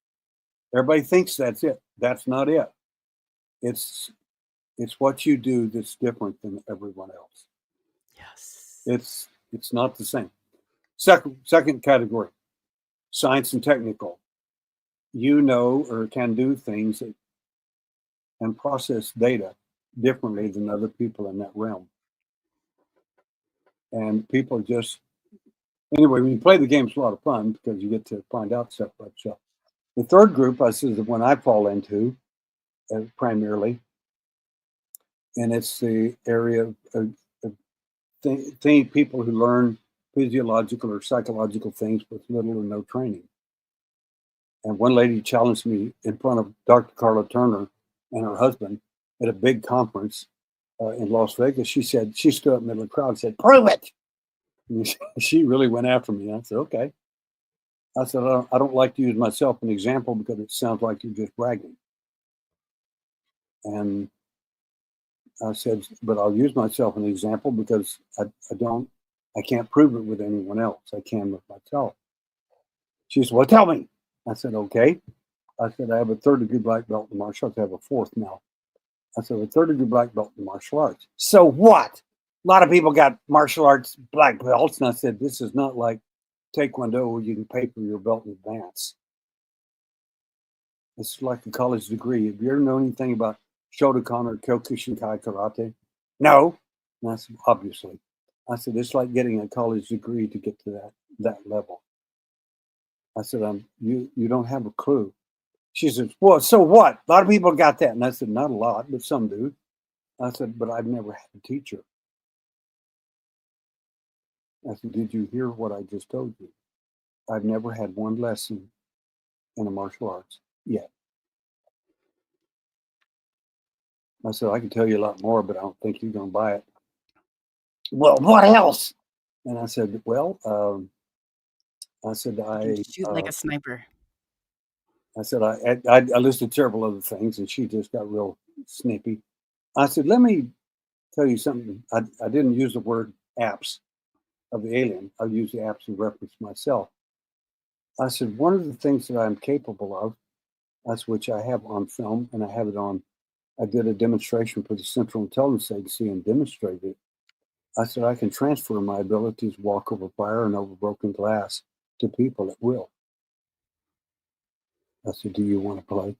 Everybody thinks that's it. That's not it. It's what you do that's different than everyone else. Yes. It's not the same. Second category, science and technical. You know or can do things and process data differently than other people in that realm. And people just anyway, when you play the game, it's a lot of fun because you get to find out stuff about yourself. The third group, I see, is the one I fall into primarily, and it's the area of people who learn physiological or psychological things with little or no training. And one lady challenged me in front of Dr. Carla Turner and her husband at a big conference in Las Vegas. She said, she stood up in the middle of the crowd and said, "Prove it." And she really went after me. I said, okay. I said, I don't like to use myself as an example because it sounds like you're just bragging. And I said, but I'll use myself as an example because I can't prove it with anyone else. I can with myself. She said, well, tell me. I said, okay. I said, I have a 3rd-degree black belt in martial arts. I have a 4th now. I said, a 3rd-degree black belt in martial arts. So what? A lot of people got martial arts black belts. And I said, this is not like Taekwondo where you can pay for your belt in advance. It's like a college degree. Have you ever known anything about Shotokan or Kyokushinkai karate? No. And I said, obviously. I said, it's like getting a college degree to get to that level. I said, you don't have a clue. She said, well, so what? A lot of people got that. And I said, not a lot, but some do. I said, but I've never had a teacher. I said, did you hear what I just told you? I've never had one lesson in a martial arts yet. I said, I can tell you a lot more, but I don't think you're going to buy it. Well, what else? And I said, well, I Shoot like a sniper. I said, I listed several other things, and she just got real snippy. I said, let me tell you something. I didn't use the word apps of the alien. I used the apps in reference to myself. I said, one of the things that I'm capable of, that's which I have on film, and I have it on. I did a demonstration for the Central Intelligence Agency and demonstrated it. I said, I can transfer my abilities, walk over fire and over broken glass to people at will. I said, do you want to play?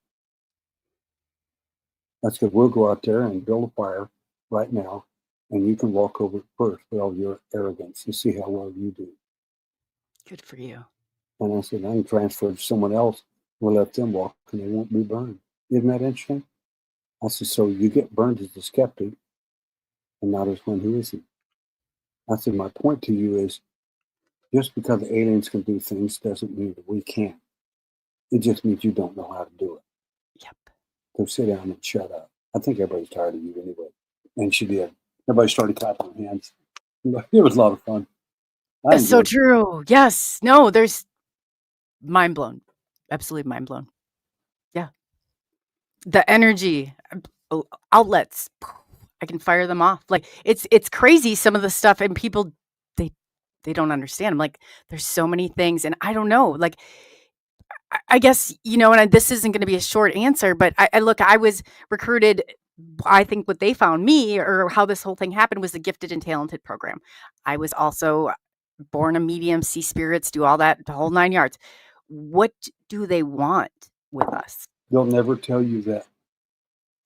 I said, we'll go out there and build a fire right now, and you can walk over it first with all your arrogance and see how well you do. Good for you. And I said, I can transfer to someone else. We'll let them walk and they won't be burned. Isn't that interesting? I said, so you get burned as a skeptic and not as one who isn't. I said, my point to you is just because aliens can do things doesn't mean that we can't. It just means you don't know how to do it. Yep. So sit down and shut up. I think everybody's tired of you anyway. And she did. Everybody started clapping their hands. It was a lot of fun. It's so true. Yes. No, there's mind blown. Absolutely mind blown. Yeah. The energy outlets, I can fire them off. Like it's crazy some of the stuff, and people they don't understand. I'm like, there's so many things, and I don't know. Like I guess, and this isn't going to be a short answer, but I was recruited. I think what they found me, or how this whole thing happened, was the gifted and talented program. I was also born a medium, see spirits, do all that, the whole 9 yards. What do they want with us? They'll never tell you that.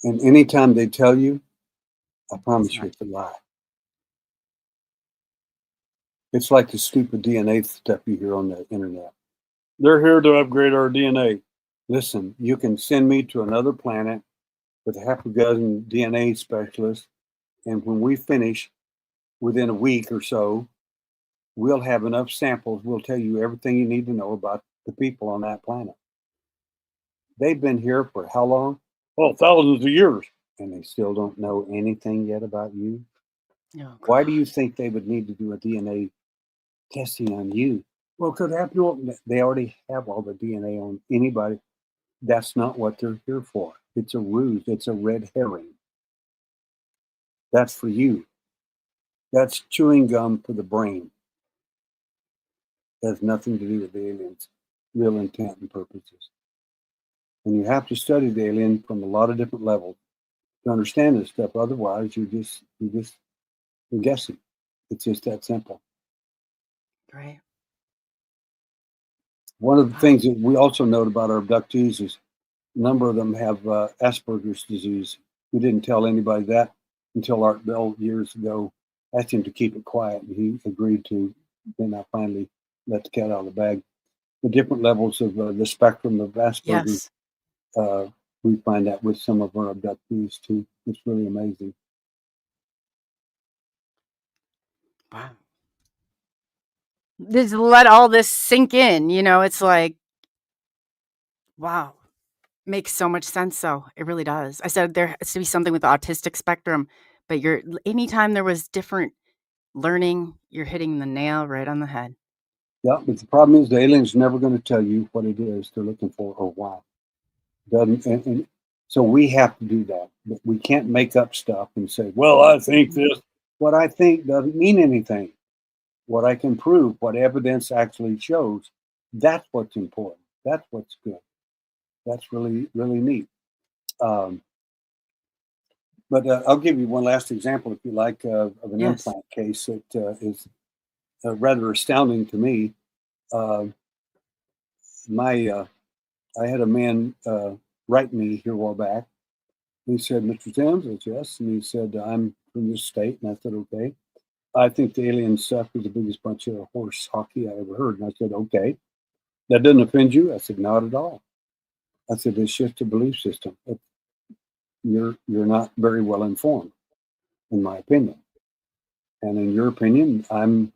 And anytime they tell you, I promise you it's a lie. It's like the stupid DNA stuff you hear on the internet. They're here to upgrade our DNA. Listen, you can send me to another planet with half a dozen DNA specialists, and when we finish, within a week or so, we'll have enough samples. We'll tell you everything you need to know about the people on that planet. They've been here for how long? Oh, thousands of years. And they still don't know anything yet about you. Oh, Why do you God. think they would need to do a DNA testing on you? Well, could happen. They already have all the DNA on anybody. That's not what they're here for. It's a ruse. It's a red herring. That's for you. That's chewing gum for the brain. It has nothing to do with the aliens' real intent and purposes. And you have to study the alien from a lot of different levels to understand this stuff. Otherwise, you're guessing. It's just that simple. Right. One of the Wow. things that we also note about our abductees is a number of them have Asperger's disease. We didn't tell anybody that until Art Bell years ago asked him to keep it quiet, and he agreed to. Then I finally let the cat out of the bag. The different levels of the spectrum of Asperger's, Yes. we find that with some of our abductees too. It's really amazing. Wow. Just let all this sink in, it's like, wow. Makes so much sense, though. It really does. I said there has to be something with the autistic spectrum, but anytime there was different learning, you're hitting the nail right on the head. Yeah, but the problem is the alien's never going to tell you what it is they're looking for or why. Doesn't and so we have to do that. But we can't make up stuff and say, "Well, I think this." What I think doesn't mean anything. What I can prove, what evidence actually shows, that's what's important. That's what's good. That's really really neat. Um, but I'll give you one last example, if you like, of an Yes. implant case that is rather astounding to me. Uh, my I had a man write me here a while back. He said, "Mr. Sims," I said, "Yes," and he said, "I'm from this state," and I said, "Okay. I think the alien stuff is the biggest bunch of horse hockey I ever heard." And I said, "Okay. That doesn't offend you?" I said, "Not at all." I said, "It's just a belief system. You're not very well informed, in my opinion. And in your opinion, I'm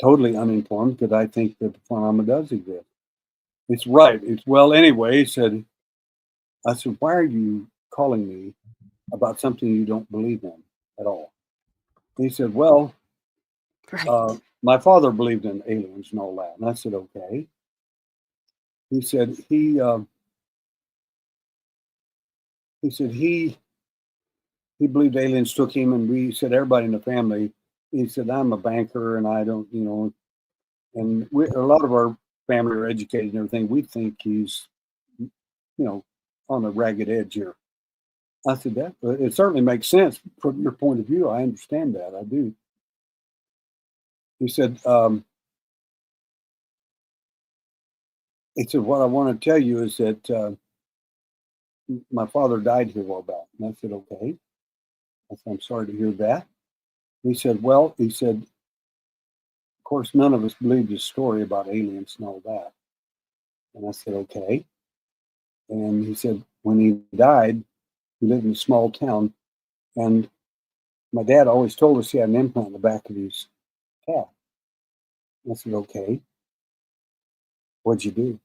totally uninformed because I think that the phenomena does exist." It's right. It's well anyway, he said. I said, "Why are you calling me about something you don't believe in at all?" He said, "Well, Right. my father believed in aliens and all that." And I said, "Okay." He said he said he believed aliens took him, and we said everybody in the family. He said, "I'm a banker, and I don't, and a lot of our family are educated and everything. We think he's, on the ragged edge here." I said, "That it certainly makes sense from your point of view. I understand that. I do." He said, "What I want to tell you is that my father died here a while back." And I said, "Okay." I said, "I'm sorry to hear that." He said, "Well," he said, "of course, none of us believed his story about aliens and all that." And I said, "Okay." And he said, "When he died, he lived in a small town, and my dad always told us he had an implant in the back of his calf." I said, "Okay. What'd you do?"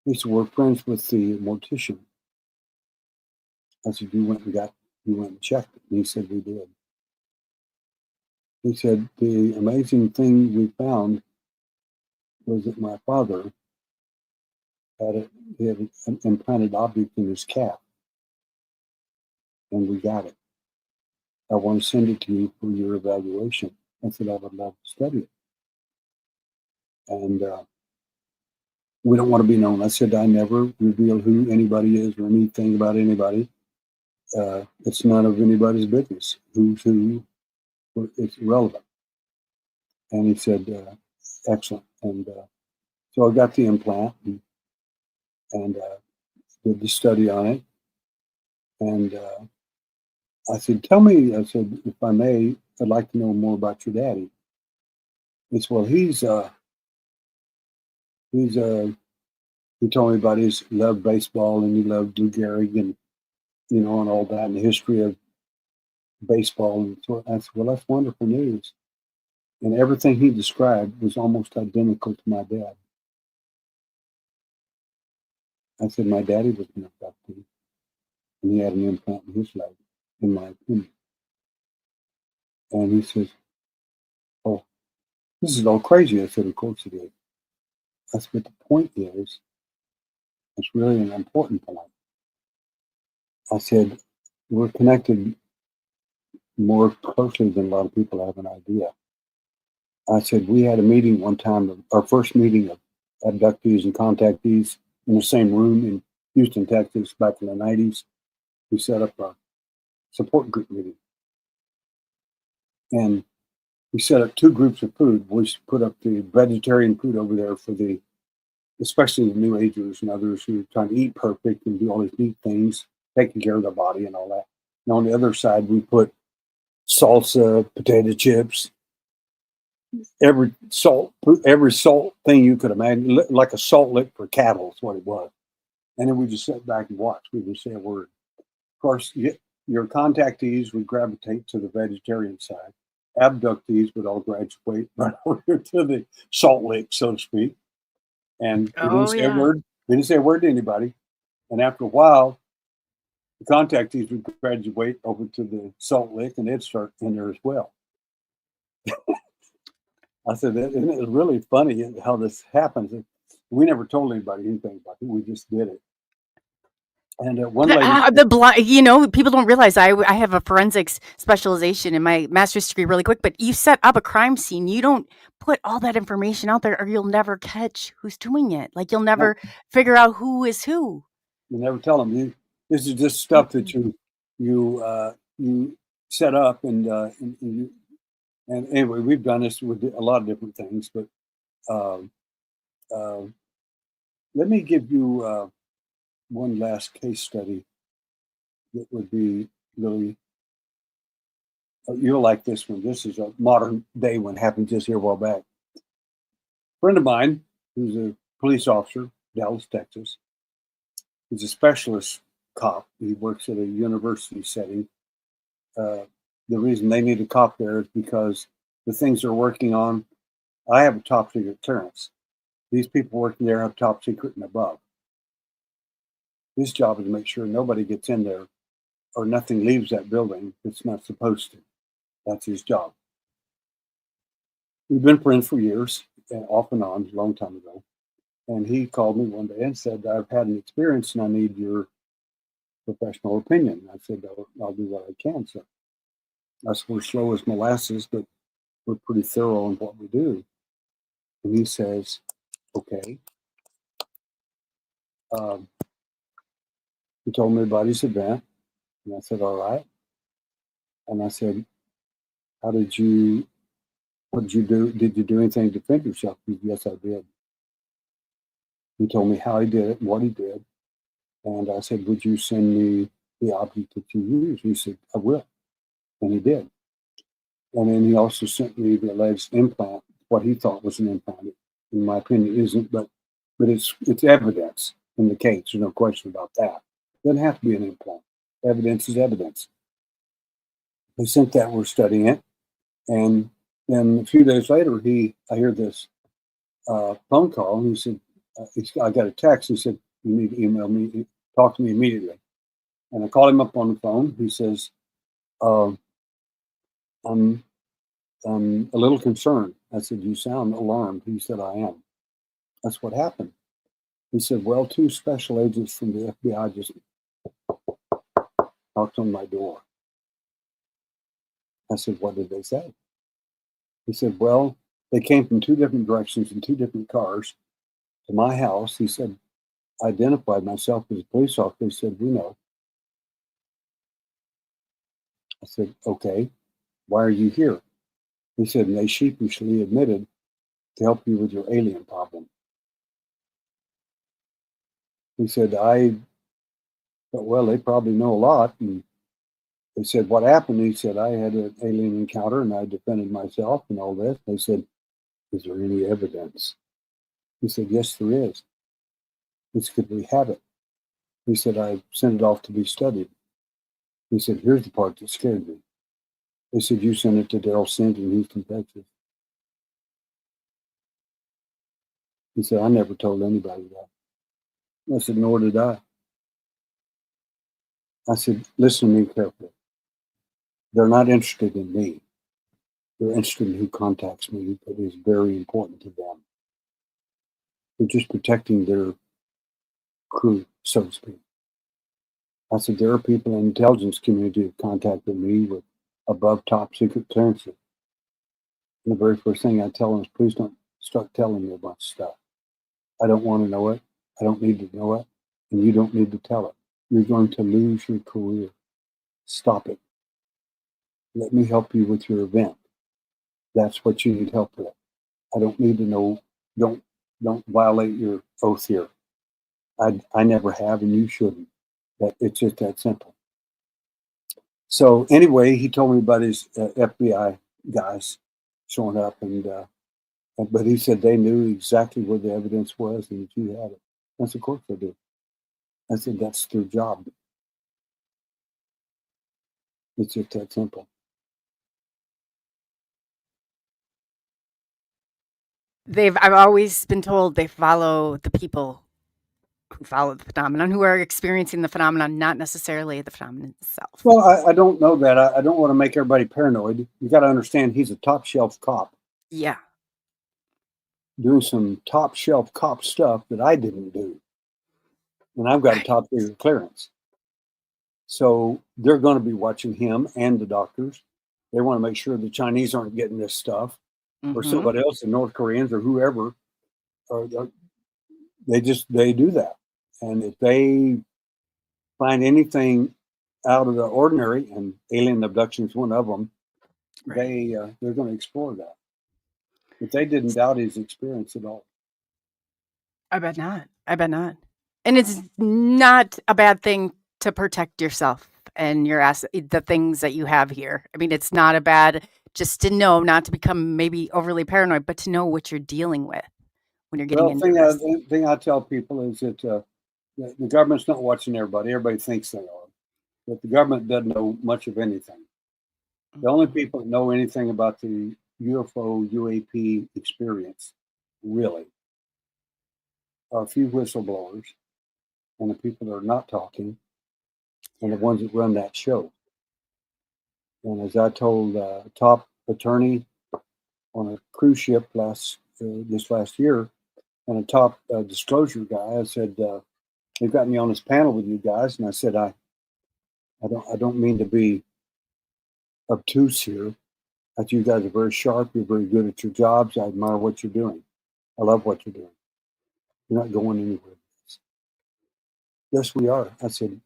He said, "We're friends with the mortician." I said, you went and checked it?" And he said, "We did." He said, "The amazing thing we found was that my father he had an implanted object in his calf, and we got it. I want to send it to you for your evaluation." I said, "I would love to study it." And we don't want to be known. I said, "I never reveal who anybody is or anything about anybody. It's none of anybody's business. Who's who, it's irrelevant." And he said, "Excellent." And so I got the implant and did the study on it. And I said, "Tell me," I said, "if I may, I'd like to know more about your daddy." He said, "Well, he's he told me about his loved baseball and he loved Lou Gehrig and and all that and the history of baseball." And so I said, "Well, that's wonderful news." And everything he described was almost identical to my dad. I said, my daddy was an abductee, and he had an implant in his leg, in my opinion. And he says, oh, this is all crazy. I said, of course it is. I said, but the point is, it's really an important point. I said, we're connected more closely than a lot of people have an idea. I said, we had a meeting one time, our first meeting of abductees and contactees in the same room in Houston, Texas, back in the 90s. We set up a support group meeting. And we set up two groups of food. We put up the vegetarian food over there for the, especially the new agers and others who are trying to eat perfect and do all these neat things, taking care of their body and all that. And on the other side, we put salsa, potato chips, every salt thing you could imagine, like a salt lick for cattle is what it was. And then we just sit back and watch. We didn't say a word. Of course, your contactees would gravitate to the vegetarian side. Abductees would all graduate right over to the salt lick, so to speak. And we didn't Oh, say a yeah. word. We didn't say a word to anybody. And after a while, the contactees would graduate over to the salt lick, and they'd start in there as well. I said, isn't it really funny how this happens? We never told anybody anything about it. We just did it. And one lady said, People don't realize I have a forensics specialization in my master's degree really quick, but you set up a crime scene. You don't put all that information out there or you'll never catch who's doing it. Like you'll never figure out who is who. you never tell them. This is just stuff that you set up, and anyway, we've done this with a lot of different things. But let me give you one last case study that would be really, you'll like this one. This is a modern day one, happened just here a while back. A friend of mine who's a police officer, Dallas, Texas. He's a specialist cop. He works at a university setting. The reason they need a cop there is because the things they're working on, I have a top secret clearance. These people working there have top secret and above. His job is to make sure nobody gets in there or nothing leaves that building that's not supposed to. That's his job. We've been friends for years, off and on, a long time ago. And he called me one day and said, I've had an experience and I need your professional opinion. I said, I'll do what I can, sir. We're slow as molasses, but we're pretty thorough in what we do. And he says, okay. He told me about his event. And I said, all right. And I said, what did you do? Did you do anything to defend yourself? He said, yes, I did. He told me how he did it and what he did. And I said, would you send me the object that you used? He said, I will. And he did. And then he also sent me the alleged implant, what he thought was an implant. In my opinion, it isn't, but it's evidence in the case. There's no question about that. It doesn't have to be an implant. Evidence is evidence. He sent that, we're studying it. And then a few days later, I hear this phone call, and he said, I got a text. He said, you need to email me, talk to me immediately. And I called him up on the phone. He says, I'm a little concerned. I said, you sound alarmed. He said, I am. That's what happened. He said, well, two special agents from the FBI just knocked on my door. I said, what did they say? He said, well, they came from two different directions in two different cars to my house. He said, I identified myself as a police officer. He said, we know. I said, okay, why are you here? He said, and they sheepishly admitted to help you with your alien problem. He said, I thought, well, they probably know a lot. And they said, what happened? He said, I had an alien encounter and I defended myself and all this. They said, is there any evidence? He said, yes, there is. He said, could we have it? He said, I sent it off to be studied. He said, here's the part that scared me. They said, you sent it to Derrell in Houston, Texas. He said, I never told anybody that. I said, nor did I. I said, listen to me carefully. They're not interested in me. They're interested in who contacts me. That is very important to them. They're just protecting their crew, so to speak. I said, there are people in the intelligence community who contacted me with above top secret clearances. And the very first thing I tell them is, please don't start telling me a bunch of stuff. I don't want to know it. I don't need to know it. And you don't need to tell it. You're going to lose your career. Stop it. Let me help you with your event. That's what you need help with. I don't need to know. Don't violate your oath here. I never have, and you shouldn't. But it's just that simple. So anyway, he told me about his FBI guys showing up, but he said they knew exactly where the evidence was and that you had it. I said, of course they do. I said, that's their job. It's just that simple. I've always been told they follow the people who follow the phenomenon, who are experiencing the phenomenon, not necessarily the phenomenon itself. Well, I don't know that. I don't want to make everybody paranoid. You got to understand he's a top shelf cop Yeah. doing some top shelf cop stuff that I didn't do. And I've got a Right. top secret clearance. So they're going to be watching him and the doctors. They want to make sure the Chinese aren't getting this stuff or somebody else, the North Koreans or whoever. They do that. And if they find anything out of the ordinary, and alien abduction is one of them, Right. they're going to explore that. But they didn't doubt his experience at all. I bet not. I bet not. And it's not a bad thing to protect yourself and the things that you have here. I mean, it's not a bad just to know, not to become maybe overly paranoid, but to know what you're dealing with when you're getting Well, into this. the thing I tell people is that the government's not watching everybody. Everybody thinks they are, but the government doesn't know much of anything. The only Mhm. people that know anything about the UFO UAP experience, really, are a few whistleblowers and the people that are not talking and the ones that run that show. And as I told a top attorney on a cruise ship this last year, and a top disclosure guy, I said, they've got me on this panel with you guys, and I said, I don't mean to be obtuse here. But you guys are very sharp. You're very good at your jobs. I admire what you're doing. I love what you're doing. You're not going anywhere. Yes, we are. I said,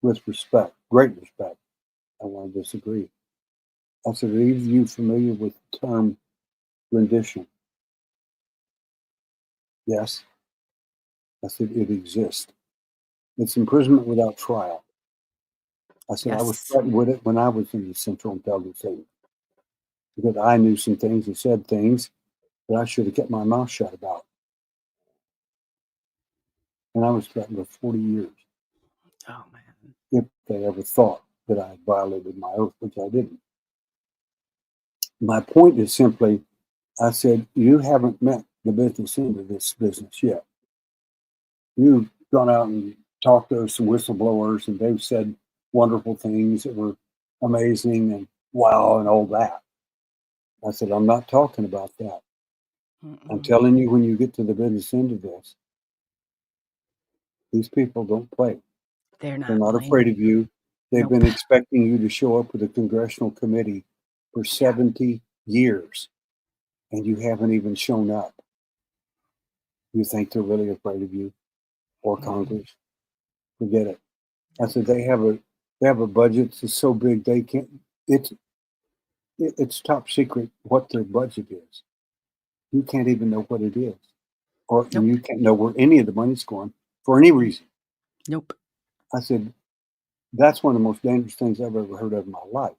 with respect, great respect. I want to disagree. I said, are either of you familiar with the term rendition? Yes. I said, it exists. It's imprisonment without trial. I said, I was Yes. threatened with it when I was in the Central Intelligence Agency because I knew some things and said things that I should have kept my mouth shut about. And I was threatened with 40 years Oh, man. if they ever thought that I had violated my oath, which I didn't. My point is simply, I said, you haven't met the business end of this business yet. You've gone out and talked to some whistleblowers, and they've said wonderful things that were amazing and wow and all that. I said, I'm not talking about that. I'm Mm-mm. telling you, when you get to the business end of this, these people don't play. They're They're not not playing. afraid of you. They've Nope. been expecting you to show up with a congressional committee for Yeah. 70 years, and you haven't even shown up. You think they're really afraid of you or Mm-mm. Congress? Forget it. I said Nope. they have a budget that's so big they can't. It's top secret what their budget is. You can't even know what it is, or Nope. you can't know where any of the money's going for any reason. Nope. I said that's one of the most dangerous things I've ever heard of in my life.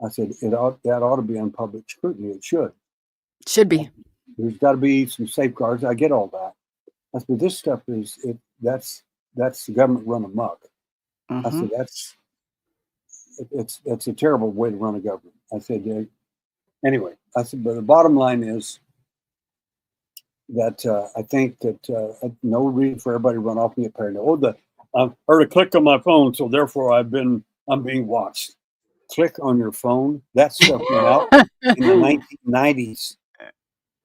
I said that ought to be on public scrutiny. It should. Should be. There's got to be some safeguards. I get all that. I said this stuff is it. That's the government run amok. I Mm-hmm. said it's a terrible way to run a government. I said anyway. I said, but the bottom line is that I think that no reason for everybody to run off and get paranoid. Oh, I heard a click on my phone, so therefore I'm being watched. Click on your phone. That stuff went out in the 1990s.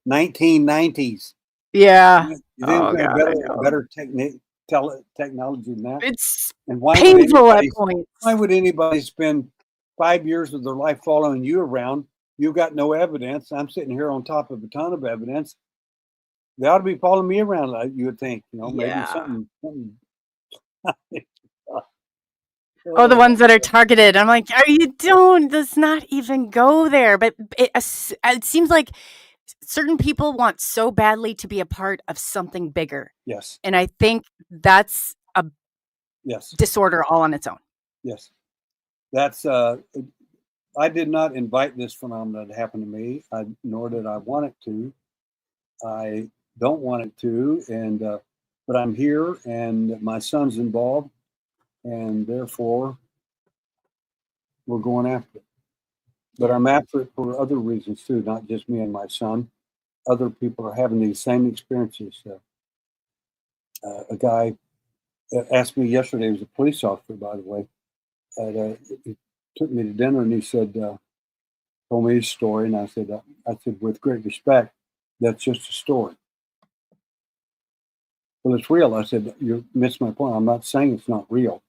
1990s. Yeah. You think Oh we got god, I know. better technology than that? It's And painful at points. why would anybody spend 5 years of their life following you around? You got no evidence. I'm sitting here on top of a ton of evidence. They ought to be following me around, like you would think. Maybe Yeah. something. Oh, the Oh my ones that are God. targeted. I'm like, "Are you don't let's not even go there." But it seems like certain people want so badly to be a part of something bigger. Yes. And I think that's a Yes. disorder all on its own. Yes. That's I did not invite this phenomenon to happen to me, nor did I want it to. I don't want it to, and but I'm here, and my son's involved, and therefore we're going after it. But Yeah. I'm after it for other reasons too, not just me and my son. Other people are having these same experiences. A guy asked me yesterday. He was a police officer, by the way. He took me to dinner, and he said, told me his story, and I said, with great respect, that's just a story. Well, it's real. I said, you missed my point. I'm not saying it's not real.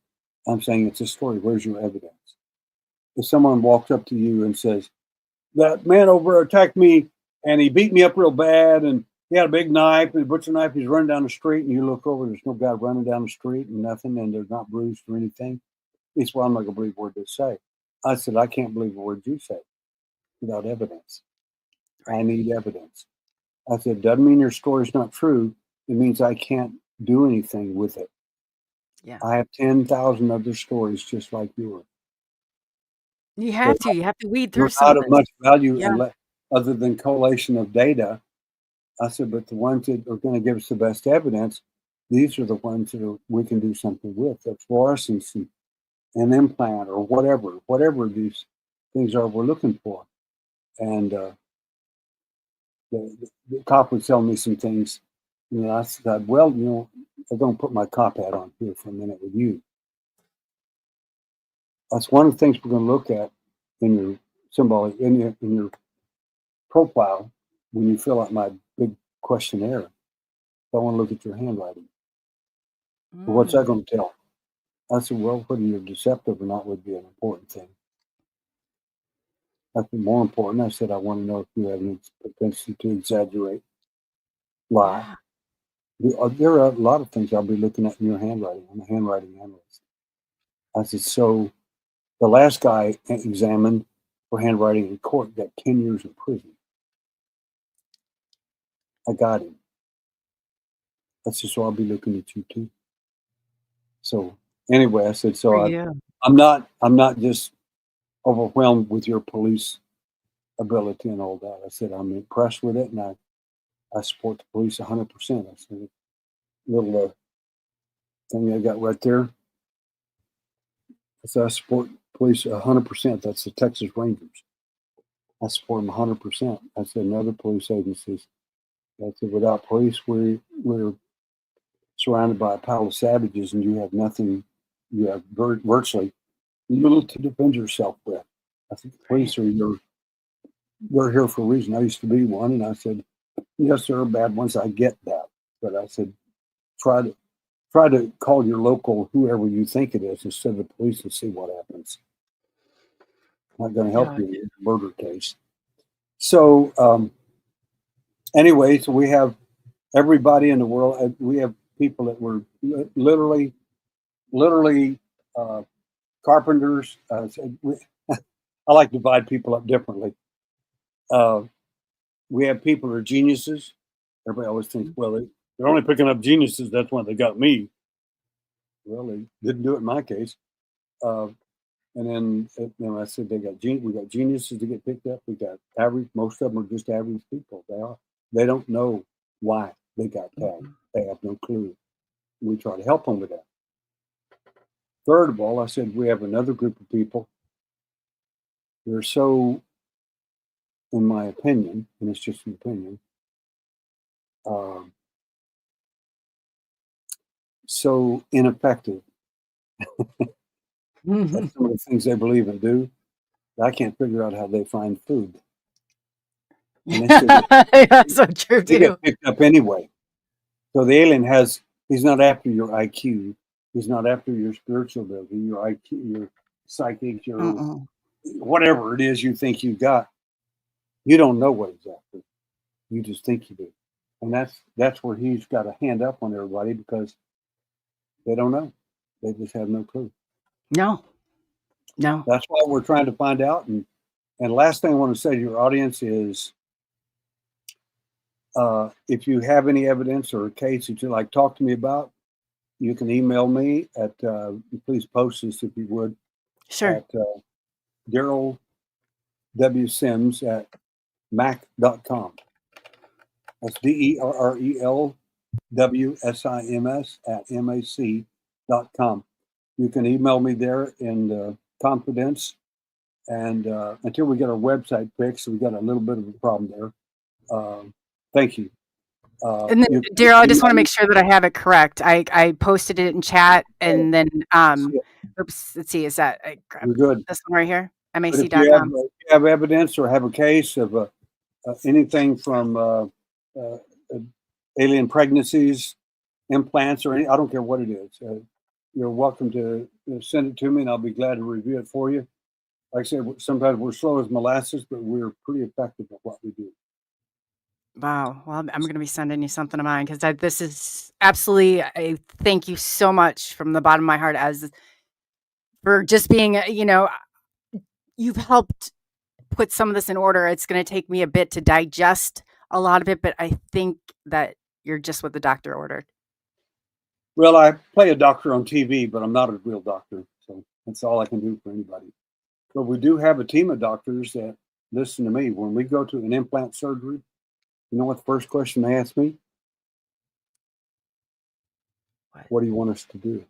I'm saying it's a story. Where's your evidence? If someone walks up to you and says, that man over attacked me and he beat me up real bad and he had a big knife and a butcher knife, he's running down the street, and you look over, there's no guy running down the street and nothing, and they're not bruised or anything. He said, well, I'm not going to believe a word they say. I said, I can't believe a word you say without evidence. I Right. need evidence. I said, doesn't mean your story's not true. It means I can't do anything with it. Yeah. I have 10,000 other stories just like yours. You They're have to. You have to weed they're through some not of of this. much value Yeah. other than collation of data. I said, but the ones that are going to give us the best evidence, these are the ones that we can do something with. The fluorescence and an implant or whatever these things are we're looking for. And the cop would tell me some things. And I said, well, I'm going to put my cop hat on here for a minute with you. That's one of the things we're going to look at in your symbolic, in your profile when you fill out my big questionnaire. I want to look at your handwriting. Well, what's that Mm. going to tell? I said, well, whether you're deceptive or not would be an important thing. I think more important, I said, I want to know if you have any propensity to exaggerate, lie. Yeah. There are a lot of things I'll be looking at in your handwriting. I'm a handwriting analyst. I said, so the last guy examined for handwriting in court got 10 years in prison. I got him. I said, so I'll be looking at you too. So anyway, I said, For so you. I'm not just overwhelmed with your police ability and all that. I said, I'm impressed with it, and I support the police 100%. I said, little thing I got right there. I said, I support police 100%. That's the Texas Rangers. I support them 100%. I said, and other police agencies. I said, without police, we're surrounded by a pile of savages, and you have nothing. You have virtually little to defend yourself with. I said, the Right. police they're here for a reason. I used to be one, and I said, yes, there are bad ones. I get that, but I said, try to call your local whoever you think it is instead of the police and see what happens. Not going to help Oh, you in a murder case. So anyway, so we have everybody in the world. We have people that were literally uh, carpenters. I like to divide people up differently. Uh, we have people who are geniuses. Everybody always thinks, mm, well, they're only picking up geniuses. That's why they got me. Well, they didn't do it in my case. Uh, and then I said we got geniuses to get picked up. We got average. Most of them are just average people. They don't know why they got tagged. mhm. They have no clue. We try to help them with that. Third of all, I said we have another group of people. They're so, in my opinion, and it's just an opinion, um, so ineffective at some of the things they believe and do. I can't figure out how they find food. And That's so true they too. get picked up anyway. So the alien he's not after your IQ. He's not after your spiritual ability, your IQ, your psychic, your Mm-mm. whatever it is you think you got. You don't know what he's after. You just think you do. And that's where he's got a hand up on everybody because they don't know. They just have no clue. No, no. That's what we're trying to find out. And last thing I want to say to your audience is if you have any evidence or a case that you'd like to talk to me about, you can email me at, please post this if you would, Sure. at Derrel W Sims at mac.com. That's DERREL WSIMS at MAC.com. You can email me there in confidence. And until we get our website fixed, we got a little bit of a problem there. Thank you. And then, You can Derrell, I just want email to me. make sure that I have it correct. I posted it in chat, Oh, and then see it. oops, let's see, is that I You're grabbed good. this one right here? But if mac.com. you have evidence or have a case of anything from uh, alien pregnancies, implants, or I don't care what it is, you're welcome to send it to me, and I'll be glad to review it for you. Like I said, sometimes we're slow as molasses, but we're pretty effective at what we do. Wow. Well, I'm going to be sending you something of mine because this is absolutely. I thank you so much from the bottom of my heart as for just being. You've helped put some of this in order. It's going to take me a bit to digest a lot of it, but I think that you're just what the doctor ordered. Well, I play a doctor on TV, but I'm not a real doctor, so that's all I can do for anybody. But we do have a team of doctors that listen to me. When we go to an implant surgery, you know what the first question they ask me? What? What do you want us to do?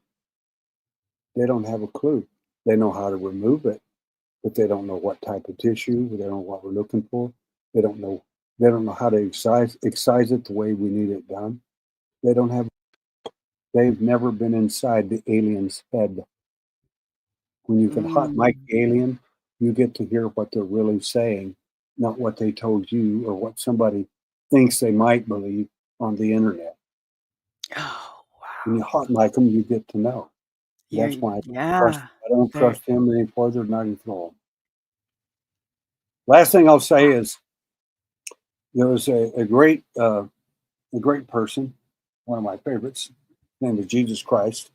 They don't have a clue. They know how to remove it, but they don't know what type of tissue. They don't know what we're looking for. They don't know. They don't know how to excise it the way we need it done. They don't have. They've never been inside the alien's head. When you can hot mic Mm. the alien, you get to hear what they're really saying, not what they told you or what somebody thinks they might believe on the internet. Oh, When you wow. hot mic them, you get to know. That's why Yeah. I don't Very. trust him any further than I can throw him. Last thing I'll say is there was a great person, one of my favorites, named was Jesus Christ.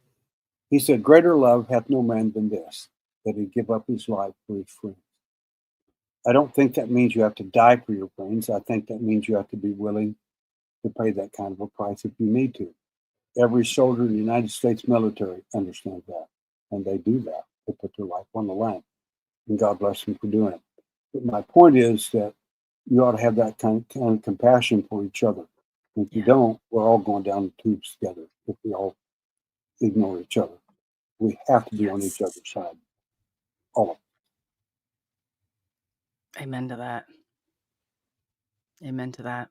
He said, "Greater love hath no man than this, that he give up his life for his friends." I don't think that means you have to die for your friends. I think that means you have to be willing to pay that kind of a price if you need to. Every soldier in the United States military understands that, and they do that. They put their life on the line, and God bless them for doing it. But my point is that you ought to have that kind of compassion for each other. And if you Yeah. don't, we're all going down the tubes together if we all ignore each other. We have to be on each Yes. other's side. All of Amen to that. Amen to that.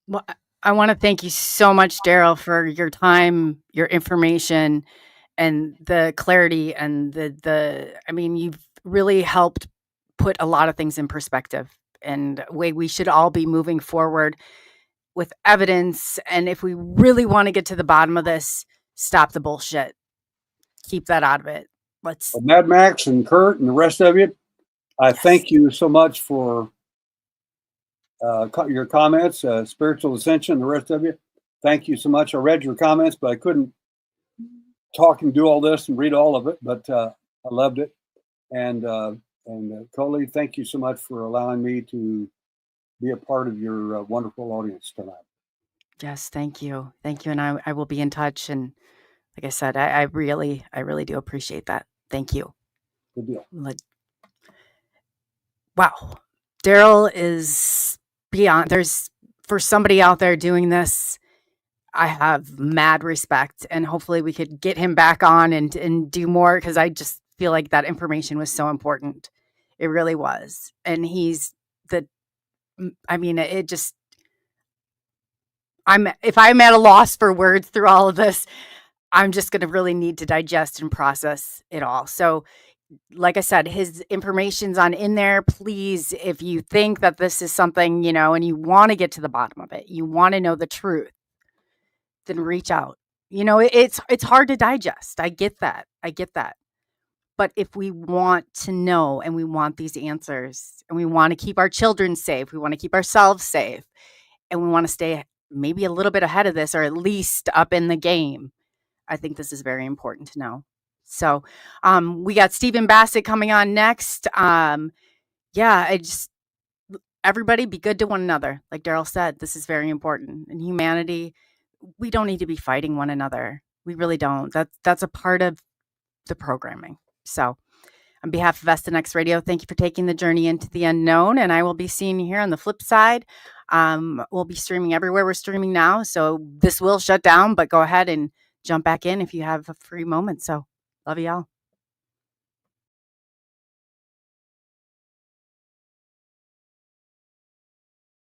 Well, I want to thank you so much, Derrell, for your time, your information, and the clarity and I mean, you've really helped put a lot of things in perspective and way we should all be moving forward with evidence. And if we really want to get to the bottom of this, stop the bullshit. Keep that out of it. Let's, it. Mad Max and Kurt and the rest of you, I yes. thank you so much for your comments, Spiritual Ascension, the rest of you. Thank you so much. I read your comments, but I couldn't talk and do all this and read all of it, but I loved it. And Coley, thank you so much for allowing me to be a part of your wonderful audience tonight. Yes. Thank you. Thank you. And I will be in touch. And like I said, I really do appreciate that. Thank you. Good deal. Like, wow. Derrell is beyond, there's, for somebody out there doing this, I have mad respect, and hopefully we could get him back on and do more because I just feel like that information was so important. It really was. And he's the, I mean, it just, if I'm at a loss for words through all of this, I'm just going to really need to digest and process it all. So, like I said, his information's on in there. Please, if you think that this is something, you know, and you want to get to the bottom of it, you want to know the truth, then reach out. You know, it's hard to digest. I get that. I get that. But if we want to know and we want these answers and we want to keep our children safe, we want to keep ourselves safe, and we want to stay maybe a little bit ahead of this or at least up in the game, I think this is very important to know. So we got Stephen Bassett coming on next. Yeah, everybody be good to one another. Like Derrell said, this is very important. In humanity, we don't need to be fighting one another. We really don't. That's a part of the programming. So on behalf of SNX Radio, thank you for taking the journey into the unknown. And I will be seeing you here on the flip side. We'll be streaming everywhere we're streaming now. So this will shut down, but go ahead and jump back in if you have a free moment. So love you all.